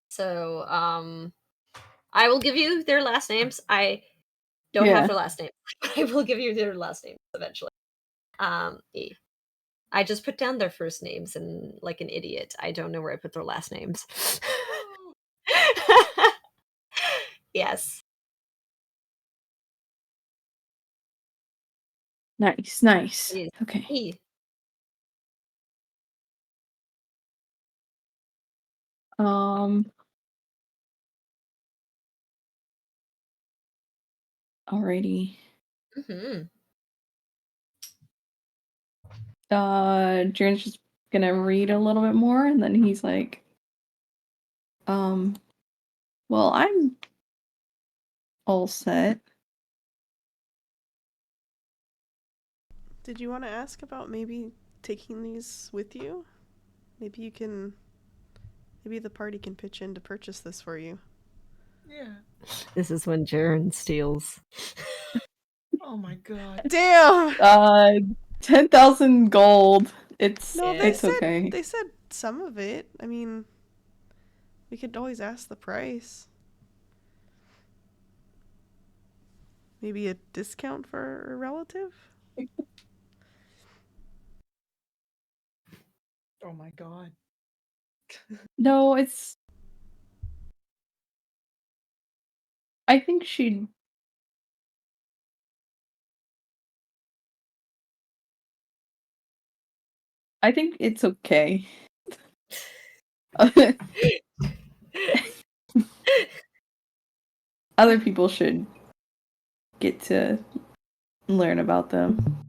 So, I will give you their last names. I don't have Yeah. their last names. I will give you their last names eventually. I just put down their first names and like an idiot. I don't know where I put their last names. Yes. Nice. Yes. Okay. E. Alrighty. Mm-hmm. Jaren's just gonna read a little bit more, and then he's like, well, I'm all set. Did you want to ask about maybe taking these with you? Maybe the party can pitch in to purchase this for you. Yeah. This is when Jaren steals. Oh my god. Damn! 10,000 gold. It's No, Yeah. okay. they said some of it. I mean, we could always ask the price. Maybe a discount for a relative? Oh my god. No, it's. I think she'd. I think it's okay. Other people should get to learn about them.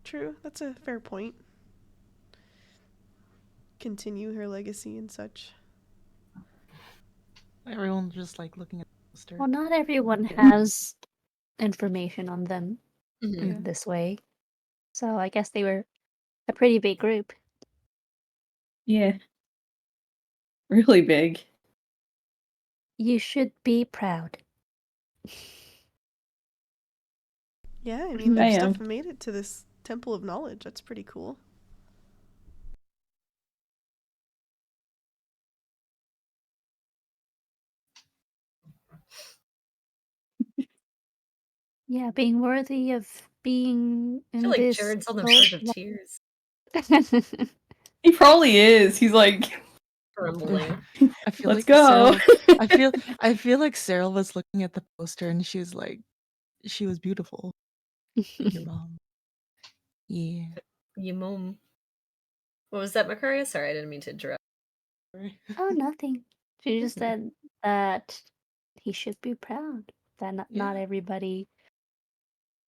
True, that's a fair point. Continue her legacy and such. Everyone just like looking at the poster. Well, not everyone has information on them Mhm. in this way. So I guess they were a pretty big group. Yeah. Really big. You should be proud. Yeah, I mean, I their stuff am. made it to this Temple of Knowledge. That's pretty cool. Yeah, being worthy of being I in feel like this. Jared's on the verge of tears. He probably is. He's like, Grumbling. I feel let's like go. Cyril, I feel like Cyril was looking at the poster and she was like, she was beautiful. Your mom. Yeah. You mom. What was that, Makaria? Sorry, I didn't mean to interrupt. Oh, nothing. She just Mhm. said that he should be proud that not Yeah. everybody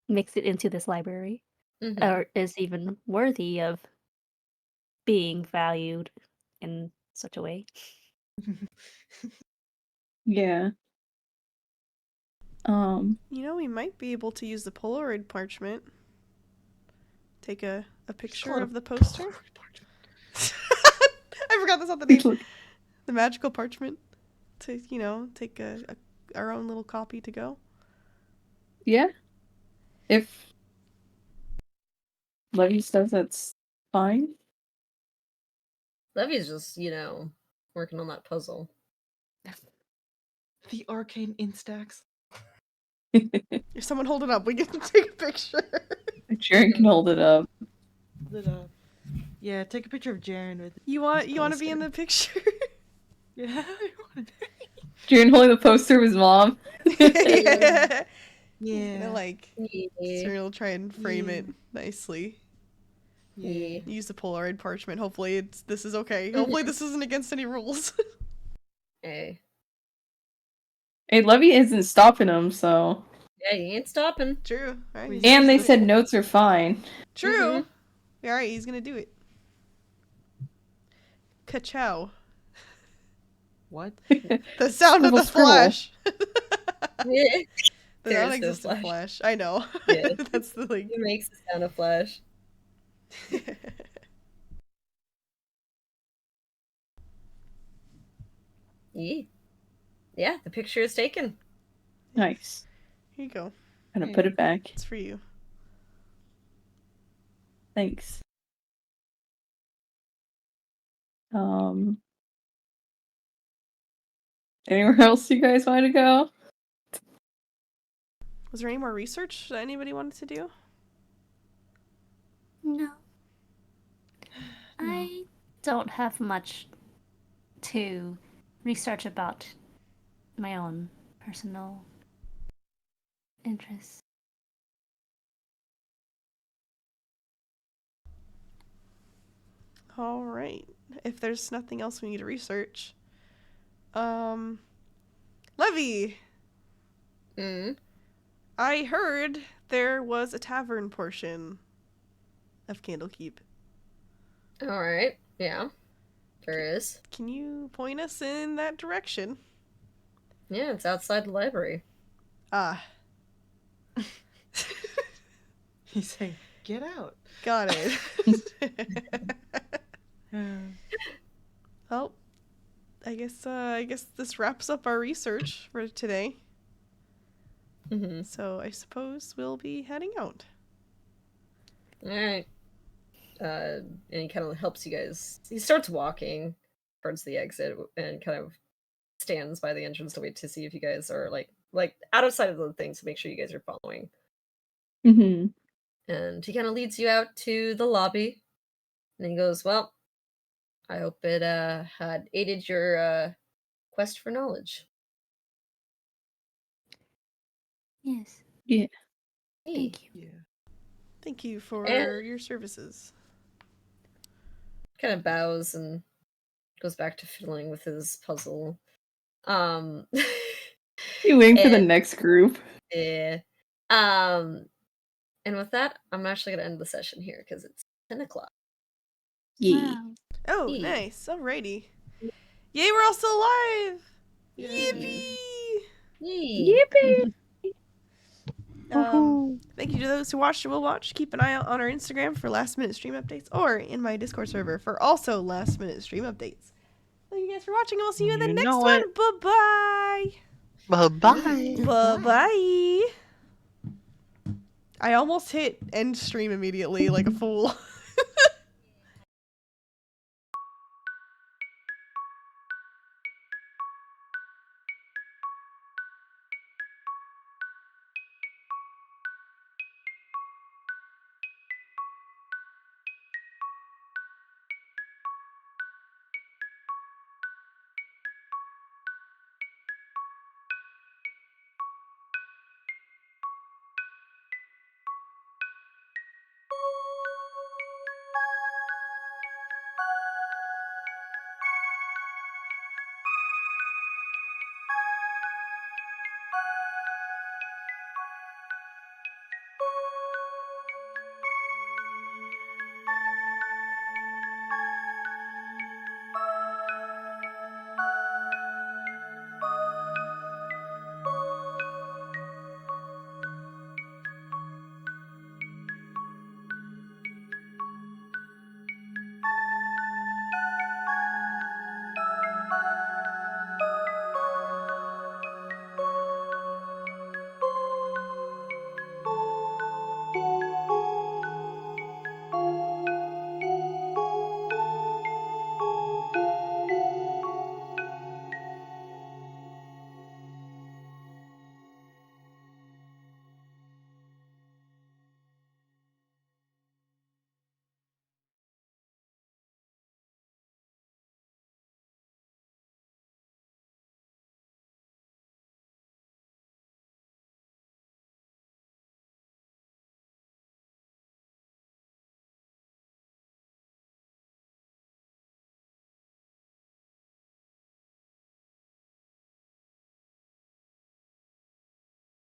makes it into this library Mhm. or is even worthy of being valued in such a way. Yeah. You know, we might be able to use the Polaroid parchment. Take a picture of the poster. I forgot that's not the name. The magical parchment. To, you know, take our own little copy to go. Yeah. If Levy says that's fine. Levy's just, working on that puzzle. The arcane instax. If someone hold it up, we can take a picture. Jaren can hold it up. Hold it up. Yeah, take a picture of Jaren with You want his to be in poster. the picture? Yeah, I want to. Jaren holding the poster of his mom. Yeah. He's Yeah. gonna Yeah. Cyril try and frame Yeah. it nicely. Yeah. Use the Polaroid parchment. Hopefully this is okay. Hopefully this isn't against any rules. Hey. Hey, Levy isn't stopping him, so. Yeah, you ain't stopping. True. Alright. Wait, And they said notes are fine. True. Alright, he's gonna do it. Ka-chow. What? The sound of Scribble, the scribble. flash. Yeah. The There is no non-existent flash. flash. I know. Yeah. That's the like. It makes the sound of flash. Yeah, the picture is taken. Nice. Here you go. I'm gonna put it back. It's for you. Thanks. Anywhere else you guys want to go? Was there any more research that anybody wanted to do? No. I don't have much to research about my own personal interests. All right. If there's nothing else we need to research, Levy, I heard there was a tavern portion of Candlekeep. All right. Yeah. There is. Can you point us in that direction? Yeah, it's outside the library. Ah. He's saying, "Get out." Got it. Yeah. Well, I guess this wraps up our research for today. Mm-hmm. So I suppose we'll be heading out. All right. And he kind of helps you guys. He starts walking towards the exit and kind of stands by the entrance to wait to see if you guys are like out of sight of the thing to make sure you guys are following. Mm-hmm. And he kind of leads you out to the lobby. And he goes, "Well, I hope it had aided your quest for knowledge." Yes. Yeah. Thank you. Yeah. Thank you for And- your services. Kind of bows and goes back to fiddling with his puzzle. You waiting for the And- next group? Yeah. And with that, I'm actually gonna end the session here because it's 10 o'clock. Yeah. Wow. Oh, Yee. nice. Alrighty. Yay, we're all still alive! Yay. Yippee! Yee. Yippee! Thank you to those who watched and will watch. Keep an eye out on our Instagram for last minute stream updates or in my Discord server for also last minute stream updates. Thank you guys for watching and we'll see you in the You next know one. it. Bye-bye! Bye-bye. Bye-bye! I almost hit end stream immediately like a fool.